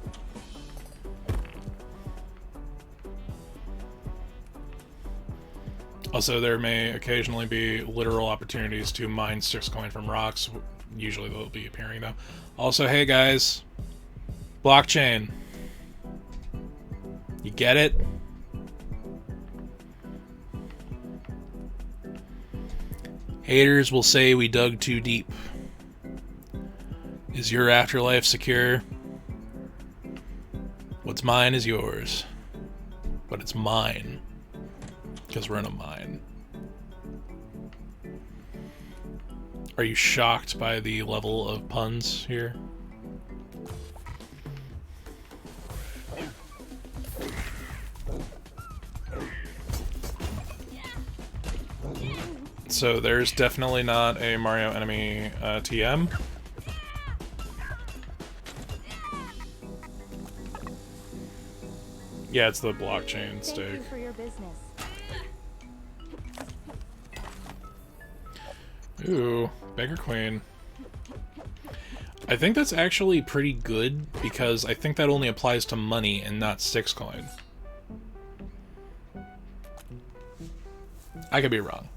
Also, there may occasionally be literal opportunities to mine 6 coin from rocks. Usually they'll be appearing, though. Also, hey guys, blockchain. You get it? Haters will say we dug too deep. Is your afterlife secure? What's mine is yours. But it's mine. Because we're in a mine. Are you shocked by the level of puns here? So there's definitely not a Mario enemy TM. Yeah, it's the blockchain stake. Thank you for your business. Ooh, Beggar Queen. I think that's actually pretty good, because I think that only applies to money and not 6 coin. I could be wrong.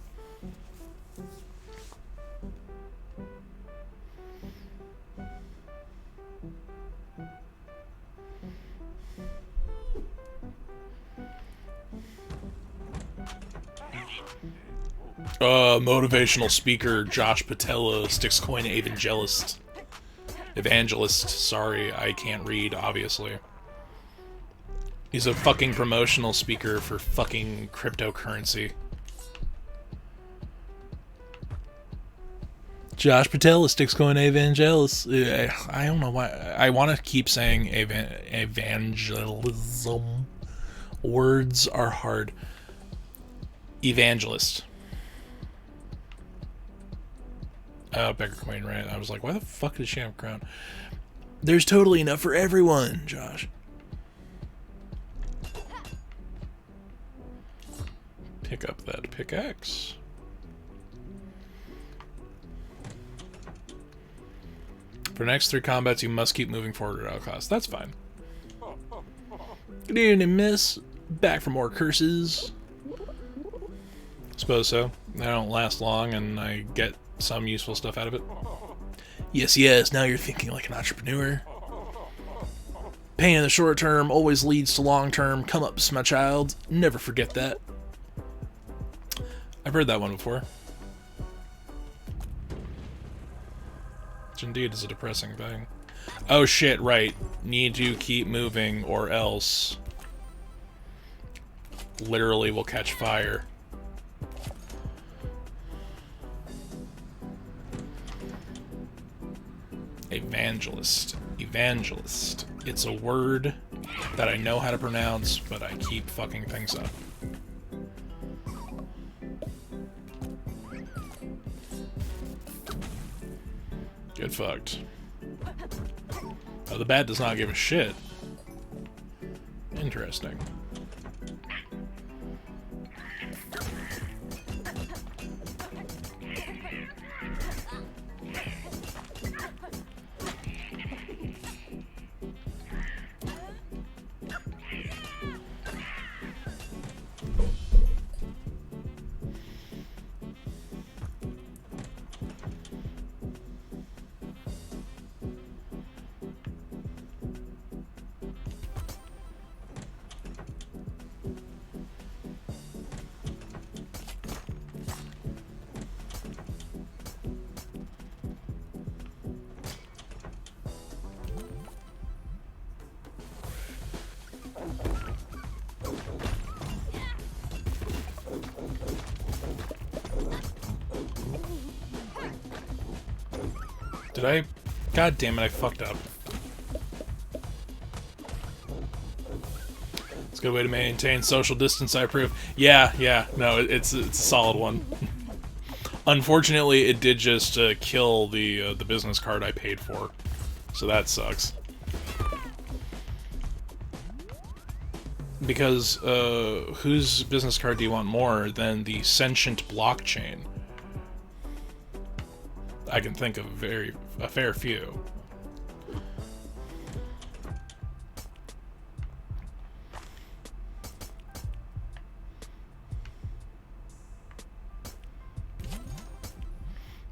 Motivational speaker Josh Patella, Styx Coin Evangelist. Sorry, I can't read, obviously. He's a fucking promotional speaker for fucking cryptocurrency. Josh Patella, Styx Coin Evangelist. I don't know why. I want to keep saying evangelism. Words are hard. Evangelist. Oh, Beggar Queen, right? I was like, why the fuck does she have a crown? There's totally enough for everyone, Josh. Pick up that pickaxe. For the next 3 combats, you must keep moving forward at all costs. That's fine. Good evening, miss. Back for more curses. Suppose so. They don't last long, and I get some useful stuff out of it. Yes, yes, now you're thinking like an entrepreneur. Pain in the short term always leads to long term come ups, my child. Never forget that. heard that one before. Which indeed is a depressing thing. Oh shit, right. Need to keep moving or else literally will catch fire. Evangelist. Evangelist. It's a word that I know how to pronounce, but I keep fucking things up. Get fucked. Oh, the bat does not give a shit. Interesting. Did I? God damn it, I fucked up. It's a good way to maintain social distance, I approve. Yeah, no, it's a solid one. Unfortunately, it did just kill the business card I paid for. So that sucks. Because, whose business card do you want more than the sentient blockchain? I can think of a fair few.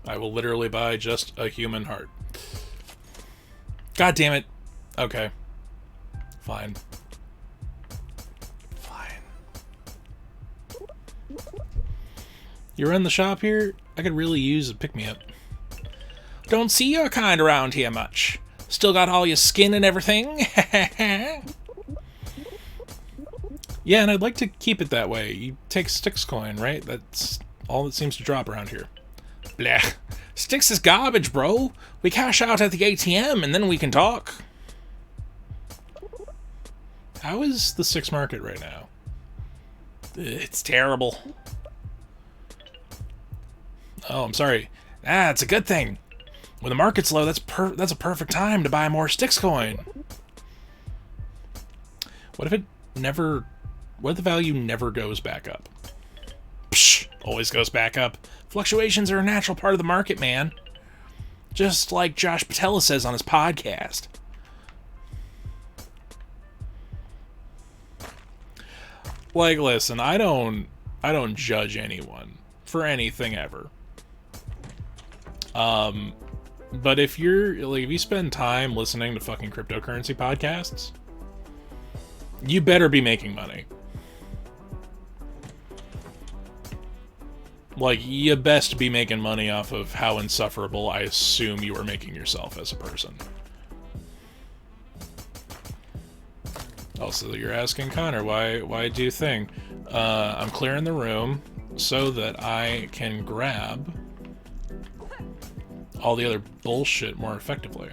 I will literally buy just a human heart. God damn it. Okay. Fine. You're in the shop here? I could really use a pick-me-up. Don't see your kind around here much. Still got all your skin and everything? Yeah, and I'd like to keep it that way. You take Styx coin, right? That's all that seems to drop around here. Blech. Styx is garbage, bro. We cash out at the ATM and then we can talk. How is the Styx market right now? It's terrible. Oh, I'm sorry. It's a good thing. When the market's low, that's a perfect time to buy more Styx coin. What if the value never goes back up? Psh, always goes back up. Fluctuations are a natural part of the market, man. Just like Josh Patella says on his podcast. Like, listen, I don't judge anyone for anything ever. But if you spend time listening to fucking cryptocurrency podcasts, you better be making money. Like, you best be making money off of how insufferable I assume you are making yourself as a person. Also, you're asking Connor, why do you think? I'm clearing the room so that I can grab all the other bullshit more effectively.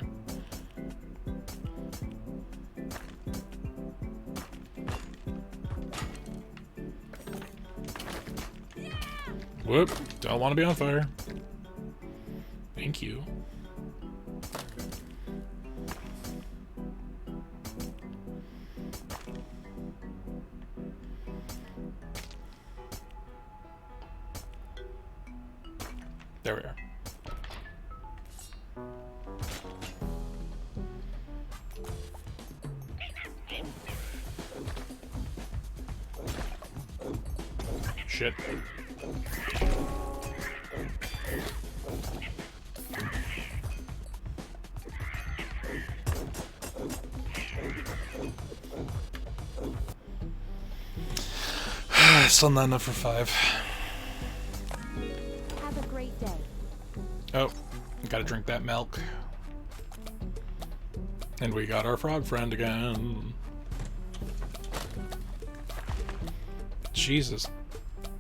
Whoop, don't want to be on fire. Thank you. There we are. Shit. Still not enough for 5. Gotta drink that milk. And we got our frog friend again. Jesus.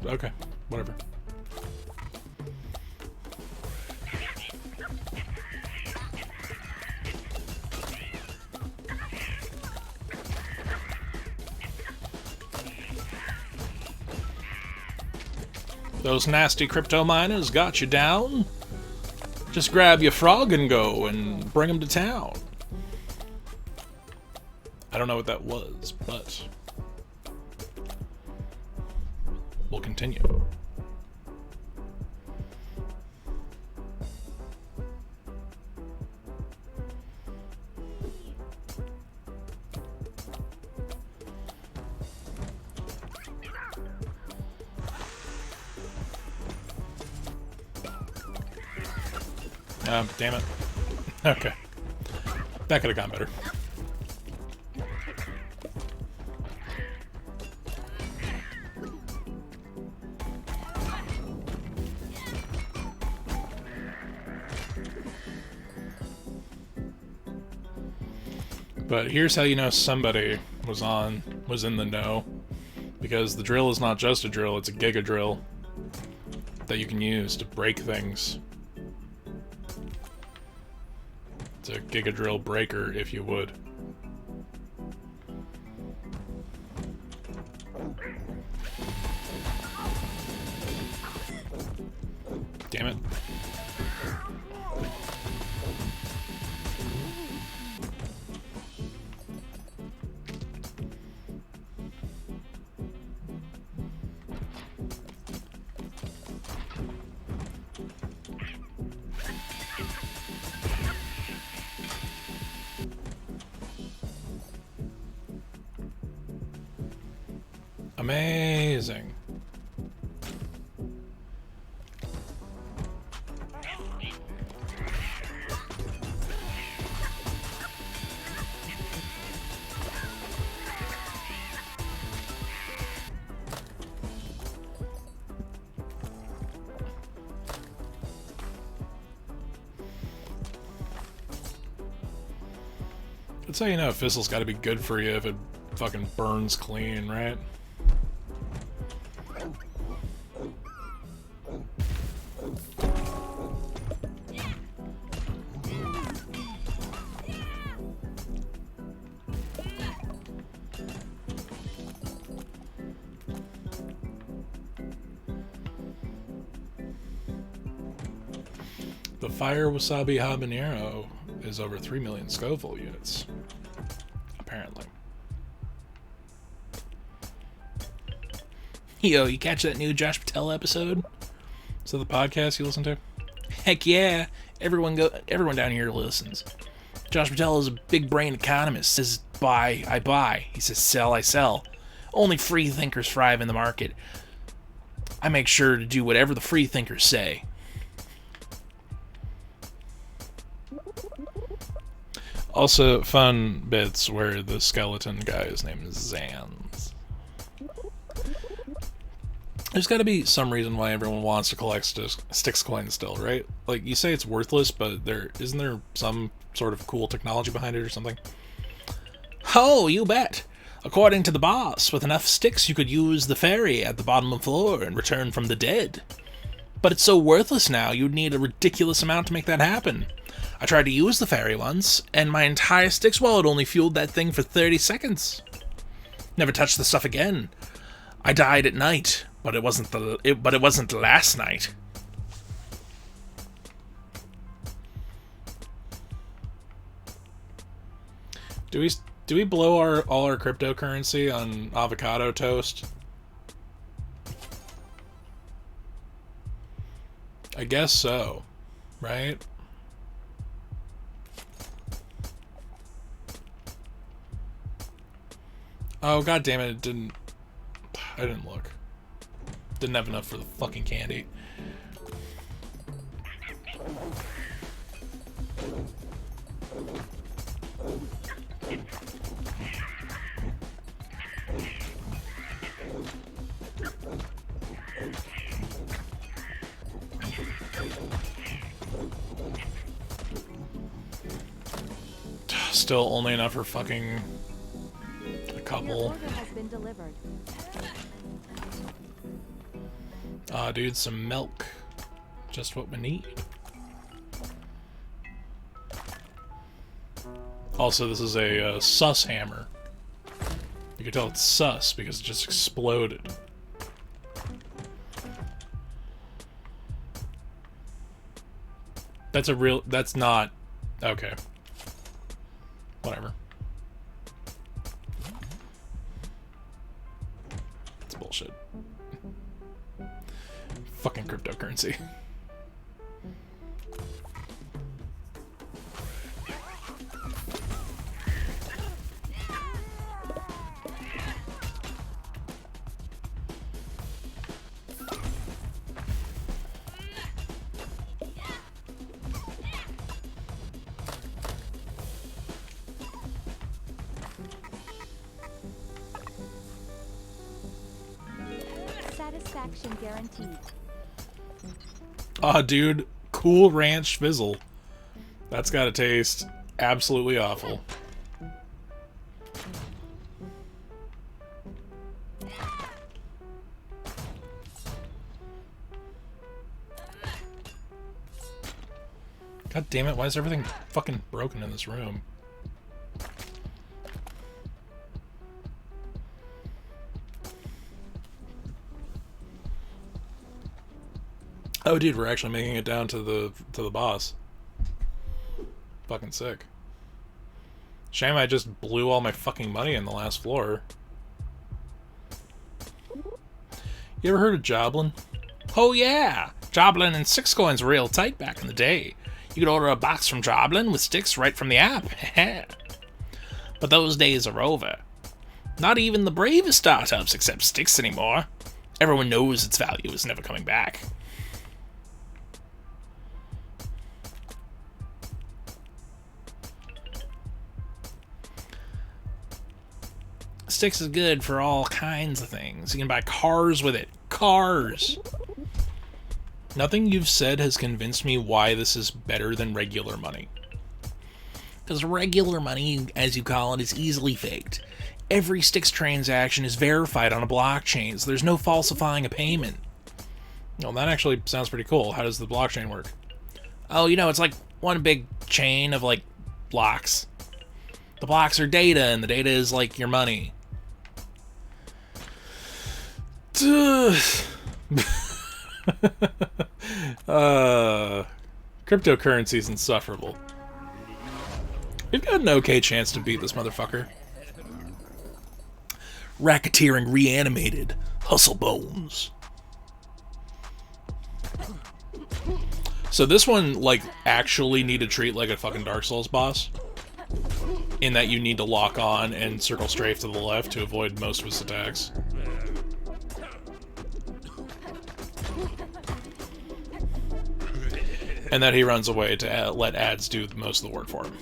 Okay, whatever. Those nasty crypto miners got you down? Just grab your frog and go and bring him to town. I don't know what that was, but we'll continue. Damn it. Okay. That could have gone better. But here's how you know somebody was in the know. Because the drill is not just a drill, it's a giga drill that you can use to break things. It's a giga drill breaker, if you would. Damn it. Amazing. That's how you know Fizzle's gotta be good for you if it fucking burns clean, right? The Fire Wasabi Habanero is over 3 million Scoville units, apparently. Yo, you catch that new Josh Patel episode? Is that the podcast you listen to? Heck yeah, everyone down here listens. Josh Patel is a big brain economist. Says buy, I buy. He says sell, I sell. Only free thinkers thrive in the market. I make sure to do whatever the free thinkers say. Also, fun bits where the skeleton guy's name is Zans. There's gotta be some reason why everyone wants to collect Styx coins still, right? Like, you say it's worthless, but isn't there some sort of cool technology behind it or something? Oh, you bet! According to the boss, with enough sticks you could use the ferry at the bottom of the floor and return from the dead. But it's so worthless now, you'd need a ridiculous amount to make that happen. I tried to use the ferry once, and my entire Styx wallet only fueled that thing for 30 seconds. Never touched the stuff again. I died at night, but it wasn't the last night. Do we blow all our cryptocurrency on avocado toast? I guess so, right? Oh, god damn it, I didn't look. Didn't have enough for the fucking candy. still only enough for fucking a Your couple. order has been delivered. Dude, some milk. Just what we need. Also, this is a sus hammer. You can tell it's sus because it just exploded. That's a real... That's not... Okay. Whatever. It's bullshit. Fucking cryptocurrency. Satisfaction guaranteed. Aw, dude. Cool Ranch Fizzle. That's gotta taste absolutely awful. God damn it, why is everything fucking broken in this room? Oh, dude, we're actually making it down to the boss. Fucking sick. Shame I just blew all my fucking money in the last floor. You ever heard of Joblin? Oh yeah! Joblin and 6 coins were real tight back in the day. You could order a box from Joblin with sticks right from the app. But those days are over. Not even the bravest startups accept sticks anymore. Everyone knows its value is never coming back. Sticks is good for all kinds of things. You can buy cars with it. Cars! Nothing you've said has convinced me why this is better than regular money. Because regular money, as you call it, is easily faked. Every Sticks transaction is verified on a blockchain, so there's no falsifying a payment. Well, that actually sounds pretty cool. How does the blockchain work? Oh, you know, it's like one big chain of, like, blocks. The blocks are data, and the data is, like, your money. Cryptocurrency is insufferable. We've got an okay chance to beat this motherfucker. Racketeering reanimated. Hustle bones. So this one, like, actually need to treat like a fucking Dark Souls boss. In that you need to lock on and circle strafe to the left to avoid most of his attacks. And that he runs away to let ads do most of the work for him.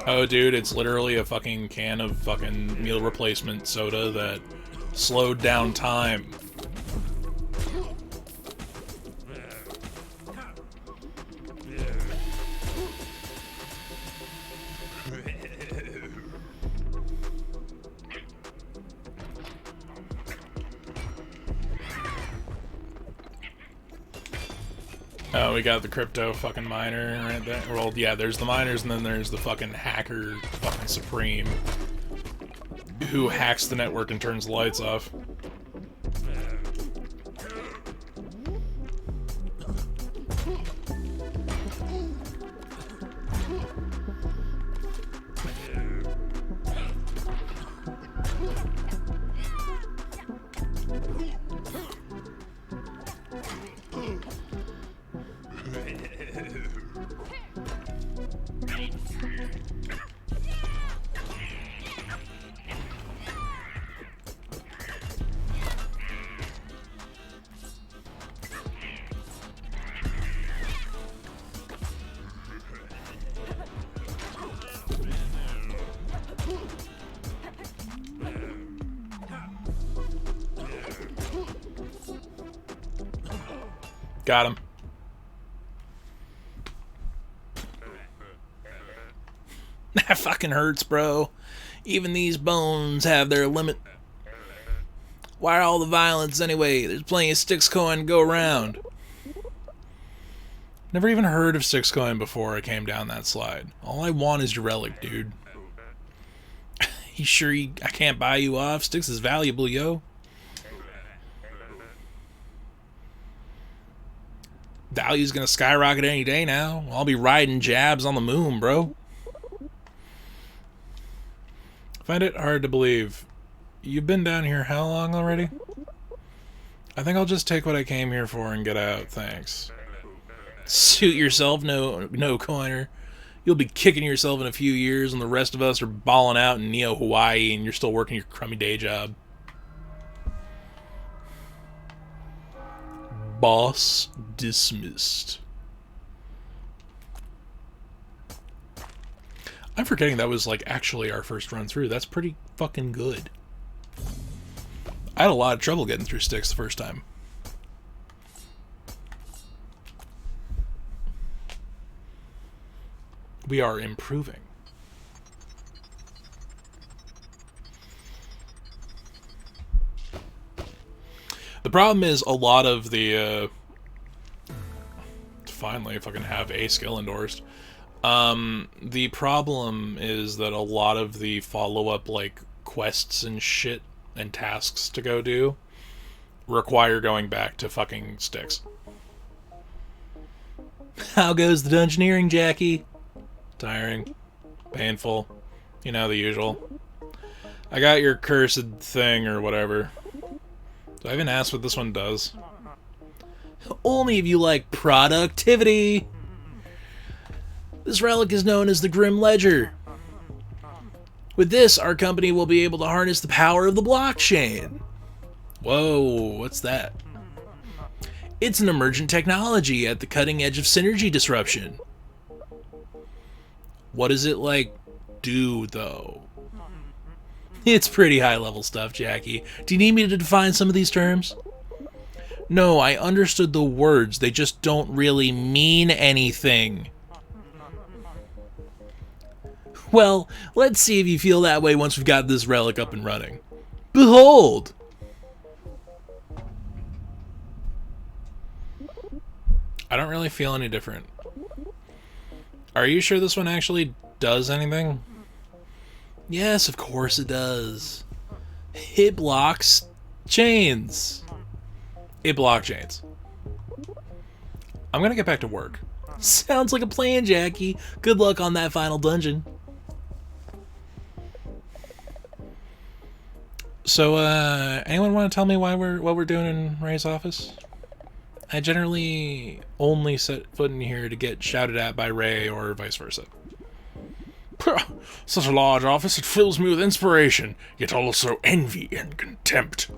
Oh, dude, it's literally a fucking can of fucking meal replacement soda that slowed down time. Oh, we got the crypto fucking miner right there. Well, yeah, there's the miners, and then there's the fucking hacker fucking supreme who hacks the network and turns the lights off. Got him. That fucking hurts, bro. Even these bones have their limit. Why all the violence anyway? There's plenty of Styx coin to go around. Never even heard of Styx coin before I came down that slide. All I want is your relic, dude. You sure I can't buy you off? Styx is valuable, yo. Value's gonna skyrocket any day now. I'll be riding jabs on the moon, bro. Find it hard to believe. You've been down here how long already? I think I'll just take what I came here for and get out, thanks. Suit yourself, no coiner. You'll be kicking yourself in a few years and the rest of us are balling out in Neo Hawaii and you're still working your crummy day job. Boss dismissed. I'm forgetting that was like actually our first run through. That's pretty fucking good. I had a lot of trouble getting through Styx the first time. We are improving. The problem is a lot of the finally if I can have a skill endorsed. The problem is that a lot of the follow-up like quests and shit and tasks to go do require going back to fucking Styx. How goes the dungeoneering, Jackie? Tiring. Painful. You know, the usual. I got your cursed thing or whatever. Do I even ask what this one does? Only if you like productivity. This relic is known as the Grim Ledger. With this, our company will be able to harness the power of the blockchain. Whoa, what's that? It's an emergent technology at the cutting edge of synergy disruption. What does it, like, do, though? It's pretty high-level stuff, Jackie. Do you need me to define some of these terms? No, I understood the words. They just don't really mean anything. Well, let's see if you feel that way once we've got this relic up and running. Behold! I don't really feel any different. Are you sure this one actually does anything? Yes, of course it does. It blocks chains. It blocks chains. I'm gonna get back to work. Sounds like a plan, Jackie. Good luck on that final dungeon. So, anyone want to tell me what we're doing in Ray's office? I generally only set foot in here to get shouted at by Ray or vice versa. Such a large office, it fills me with inspiration, yet also envy and contempt.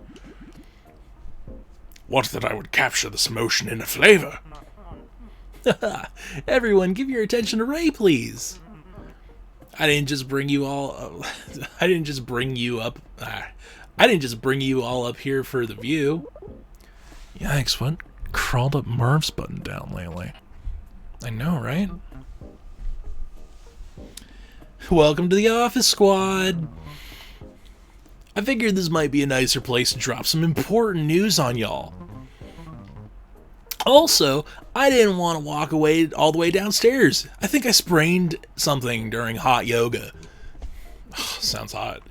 What that I would capture this emotion in a flavor. Everyone, give your attention to Ray, please. I didn't just bring you all up here for the view. Yikes, what crawled up Merv's button down lately? I know, right? Welcome to the office, squad. I figured this might be a nicer place to drop some important news on y'all. Also, I didn't want to walk away all the way downstairs. I think I sprained something during hot yoga. Sounds hot.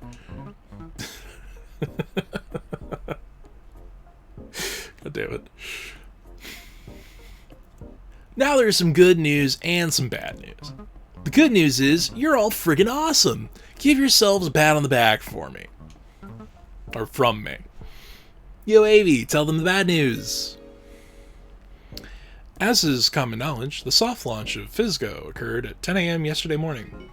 God damn it. Now there's some good news and some bad news. The good news is, you're all friggin' awesome. Give yourselves a pat on the back for me. Or from me. Yo, Avi, tell them the bad news. As is common knowledge, the soft launch of Physgo occurred at 10 a.m. yesterday morning.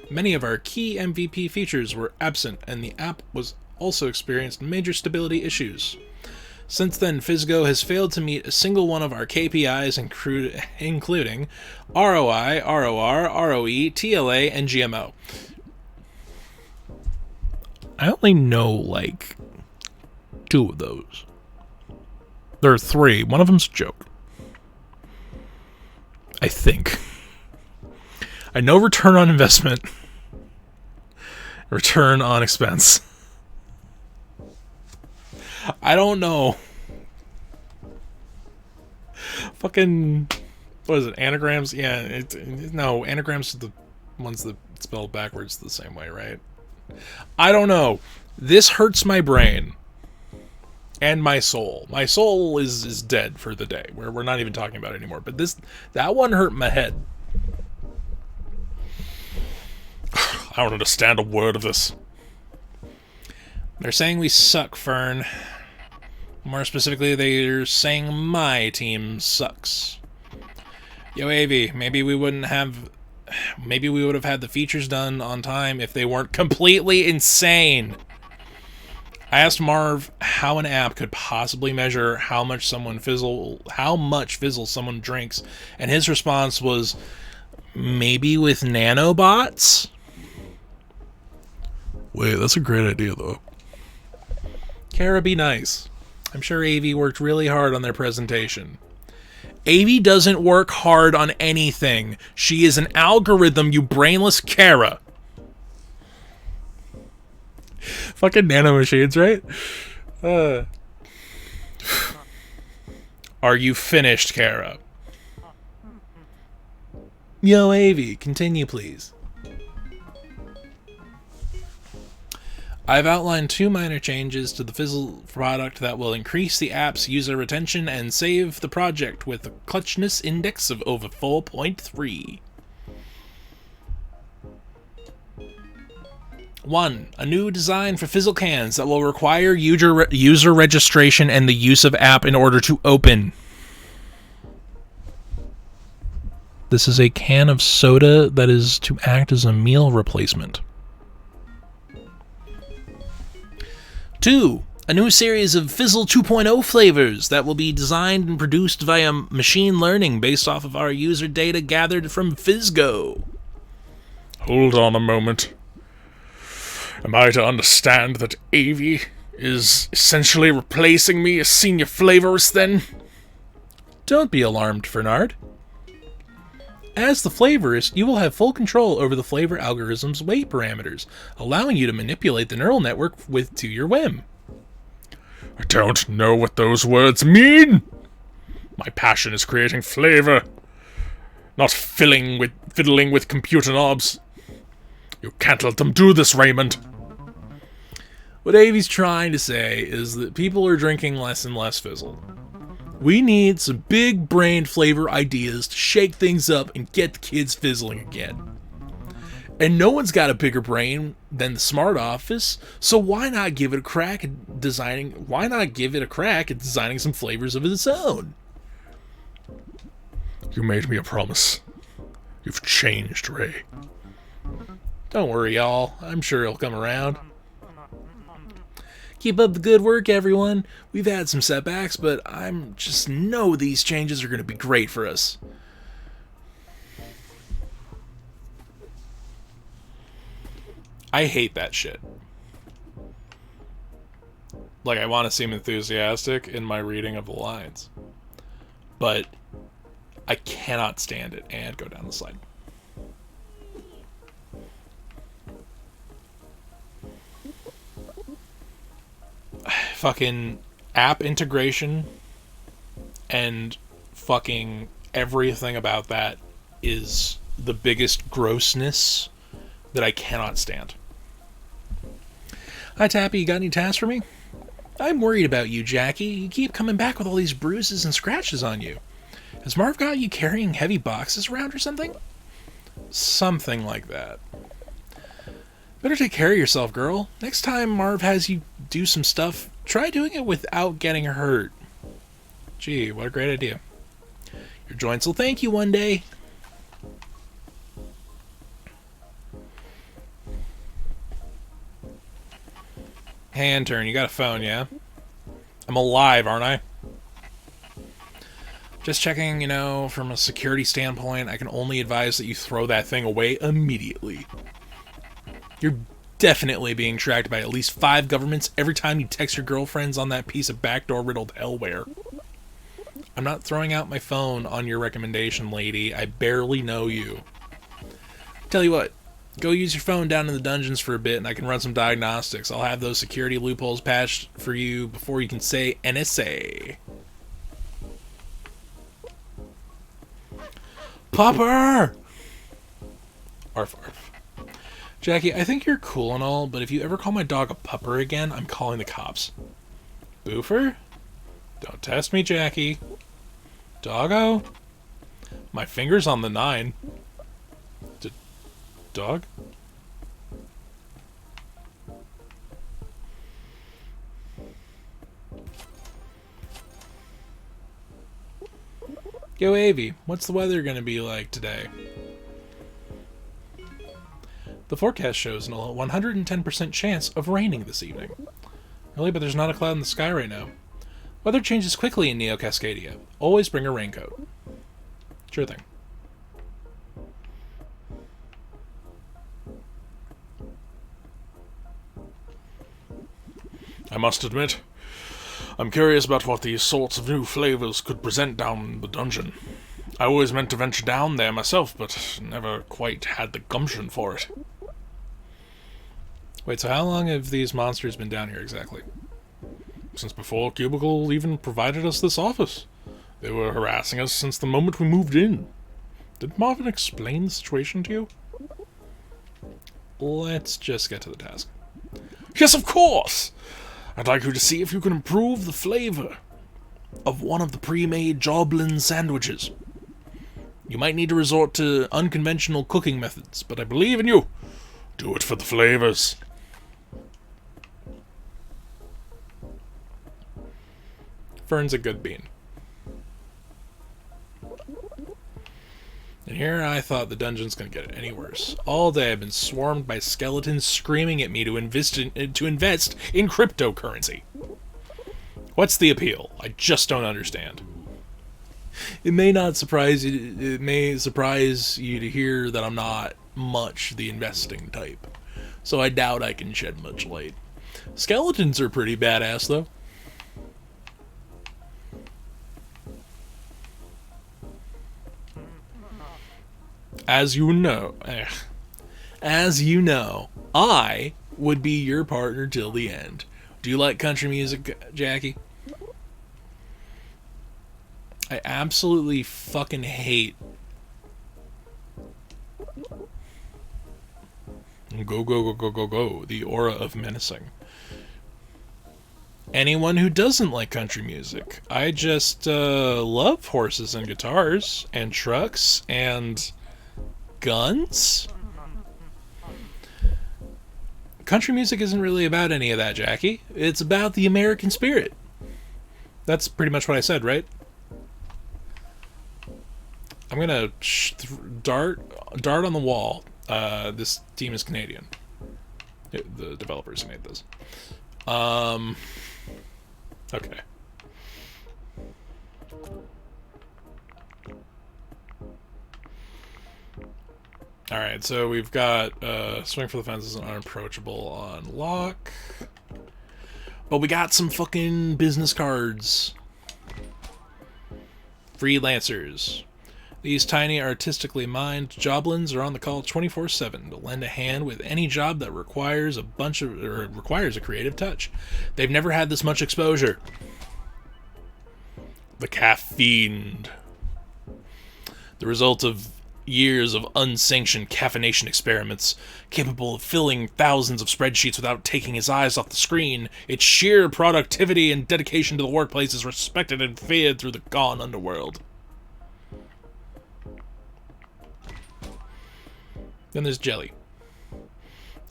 Many of our key MVP features were absent, and the app was also experienced major stability issues. Since then, Physgo has failed to meet a single one of our KPIs, including ROI, ROR, ROE, TLA, and GMO. I only know, like, 2 of those. There are 3. One of them's a joke. I think. I know return on investment. Return on expense. I don't know. Fucking... What is it? Anagrams? Yeah, no, anagrams are the ones that spelled backwards the same way, right? I don't know. This hurts my brain. And my soul. My soul is dead for the day. We're not even talking about it anymore. But that one hurt my head. I don't understand a word of this. They're saying we suck, Fern. More specifically, they're saying my team sucks. Yo, Avi, maybe we would have had the features done on time if they weren't completely insane. I asked Marv how an app could possibly measure how much fizzle someone drinks, and his response was, maybe with nanobots? Wait, that's a great idea, though. Kara, be nice. I'm sure Avi worked really hard on their presentation. Avi doesn't work hard on anything. She is an algorithm, you brainless Kara. Fucking nanomachines, right? Are you finished, Kara? Yo, Avi, continue, please. I've outlined 2 minor changes to the Fizzle product that will increase the app's user retention and save the project with a clutchness index of over 4.3. 1. A new design for Fizzle cans that will require user registration and the use of app in order to open. This is a can of soda that is to act as a meal replacement. 2. A new series of Fizzle 2.0 flavors that will be designed and produced via machine learning based off of our user data gathered from Fizzgo. Hold on a moment. Am I to understand that Avi is essentially replacing me as senior flavorist then? Don't be alarmed, Fernard. As the flavorist, you will have full control over the flavor algorithm's weight parameters, allowing you to manipulate the neural network to your whim. I don't know what those words mean. My passion is creating flavor, not fiddling with computer knobs. You can't let them do this, Raymond. What Avi's trying to say is that people are drinking less and less Fizzle. We need some big-brained flavor ideas to shake things up and get the kids fizzling again. And no one's got a bigger brain than the smart office, so why not give it a crack at designing some flavors of its own? You made me a promise. You've changed, Ray. Don't worry, y'all. I'm sure he'll come around. Keep up the good work, everyone. We've had some setbacks, but I'm just know these changes are going to be great for us. I hate that shit. Like, I want to seem enthusiastic in my reading of the lines. But I cannot stand it. And go down the slide. Fucking app integration and fucking everything about that is the biggest grossness that I cannot stand. Hi, Tappy. You got any tasks for me? I'm worried about you, Jackie. You keep coming back with all these bruises and scratches on you. Has Marv got you carrying heavy boxes around or something? Something like that. Better take care of yourself, girl. Next time Marv has you do some stuff, try doing it without getting hurt. Gee, what a great idea. Your joints will thank you one day. Hey, intern, you got a phone, yeah? I'm alive, aren't I? Just checking, from a security standpoint, I can only advise that you throw that thing away immediately. You're definitely being tracked by at least 5 governments every time you text your girlfriends on that piece of backdoor-riddled hellware. I'm not throwing out my phone on your recommendation, lady. I barely know you. Tell you what, go use your phone down in the dungeons for a bit and I can run some diagnostics. I'll have those security loopholes patched for you before you can say NSA. Popper! Arf arf. Jackie, I think you're cool and all, but if you ever call my dog a pupper again, I'm calling the cops. Boofer? Don't test me, Jackie. Doggo? My finger's on the 9. Dog? Yo, Avi, what's the weather gonna be like today? The forecast shows a 110% chance of raining this evening. Really, but there's not a cloud in the sky right now. Weather changes quickly in Neo Cascadia. Always bring a raincoat. Sure thing. I must admit, I'm curious about what these sorts of new flavors could present down the dungeon. I always meant to venture down there myself, but never quite had the gumption for it. Wait, so how long have these monsters been down here exactly? Since before Cubicle even provided us this office. They were harassing us since the moment we moved in. Did Marvin explain the situation to you? Let's just get to the task. Yes, of course! I'd like you to see if you can improve the flavor of one of the pre-made Joblin sandwiches. You might need to resort to unconventional cooking methods, but I believe in you. Do it for the flavors. Fern's a good bean. And here I thought the dungeon's gonna get any worse. All day I've been swarmed by skeletons screaming at me to invest in cryptocurrency. What's the appeal? I just don't understand. It may surprise you to hear that I'm not much the investing type. So I doubt I can shed much light. Skeletons are pretty badass though. As you know, I would be your partner till the end. Do you like country music, Jackie? I absolutely fucking hate. Go, go, go, go, go, go. The aura of menacing. Anyone who doesn't like country music. I just love horses and guitars and trucks and guns? Country music isn't really about any of that, Jackie. It's about the American spirit. That's pretty much what I said, right? I'm gonna dart on the wall. This team is Canadian. The developers made this. Okay. Alright, so we've got swing for the fences and unapproachable on lock. But we got some fucking business cards. Freelancers. These tiny, artistically mined joblins are on the call 24/7 to lend a hand with any job that requires a creative touch. They've never had this much exposure. The caffeine. The result of years of unsanctioned caffeination experiments, capable of filling thousands of spreadsheets without taking his eyes off the screen. Its sheer productivity and dedication to the workplace is respected and feared through the gone underworld. Then there's Jelly.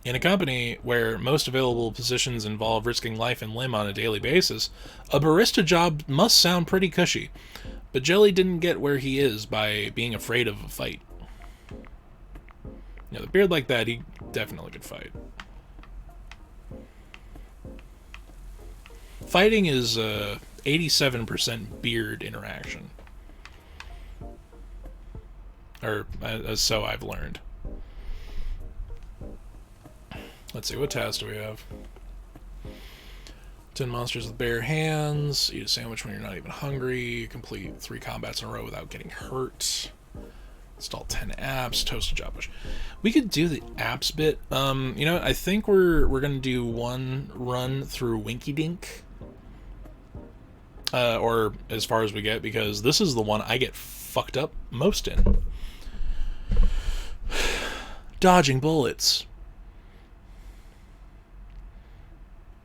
In a company where most available positions involve risking life and limb on a daily basis, a barista job must sound pretty cushy. But Jelly didn't get where he is by being afraid of a fight. You know, the beard like that, he definitely could fight. Fighting is 87% beard interaction. Or, so I've learned. Let's see, what task do we have? 10 monsters with bare hands. Eat a sandwich when you're not even hungry. Complete 3 combats in a row without getting hurt. Install 10 apps. Toast a job push. We could do the apps bit. You know what? I think we're gonna do one run through Winky Dink. Or as far as we get, because this is the one I get fucked up most in. Dodging bullets.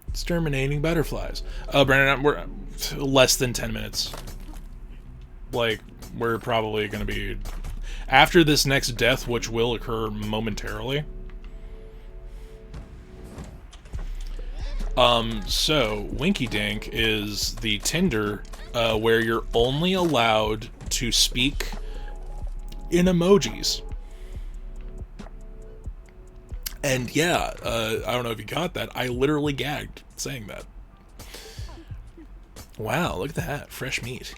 Exterminating butterflies. Brandon, we're less than 10 minutes. Like, we're probably going to be... After this next death, which will occur momentarily. So, Winky Dink is the Tinder where you're only allowed to speak in emojis. And yeah, I don't know if you got that. I literally gagged saying that. Wow, look at that. Fresh meat.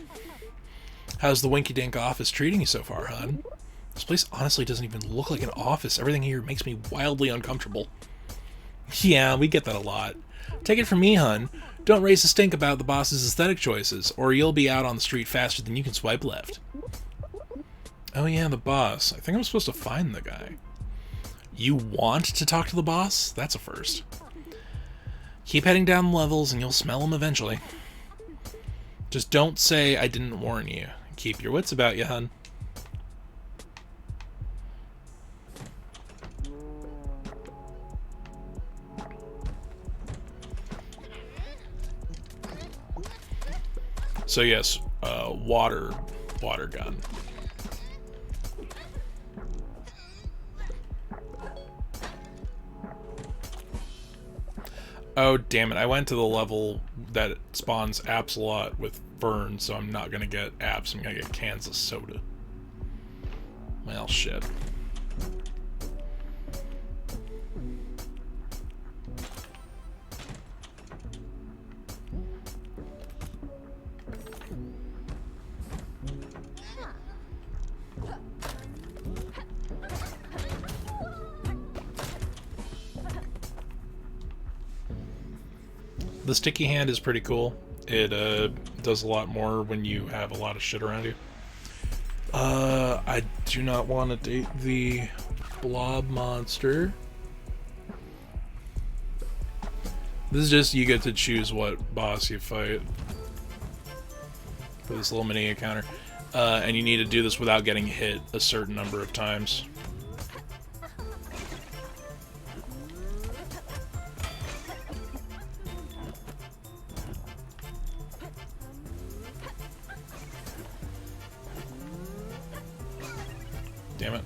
How's the Winky Dink office treating you so far, hon? This place honestly doesn't even look like an office. Everything here makes me wildly uncomfortable. Yeah, we get that a lot. Take it from me, hun. Don't raise a stink about the boss's aesthetic choices, or you'll be out on the street faster than you can swipe left. Oh yeah, the boss. I think I'm supposed to find the guy. You want to talk to the boss? That's a first. Keep heading down the levels and you'll smell him eventually. Just don't say I didn't warn you. Keep your wits about you, hun. So yes, water gun. Oh, damn it. I went to the level that spawns apps a lot with Fern, so I'm not going to get apps. I'm going to get cans of soda. Well, shit. The sticky hand is pretty cool. It does a lot more when you have a lot of shit around you. I do not want to date the blob monster. This is just, you get to choose what boss you fight for this little mini encounter. And you need to do this without getting hit a certain number of times. Damn it.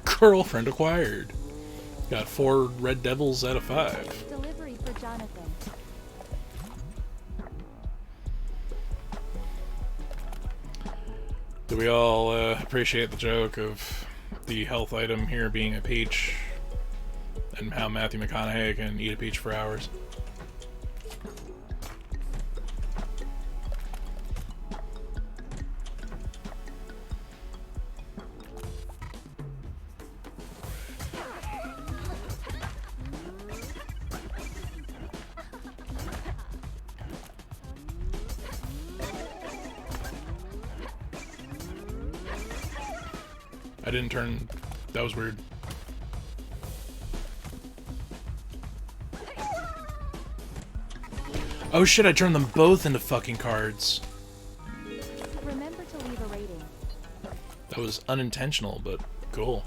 Girlfriend acquired. Got 4 red devils out of 5. Delivery for Jonathan. Do we all appreciate the joke of the health item here being a peach, and how Matthew McConaughey can eat a peach for hours? I didn't turn... That was weird. Oh shit, I turned them both into fucking cards. Remember to leave a rating. That was unintentional, but cool.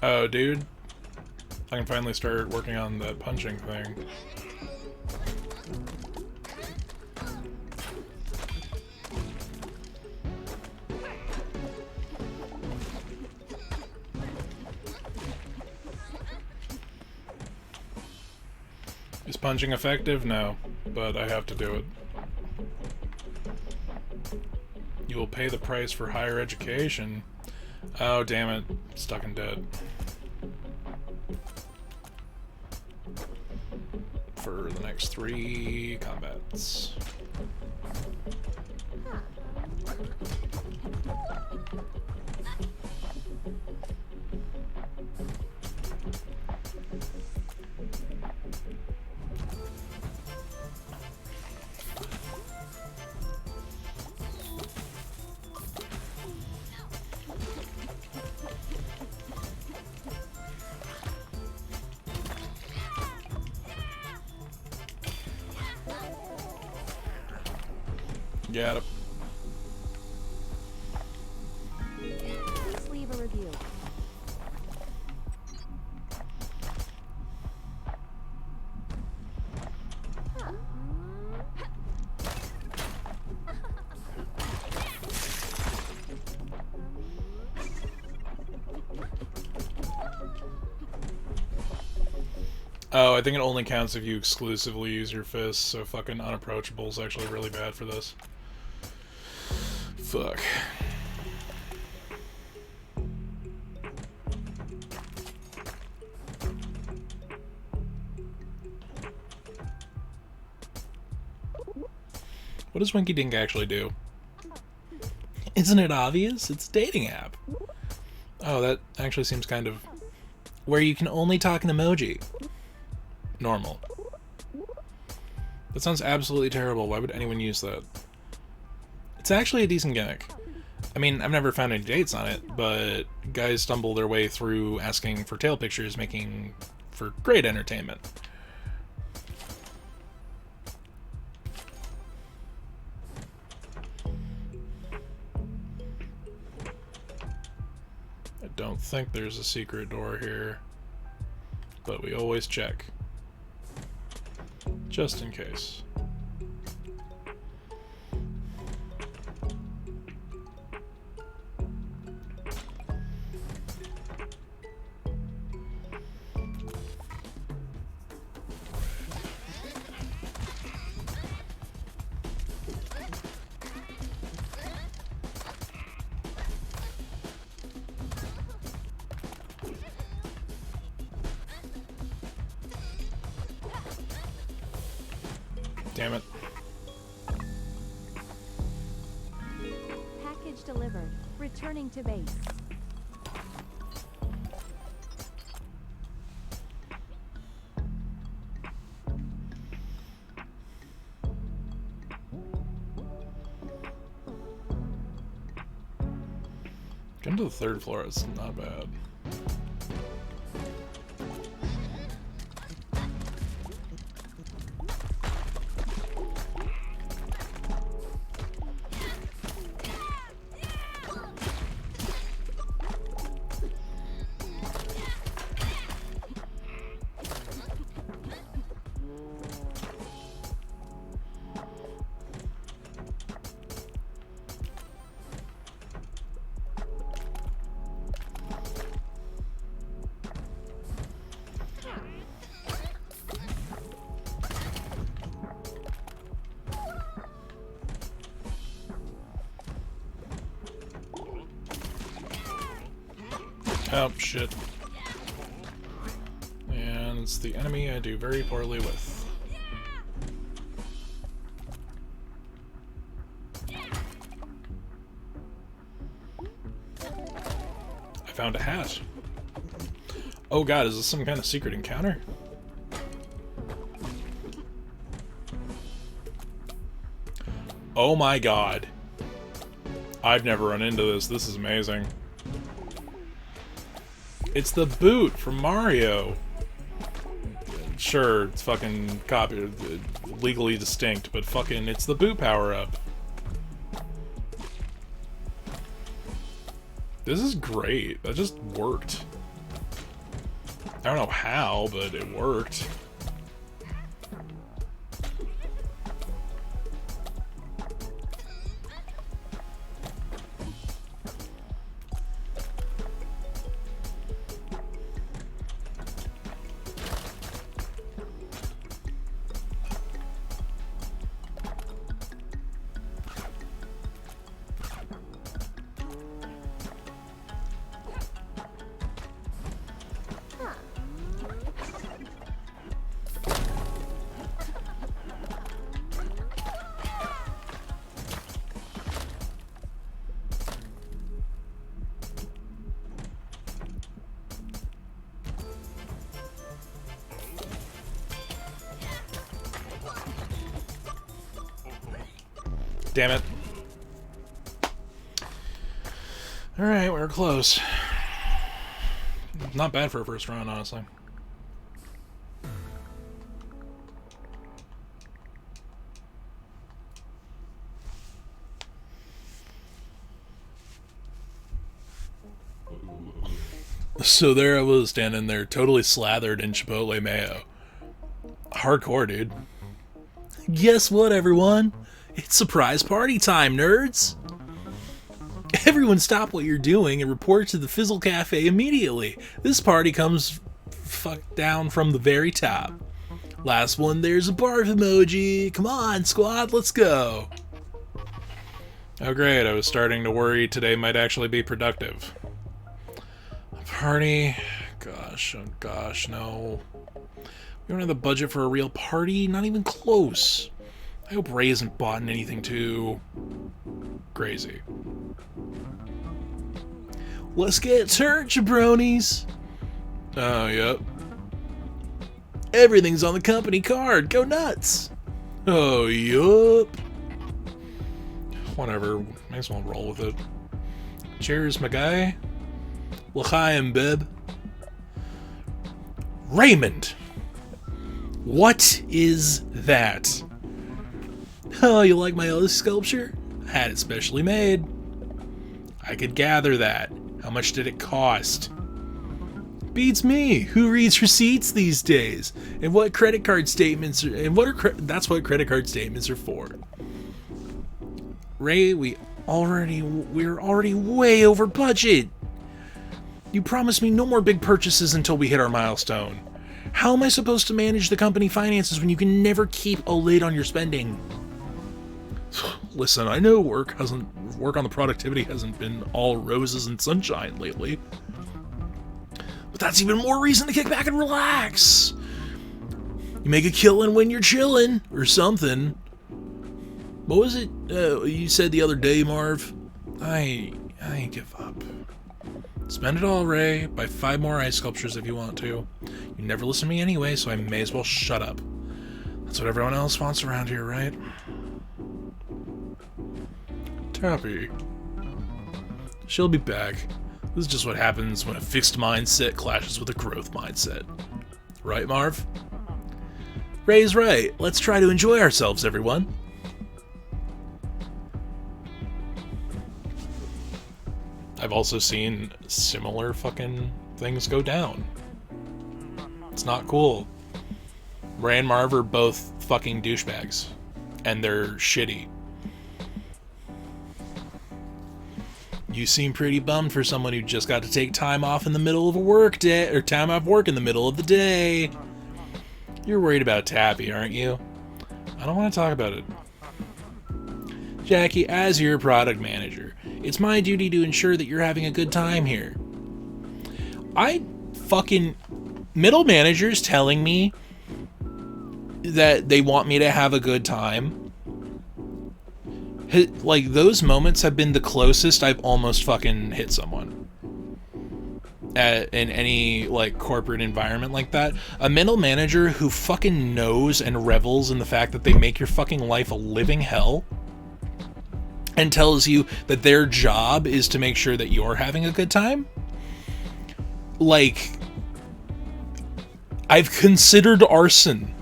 Oh, dude. I can finally start working on that punching thing. Is punching effective? No, but I have to do it. You will pay the price for higher education. Oh, damn it. Stuck in debt. For the next 3 combats. Got it. Please leave a review. Oh, I think it only counts if you exclusively use your fists, so fucking unapproachable is actually really bad for this. Fuck. What does Winky Dink actually do? Isn't it obvious? It's a dating app. Oh, that actually seems kind of... Where you can only talk in emoji. Normal. That sounds absolutely terrible. Why would anyone use that? It's actually a decent gimmick. I mean, I've never found any dates on it, but guys stumble their way through asking for tail pictures, making for great entertainment. I don't think there's a secret door here, but we always check. Just in case. Damn it. Package delivered. Returning to base. Getting to the 3rd floor, it's not bad. Oh, shit. And it's the enemy I do very poorly with. I found a hat. Oh god, is this some kind of secret encounter? Oh my god. I've never run into this. This is amazing. It's the boot from Mario. Sure, it's fucking legally distinct, but fucking it's the boot power-up. This is great. That just worked. I don't know how, but it worked. Damn it. Alright, we're close. Not bad for a first round, honestly. So there I was, standing there, totally slathered in Chipotle mayo. Hardcore, dude. Guess what, everyone? It's surprise party time, nerds! Everyone stop what you're doing and report to the Fizzle Cafe immediately. This party comes down from the very top. Last one, there's a barf emoji. Come on, squad, let's go. Oh great, I was starting to worry today might actually be productive. A party? Gosh, oh gosh, no. We don't have the budget for a real party? Not even close. I hope Ray hasn't bought anything too crazy. Let's get turned, jabronis! Oh, yep. Everything's on the company card. Go nuts! Oh, yup. Whatever. Might as well roll with it. Cheers, my guy. L'chaim, bib. Raymond! What is that? Oh, you like my other sculpture? I had it specially made. I could gather that. How much did it cost? Beats me. Who reads receipts these days? And what credit card statements are, and what are that's what credit card statements are for. Ray, we're already way over budget. You promised me no more big purchases until we hit our milestone. How am I supposed to manage the company finances when you can never keep a lid on your spending? Listen, I know work on the productivity hasn't been all roses and sunshine lately. But that's even more reason to kick back and relax. You make a killing when you're chilling, or something. What was it you said the other day, Marv? I give up. Spend it all, Ray. Buy 5 more ice sculptures if you want to. You never listen to me anyway, so I may as well shut up. That's what everyone else wants around here, right? Tappy. She'll be back. This is just what happens when a fixed mindset clashes with a growth mindset. Right, Marv? Ray's right. Let's try to enjoy ourselves, everyone. I've also seen similar fucking things go down. It's not cool. Ray and Marv are both fucking douchebags. And they're shitty. You seem pretty bummed for someone who just got to take time off in the middle of a work day, or time off work in the middle of the day. You're worried about Tappy, aren't you? I don't want to talk about it. Jackie, as your product manager, it's my duty to ensure that you're having a good time here. Middle managers telling me that they want me to have a good time. Like, those moments have been the closest I've almost fucking hit someone. In any, like, corporate environment like that. A middle manager who fucking knows and revels in the fact that they make your fucking life a living hell and tells you that their job is to make sure that you're having a good time. Like, I've considered arson.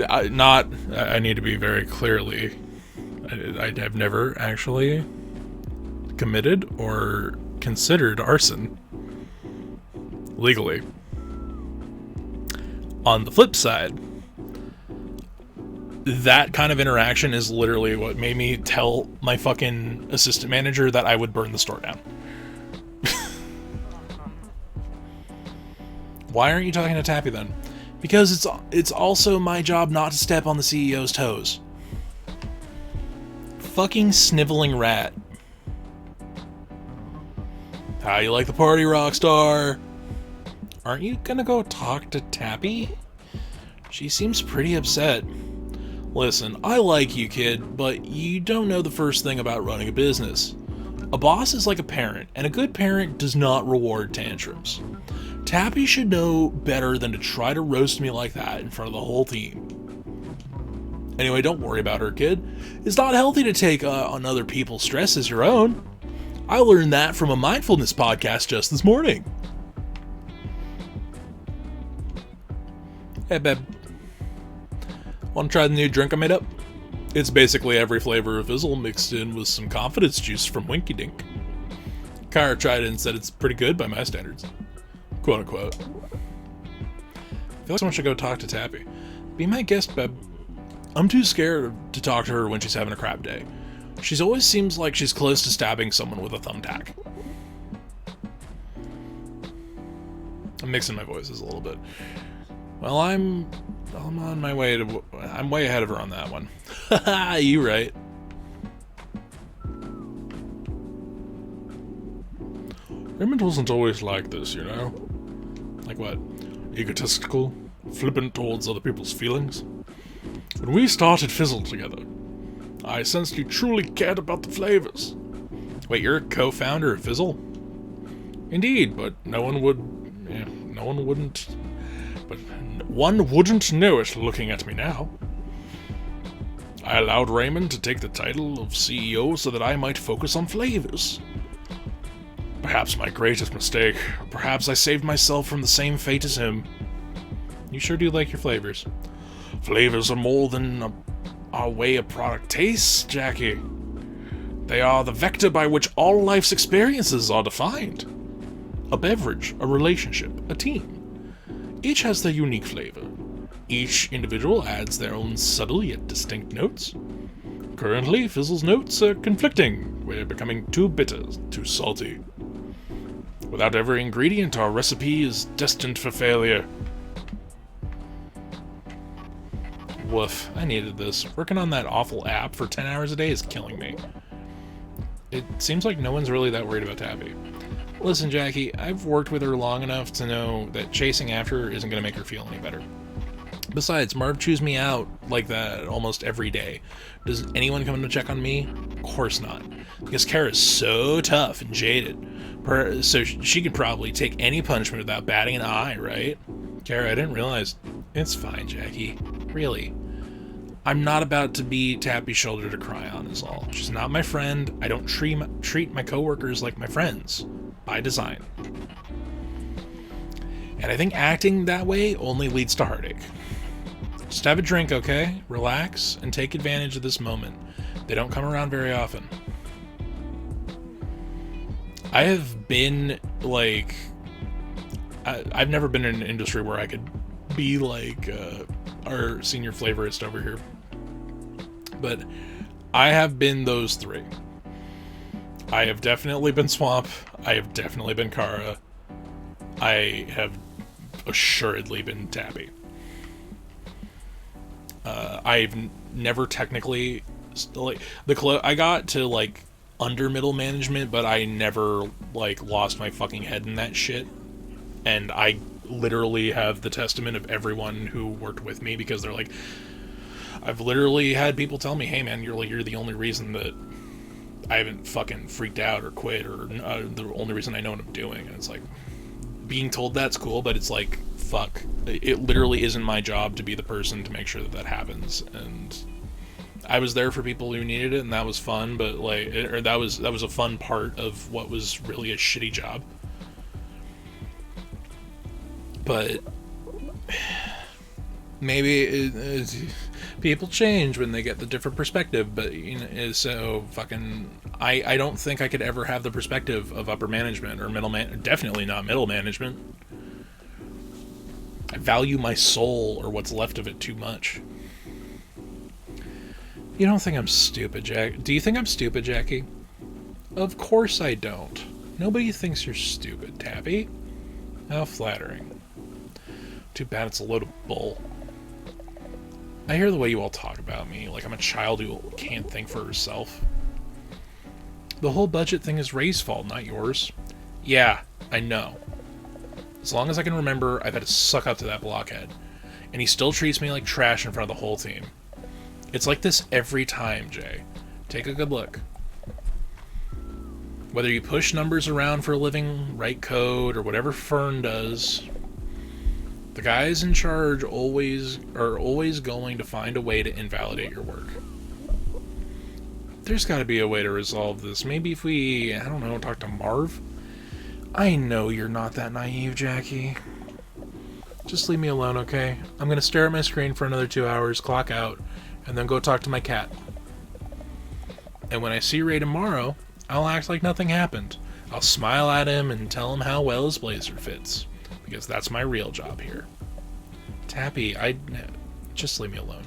I need to be very clearly, I have never actually committed or considered arson. legally. On the flip side, that kind of interaction is literally what made me tell my fucking assistant manager that I would burn the store down. Why aren't you talking to Tappy then? Because it's also my job not to step on the CEO's toes. Fucking sniveling rat. How you like the party, Rockstar? Aren't you gonna go talk to Tappy? She seems pretty upset. Listen, I like you, kid, but you don't know the first thing about running a business. A boss is like a parent, and a good parent does not reward tantrums. Tappy should know better than to try to roast me like that in front of the whole team. Anyway, don't worry about her, kid. It's not healthy to take on other people's stress as your own. I learned that from a mindfulness podcast just this morning. Hey, babe. Want to try the new drink I made up? It's basically every flavor of Fizzle mixed in with some confidence juice from Winky Dink. Kyra tried it and said it's pretty good by my standards. Quote unquote. I feel like someone should go talk to Tappy. Be my guest, babe. I'm too scared to talk to her when she's having a crap day. She's always seems like she's close to stabbing someone with a thumbtack. I'm mixing my voices a little bit. Well, I'm on my way to... I'm way ahead of her on that one. Haha, you right. Raymond wasn't always like this, you know? Like what? Egotistical? Flippant towards other people's feelings? When we started Fizzle together, I sensed you truly cared about the flavors. Wait, you're a co-founder of Fizzle? Indeed, but one wouldn't know it looking at me now. I allowed Raymond to take the title of CEO so that I might focus on flavors. Perhaps my greatest mistake. Perhaps I saved myself from the same fate as him. You sure do like your flavors. Flavors are more than our way a product tastes, Jackie. They are the vector by which all life's experiences are defined. A beverage, a relationship, a team. Each has their unique flavor. Each individual adds their own subtle yet distinct notes. Currently, Fizzle's notes are conflicting. We're becoming too bitter, too salty. Without every ingredient, our recipe is destined for failure. Woof, I needed this. Working on that awful app for 10 hours a day is killing me. It seems like no one's really that worried about Tabby. Listen, Jackie, I've worked with her long enough to know that chasing after her isn't going to make her feel any better. Besides, Marv chews me out like that almost every day. Does anyone come in to check on me? Of course not. Because Kara's so tough and jaded. So she could probably take any punishment without batting an eye, right? Kara, I didn't realize. It's fine, Jackie. Really. I'm not about to be Tappy's shoulder to cry on is all. She's not my friend. I don't treat my coworkers like my friends. By design. And I think acting that way only leads to heartache. Just have a drink, okay? Relax and take advantage of this moment. They don't come around very often. I have been, like... I've never been in an industry where I could be like our senior flavorist over here. But I have been those three. I have definitely been Swamp. I have definitely been Kara. I have assuredly been Tabby. I've never technically I got to like under middle management, but I never like lost my fucking head in that shit. And I literally have the testament of everyone who worked with me, because they're like, I've literally had people tell me, hey man, you're the only reason that I haven't fucking freaked out or quit, or the only reason I know what I'm doing. And it's like, being told that's cool, but it's like, fuck, it literally isn't my job to be the person to make sure that happens. And I was there for people who needed it, and that was fun, but like, that was a fun part of what was really a shitty job. But maybe people change when they get the different perspective. But you know, so fucking, I don't think I could ever have the perspective of upper management or definitely not middle management. I value my soul, or what's left of it, too much. You don't think I'm stupid, Jack? Do you think I'm stupid, Jackie? Of course I don't. Nobody thinks you're stupid, Tabby. How flattering. Too bad it's a load of bull. I hear the way you all talk about me, like I'm a child who can't think for herself. The whole budget thing is Ray's fault, not yours. Yeah, I know. As long as I can remember, I've had to suck up to that blockhead. And he still treats me like trash in front of the whole team. It's like this every time, Jay. Take a good look. Whether you push numbers around for a living, write code, or whatever Fern does, the guys in charge are always going to find a way to invalidate your work. There's got to be a way to resolve this. Maybe if we, I don't know, talk to Marv? I know you're not that naive, Jackie. Just leave me alone, okay? I'm going to stare at my screen for another 2 hours, clock out, and then go talk to my cat. And when I see Ray tomorrow, I'll act like nothing happened. I'll smile at him and tell him how well his blazer fits. Because that's my real job here. Tappy, just leave me alone.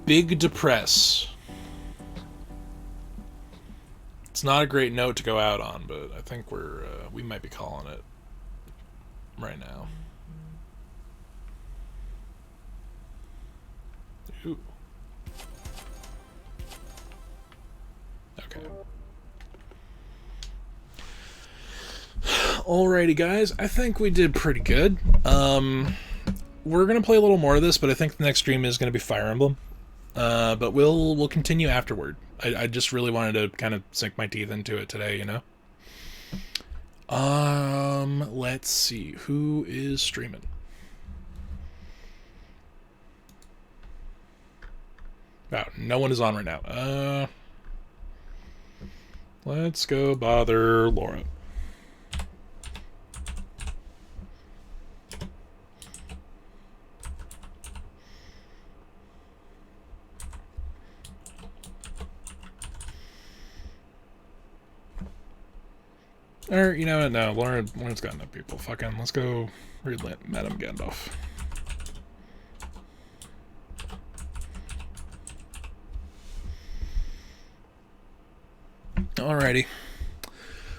Big Depress. It's not a great note to go out on, but I think we might be calling it right now. Ooh. Okay. Alrighty, guys. I think we did pretty good. We're gonna play a little more of this, but I think the next stream is gonna be Fire Emblem. But we'll continue afterward. I just really wanted to kind of sink my teeth into it today, you know? Let's see. Who is streaming? Oh, no one is on right now. Let's go bother Laura. Or, you know what, no, Lauren's got enough people. Fucking, let's go read Madame Gandalf. Alrighty.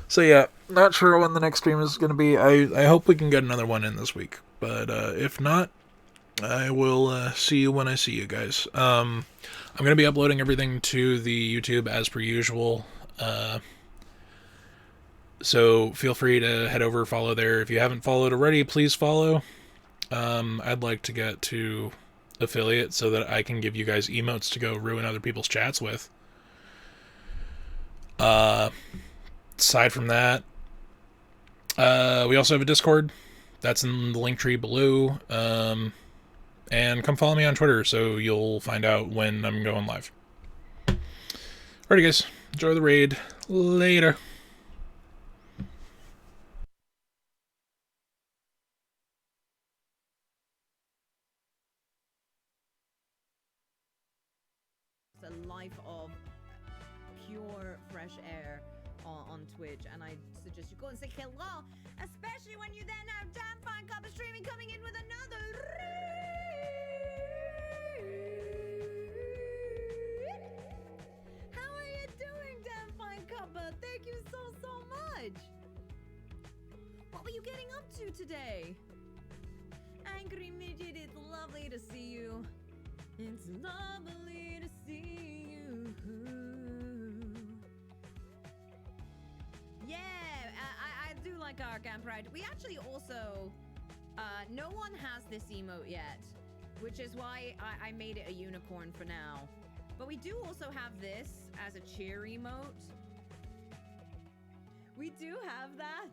So yeah, not sure when the next stream is going to be. I hope we can get another one in this week. But if not, I will see you when I see you guys. I'm going to be uploading everything to the YouTube as per usual. So feel free to head over, follow there. If you haven't followed already, please follow. I'd like to get to affiliate so that I can give you guys emotes to go ruin other people's chats with. Aside from that, we also have a Discord. That's in the link tree below. And come follow me on Twitter so you'll find out when I'm going live. Alrighty, guys. Enjoy the raid. Later. A life of pure fresh air on Twitch, and I suggest you go and say hello, especially when you then have Dan Fine Cup of Streaming coming in with another raid. How are you doing, Dan Fine Cuppa? Thank you so much. What were you getting up to today? Angry Midget, it's lovely to see you. It's lovely to see you. Yeah, I do like our camp ride. We actually also, no one has this emote yet, which is why I made it a unicorn for now. But we do also have this as a cheer emote. We do have that.